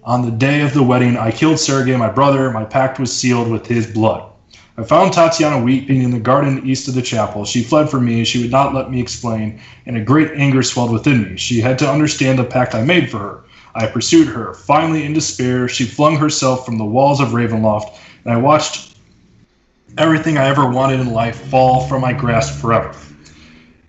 On the day of the wedding, I killed Sergei, my brother. My pact was sealed with his blood. I found Tatiana weeping in the garden east of the chapel. She fled from me. She would not let me explain, and a great anger swelled within me. She had to understand the pact I made for her. I pursued her. Finally, in despair, she flung herself from the walls of Ravenloft, and I watched everything I ever wanted in life fall from my grasp forever.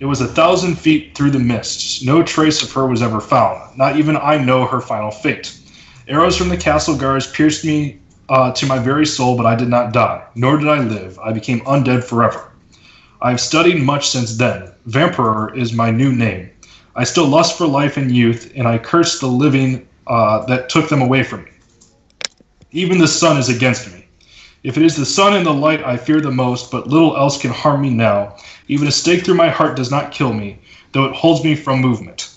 It was 1,000 feet through the mists. No trace of her was ever found. Not even I know her final fate. Arrows from the castle guards pierced me to my very soul, but I did not die, nor did I live. I became undead forever. I have studied much since then. Vampirer is my new name. I still lust for life and youth, and I curse the living that took them away from me. Even the sun is against me. If it is the sun and the light I fear the most, but little else can harm me now. Even a stake through my heart does not kill me, though it holds me from movement.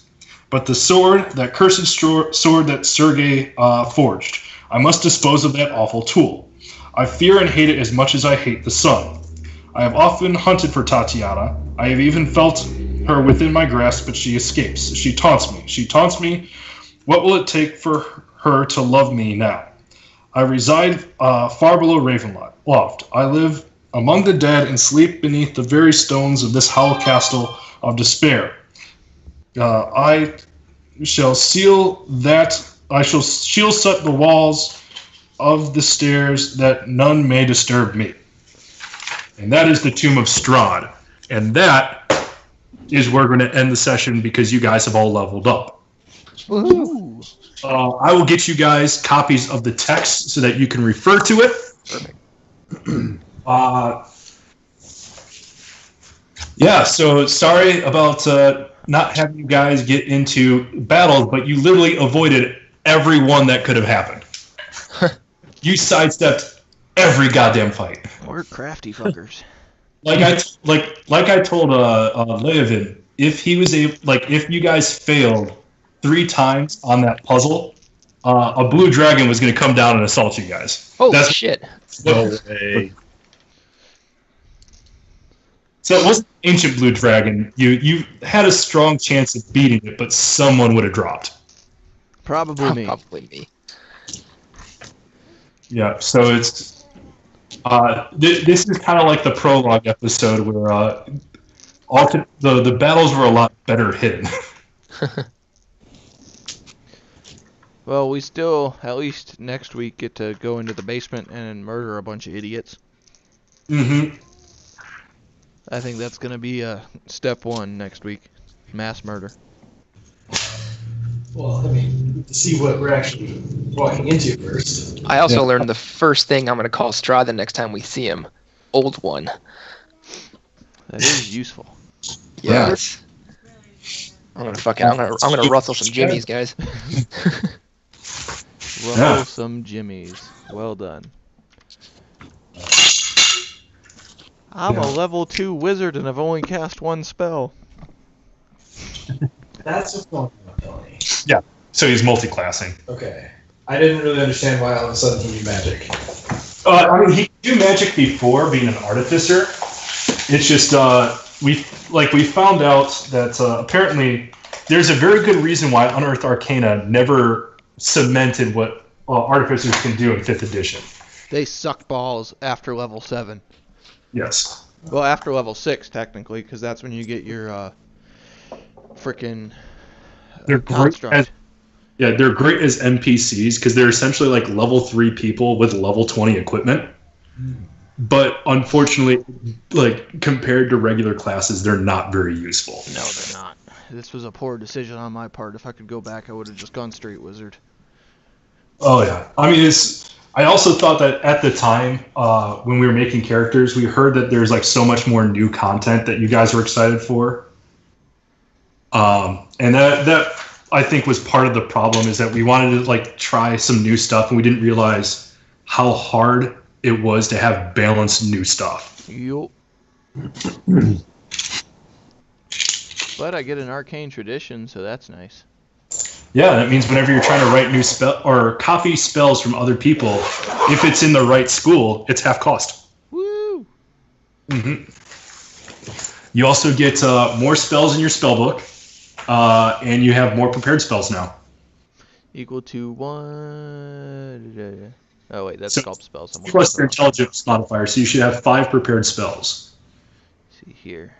But the sword, that cursed sword that Sergei forged, I must dispose of that awful tool. I fear and hate it as much as I hate the sun. I have often hunted for Tatiana. I have even felt her within my grasp, but she escapes. She taunts me. She taunts me. What will it take for her to love me now? I reside far below Ravenloft. I live among the dead and sleep beneath the very stones of this hollow castle of despair. I shall seal set the walls of the stairs that none may disturb me. And that is the Tomb of Strahd. And that is where we're going to end the session because you guys have all leveled up. Woohoo! I will get you guys copies of the text so that you can refer to it. Perfect. Yeah, so sorry about not having you guys get into battles, but you literally avoided every one that could have happened. You sidestepped every goddamn fight. We're crafty fuckers. Like I told Leovin, if you guys failed 3 times on that puzzle, a blue dragon was going to come down and assault you guys. Holy shit! No way. So it wasn't ancient blue dragon. You had a strong chance of beating it, but someone would have dropped. Probably me. Probably me. Yeah. So it's this is kind of like the prologue episode where the battles were a lot better hidden. Well, we still, at least next week, get to go into the basement and murder a bunch of idiots. Mm-hmm. I think that's going to be step 1 next week. Mass murder. Well, I mean, to see what we're actually walking into first. I also learned the first thing I'm going to call Strahd the next time we see him. Old one. That is useful. Yes. I'm gonna rustle some jimmies, guys. Rumble some jimmies. Well done. I'm a level 2 wizard and I've only cast 1 spell. That's what's going on, Tony. Yeah. So he's multi-classing. Okay. I didn't really understand why all of a sudden he knew magic. I mean, he could do magic before being an artificer. It's just we found out that apparently there's a very good reason why Unearthed Arcana never cemented what artificers can do in 5th edition. They suck balls after level 7. Yes. Well, after level 6, technically, because that's when you get your frickin' They're great they're great as NPCs because they're essentially like level 3 people with level 20 equipment. But unfortunately, like compared to regular classes, they're not very useful. No, they're not. This was a poor decision on my part. If I could go back, I would have just gone straight wizard. Oh yeah, I mean I also thought that at the time when we were making characters, we heard that there's like so much more new content that you guys were excited for. And that I think was part of the problem, is that we wanted to like try some new stuff, and we didn't realize how hard it was to have balanced new stuff. Yup. But I get an arcane tradition, so that's nice. Yeah, that means whenever you're trying to write new spell or copy spells from other people, if it's in the right school, it's half cost. Woo! Mm-hmm. You also get more spells in your spellbook, and you have more prepared spells now. Equal to 1... Oh, wait, that's So, sculpt spells. Plus your intelligence modifier, so you should have 5 prepared spells. Let's see here.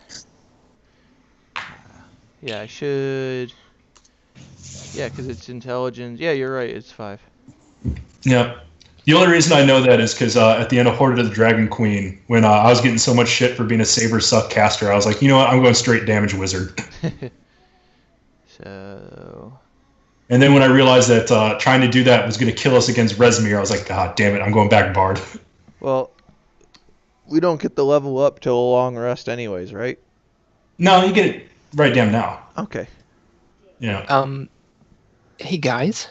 Yeah, I should... Yeah, because it's intelligence. Yeah, you're right, it's 5. Yeah. The only reason I know that is because at the end of Horde of the Dragon Queen, when I was getting so much shit for being a Saber Suck caster, I was like, you know what, I'm going straight damage wizard. So... And then when I realized that trying to do that was going to kill us against Rezmir, I was like, God damn it, I'm going back Bard. Well, we don't get the level up till a long rest anyways, right? No, you get it right damn now. Okay. Yeah. Hey guys,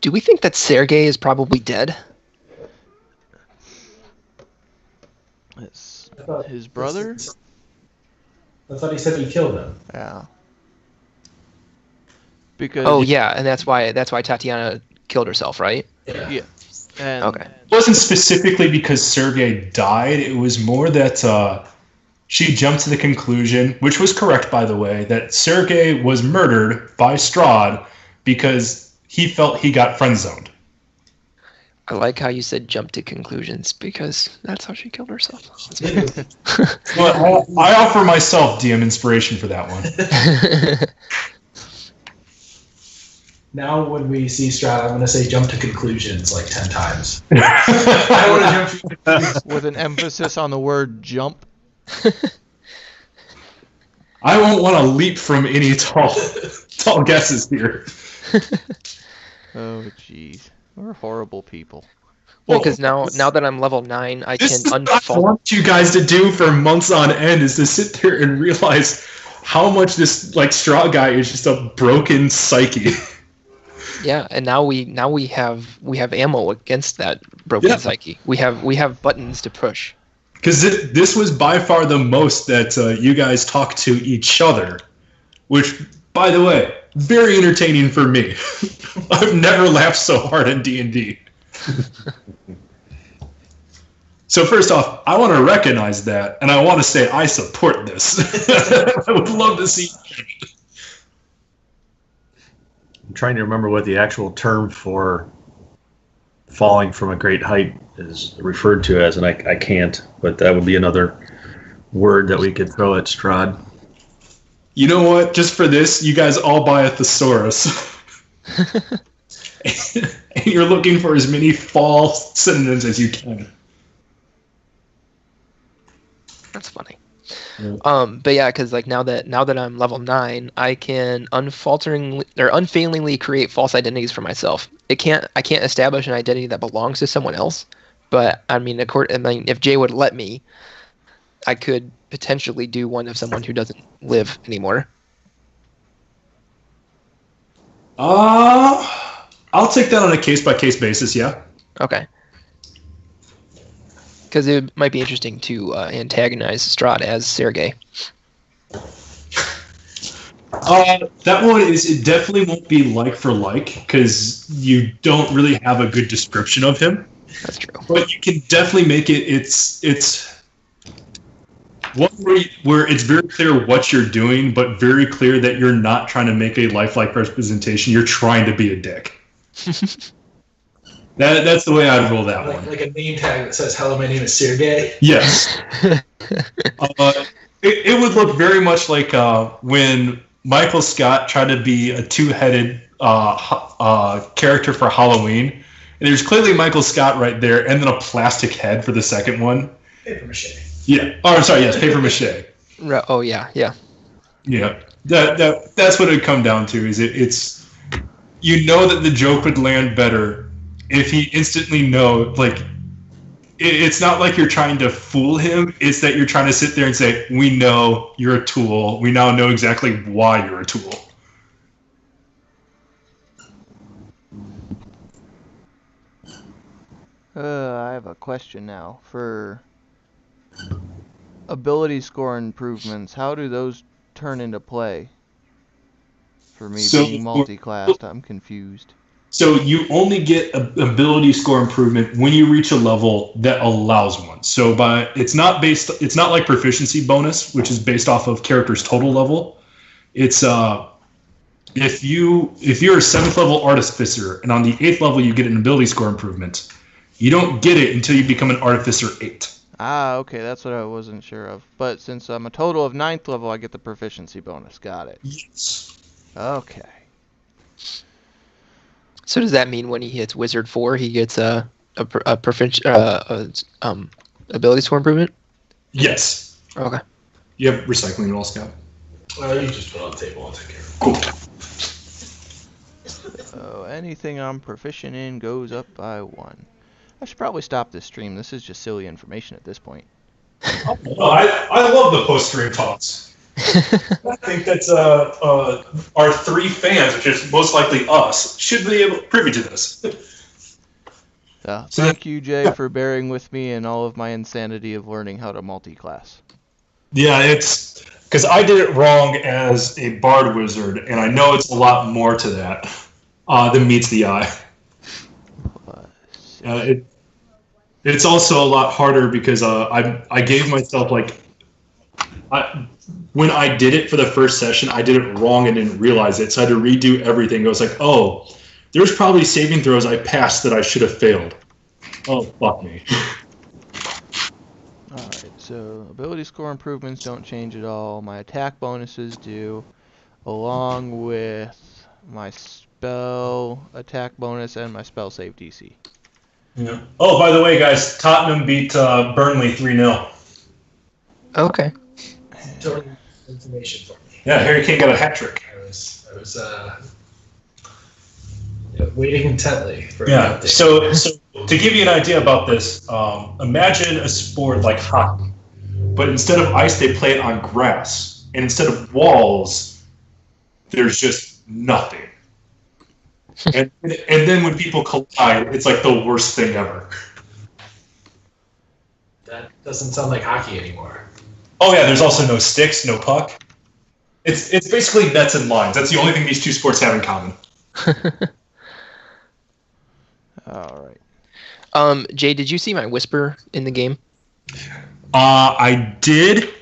do we think that Sergei is probably dead? It's his brother? I thought he said he killed him. Yeah. Because Oh yeah, and that's why Tatiana killed herself, right? yeah. And Okay. It wasn't specifically because Sergei died. It was more that she jumped to the conclusion, which was correct, by the way, that Sergei was murdered by Strahd because he felt he got friend-zoned. I like how you said jump to conclusions, because that's how she killed herself. Well, I offer myself DM inspiration for that one. Now when we see Strahd, I'm going to say jump to conclusions like 10 times. I want to jump to conclusions. with an emphasis on the word jump. I won't want to leap from any tall guesses here. Oh, jeez. We're horrible people. Well, because now that I'm level 9, I This can is what I unfault. want you guys to do for months on end, is to sit there and realize how much this like straw guy is just a broken psyche. Yeah, and now we have ammo against that broken psyche. We have buttons to push. Because this was by far the most that you guys talked to each other, which, by the way, very entertaining for me. I've never laughed so hard in D&D. So first off, I want to recognize that, and I want to say I support this. I would love to see. I'm trying to remember what the actual term for falling from a great height is referred to as, and I can't, but that would be another word that we could throw at Strahd. You know what? Just for this, you guys all buy a thesaurus. And you're looking for as many fall synonyms as you can. That's funny. Yeah. But yeah, because like now that I'm level 9, I can unfailingly create false identities for myself. I can't establish an identity that belongs to someone else. But I mean, if Jay would let me, I could potentially do one of someone who doesn't live anymore. I'll take that on a case-by-case basis, yeah. Okay. Because it might be interesting to antagonize Strahd as Sergei. That one it definitely won't be like for like, because you don't really have a good description of him. That's true. But you can definitely make it. It's one where it's very clear what you're doing, but very clear that you're not trying to make a lifelike representation. You're trying to be a dick. That's the way I'd roll that one. Like a name tag that says, "Hello, my name is Sergei." Yes. It would look very much like when Michael Scott tried to be a two-headed character for Halloween. And there's clearly Michael Scott right there, and then a plastic head for the second one. Paper mache. Yeah. Oh, I'm sorry. Yes, paper mache. Oh yeah. Yeah. That's what it'd come down to. Is it's you know that the joke would land better if he instantly know, like, it's not like you're trying to fool him. It's that you're trying to sit there and say, we know you're a tool. We now know exactly why you're a tool. I have a question now. For ability score improvements, how do those turn into play? For me being multi-classed, I'm confused. So you only get ability score improvement when you reach a level that allows one. So it's not like proficiency bonus, which is based off of character's total level. It's if you're a 7th level artificer and on the 8th level you get an ability score improvement, you don't get it until you become an artificer 8. Ah, okay, that's what I wasn't sure of. But since I'm a total of 9th level, I get the proficiency bonus. Got it. Yes. Okay. So does that mean when he hits Wizard 4, he gets a ability score improvement? Yes. Okay. You have recycling roll, Scout? You just put it on the table. I'll take care of it. Cool. So anything I'm proficient in goes up by 1. I should probably stop this stream. This is just silly information at this point. Well, I love the post-stream talks. I think that's our 3 fans, which is most likely us, should be privy to this. Thank you, Jay, for bearing with me and all of my insanity of learning how to multi-class. Yeah, it's because I did it wrong as a bard wizard, and I know it's a lot more to that than meets the eye. It's also a lot harder because I gave myself when I did it for the first session, I did it wrong and didn't realize it, so I had to redo everything. I was like, oh, there's probably saving throws I passed that I should have failed. Oh, fuck me. Alright, so ability score improvements don't change at all. My attack bonuses do, along with my spell attack bonus and my spell save DC. Yeah. Oh, by the way, guys, Tottenham beat Burnley 3-0. Okay. Total information for me. Yeah, Harry Kane got a hat trick. I was waiting intently for an Yeah. update. So to give you an idea about this, imagine a sport like hockey, but instead of ice, they play it on grass, and instead of walls, there's just nothing. and then when people collide, it's like the worst thing ever. That doesn't sound like hockey anymore. Oh yeah, there's also no sticks, no puck. It's basically nets and lines. That's the only thing these two sports have in common. Alright. Jay, did you see my whisper in the game? I did,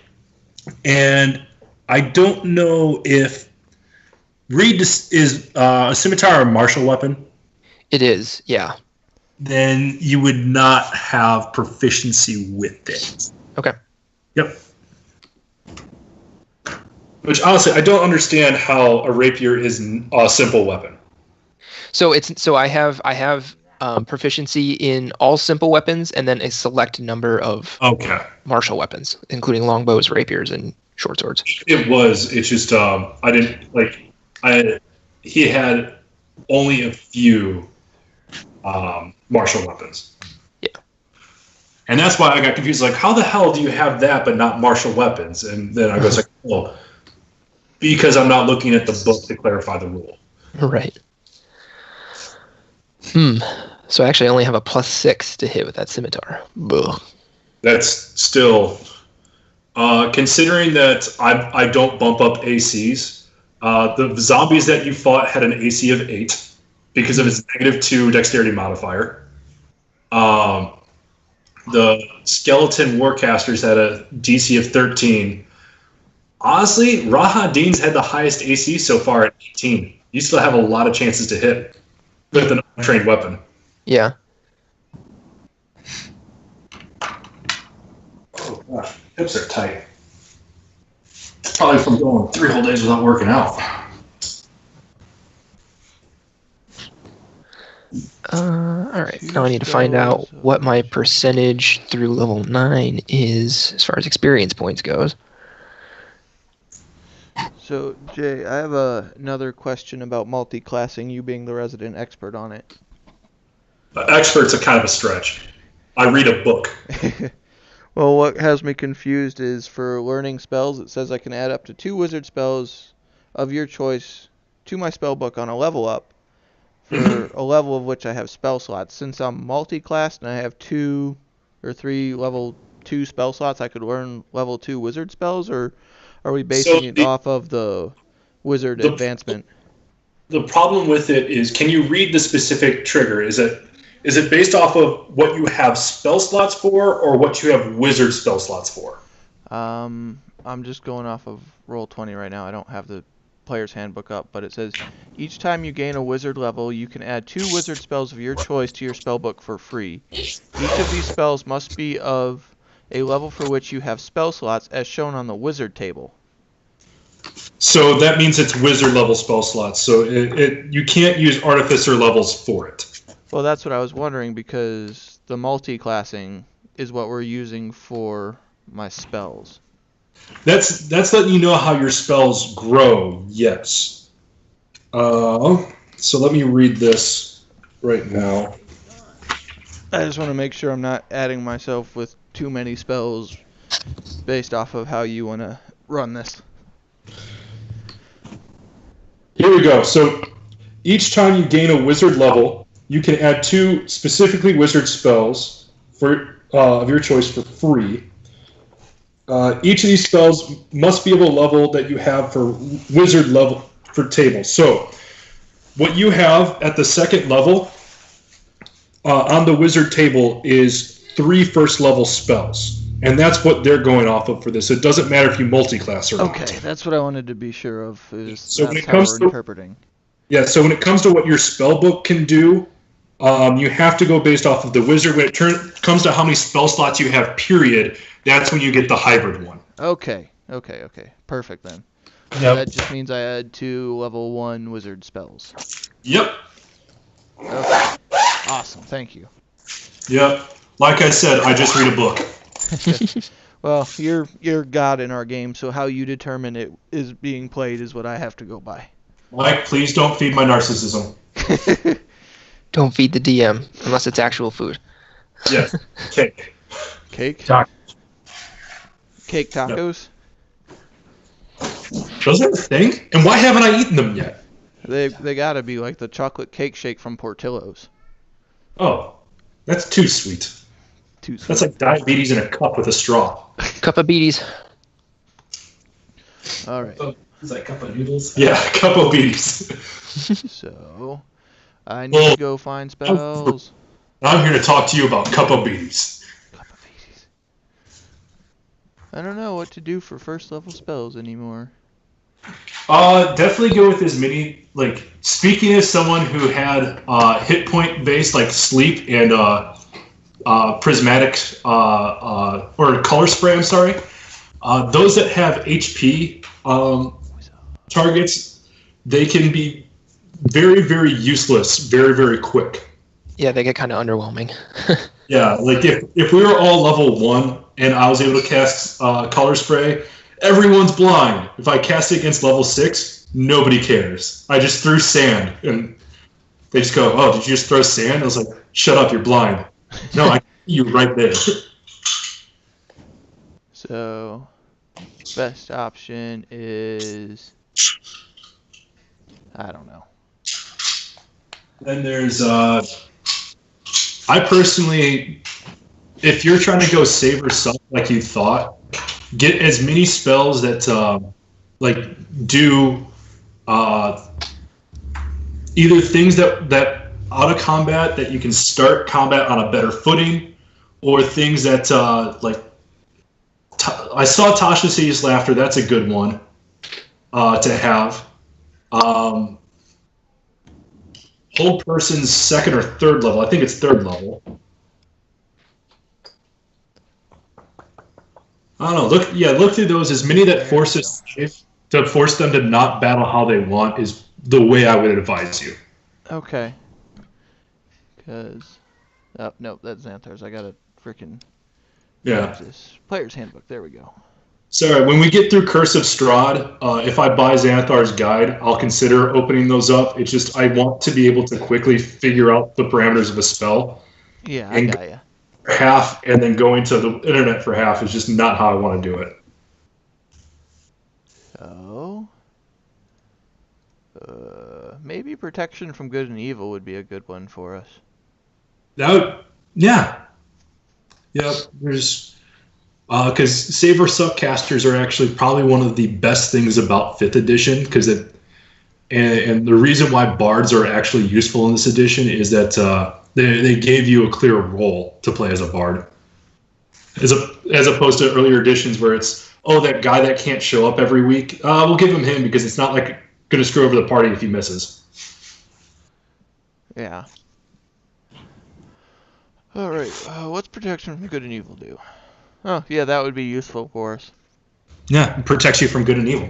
and I don't know if Reed is a scimitar or a martial weapon. It is, yeah. Then you would not have proficiency with it. Okay. Yep. Which honestly, I don't understand how a rapier is a simple weapon. So I have proficiency in all simple weapons and then a select number of martial weapons, including longbows, rapiers, and short swords. It's just I didn't like. He had only a few martial weapons. Yeah. And that's why I got confused. Like, how the hell do you have that but not martial weapons? And then I was like, oh, because I'm not looking at the book to clarify the rule. Right. So I actually only have a +6 to hit with that scimitar. Ugh. That's still, considering that I don't bump up ACs, the zombies that you fought had an AC of 8 because of its -2 dexterity modifier. The skeleton warcasters had a DC of 13. Honestly, Raha Dean's had the highest AC so far at 18. You still have a lot of chances to hit with an untrained weapon. Yeah. Oh gosh, hips are tight. Probably from going 3 whole days without working out. All right. Now I need to find out what my percentage through level 9 is as far as experience points goes. So, Jay, I have another question about multi-classing, you being the resident expert on it. Expert's a kind of a stretch. I read a book. Well, what has me confused is for learning spells, it says I can add up to 2 wizard spells of your choice to my spell book on a level up for a level of which I have spell slots. Since I'm multi-classed and I have 2 or 3 level 2 spell slots, I could learn level 2 wizard spells, or are we basing it off of the wizard advancement? The problem with it is, can you read the specific trigger? Is it based off of what you have spell slots for, or what you have wizard spell slots for? I'm just going off of Roll20 right now. I don't have the player's handbook up, but it says each time you gain a wizard level, you can add 2 wizard spells of your choice to your spellbook for free. Each of these spells must be of a level for which you have spell slots as shown on the wizard table. So that means it's wizard level spell slots. So you can't use artificer levels for it. Well, that's what I was wondering, because the multi-classing is what we're using for my spells. That's letting you know how your spells grow. Yes. So let me read this right now. I just want to make sure I'm not adding myself with too many spells based off of how you want to run this. Here we go. So each time you gain a wizard level, you can add 2 specifically wizard spells for of your choice for free. Each of these spells must be of a level that you have for wizard level for table. So what you have at the second level on the wizard table is 3 first level spells. And that's what they're going off of for this. It doesn't matter if you multi-class or not. Okay, that's what I wanted to be sure of. So when it how comes we're to interpreting. Yeah, so when it comes to what your spell book can do, you have to go based off of the wizard. When it comes to how many spell slots you have, period, that's when you get the hybrid one. Okay. Perfect then. Yep. So that just means I add 2 level 1 wizard spells. Yep. Okay. Awesome, thank you. Yep. Like I said, I just read a book. Well, you're God in our game, so how you determine it is being played is what I have to go by. Mike, please don't feed my narcissism. Don't feed the DM unless it's actual food. Yes. Cake. Cake? Talk. Cake tacos? Those are a thing? And why haven't I eaten them yet? They gotta be like the chocolate cake shake from Portillo's. Oh, that's too sweet. Too sweet. That's like diabetes in a cup with a straw. Cup of beaties. All right. Is that cup of noodles? Yeah, cup of beaties. So, I need to go find spells. I'm here to talk to you about cup of beaties. Cup of beaties. I don't know what to do for first level spells anymore. Definitely go with as many, like, speaking as someone who had hit point based, like sleep and prismatic or color spray, I'm sorry. Those that have HP targets, they can be very, very useless very, very quick. Yeah, they get kind of underwhelming. Yeah, like if we were all level 1 and I was able to cast color spray, everyone's blind. If I cast it against level 6, nobody cares. I just threw sand, and they just go, "Oh, did you just throw sand?" I was like, "Shut up, you're blind." No, I see you right there. So, best option is... I don't know. Then there's, I personally, if you're trying to go save yourself like you thought, get as many spells that, do either things that out of combat that you can start combat on a better footing, or things that, I saw Tasha Sees Laughter, that's a good one to have. Hold person's second or third level. I think it's third level. I don't know. Look through those. As many that force them to not battle how they want is the way I would advise you. Okay. Because... Oh, no, that's Xanthars. I gotta freaking... Yeah. This player's handbook. There we go. Sorry, when we get through Curse of Strahd, if I buy Xanathar's Guide, I'll consider opening those up. It's just I want to be able to quickly figure out the parameters of a spell. Yeah, I got ya. Half and then going to the internet for half is just not how I want to do it. So, maybe protection from good and evil would be a good one for us. Yeah. There's because Save or Suck casters are actually probably one of the best things about 5th edition because and the reason why bards are actually useful in this edition is that they gave you a clear role to play as a bard, as opposed to earlier editions where it's that guy that can't show up every week. We'll give him because it's not like going to screw over the party if he misses. Yeah. All right. What's protection from good and evil do? Oh, yeah, that would be useful for us. Yeah, it protects you from good and evil.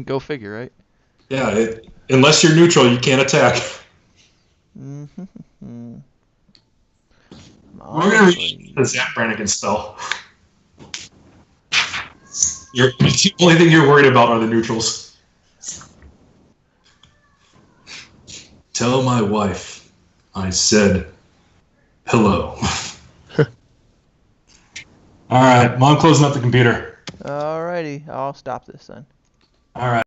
Go figure, right? Yeah, unless you're neutral, you can't attack. Mm-hmm. We're going to read the Zap Brannigan spell. The only thing you're worried about are the neutrals. Tell my wife I said hello. All right, Mom, closing up the computer. Alrighty, I'll stop this then. All right.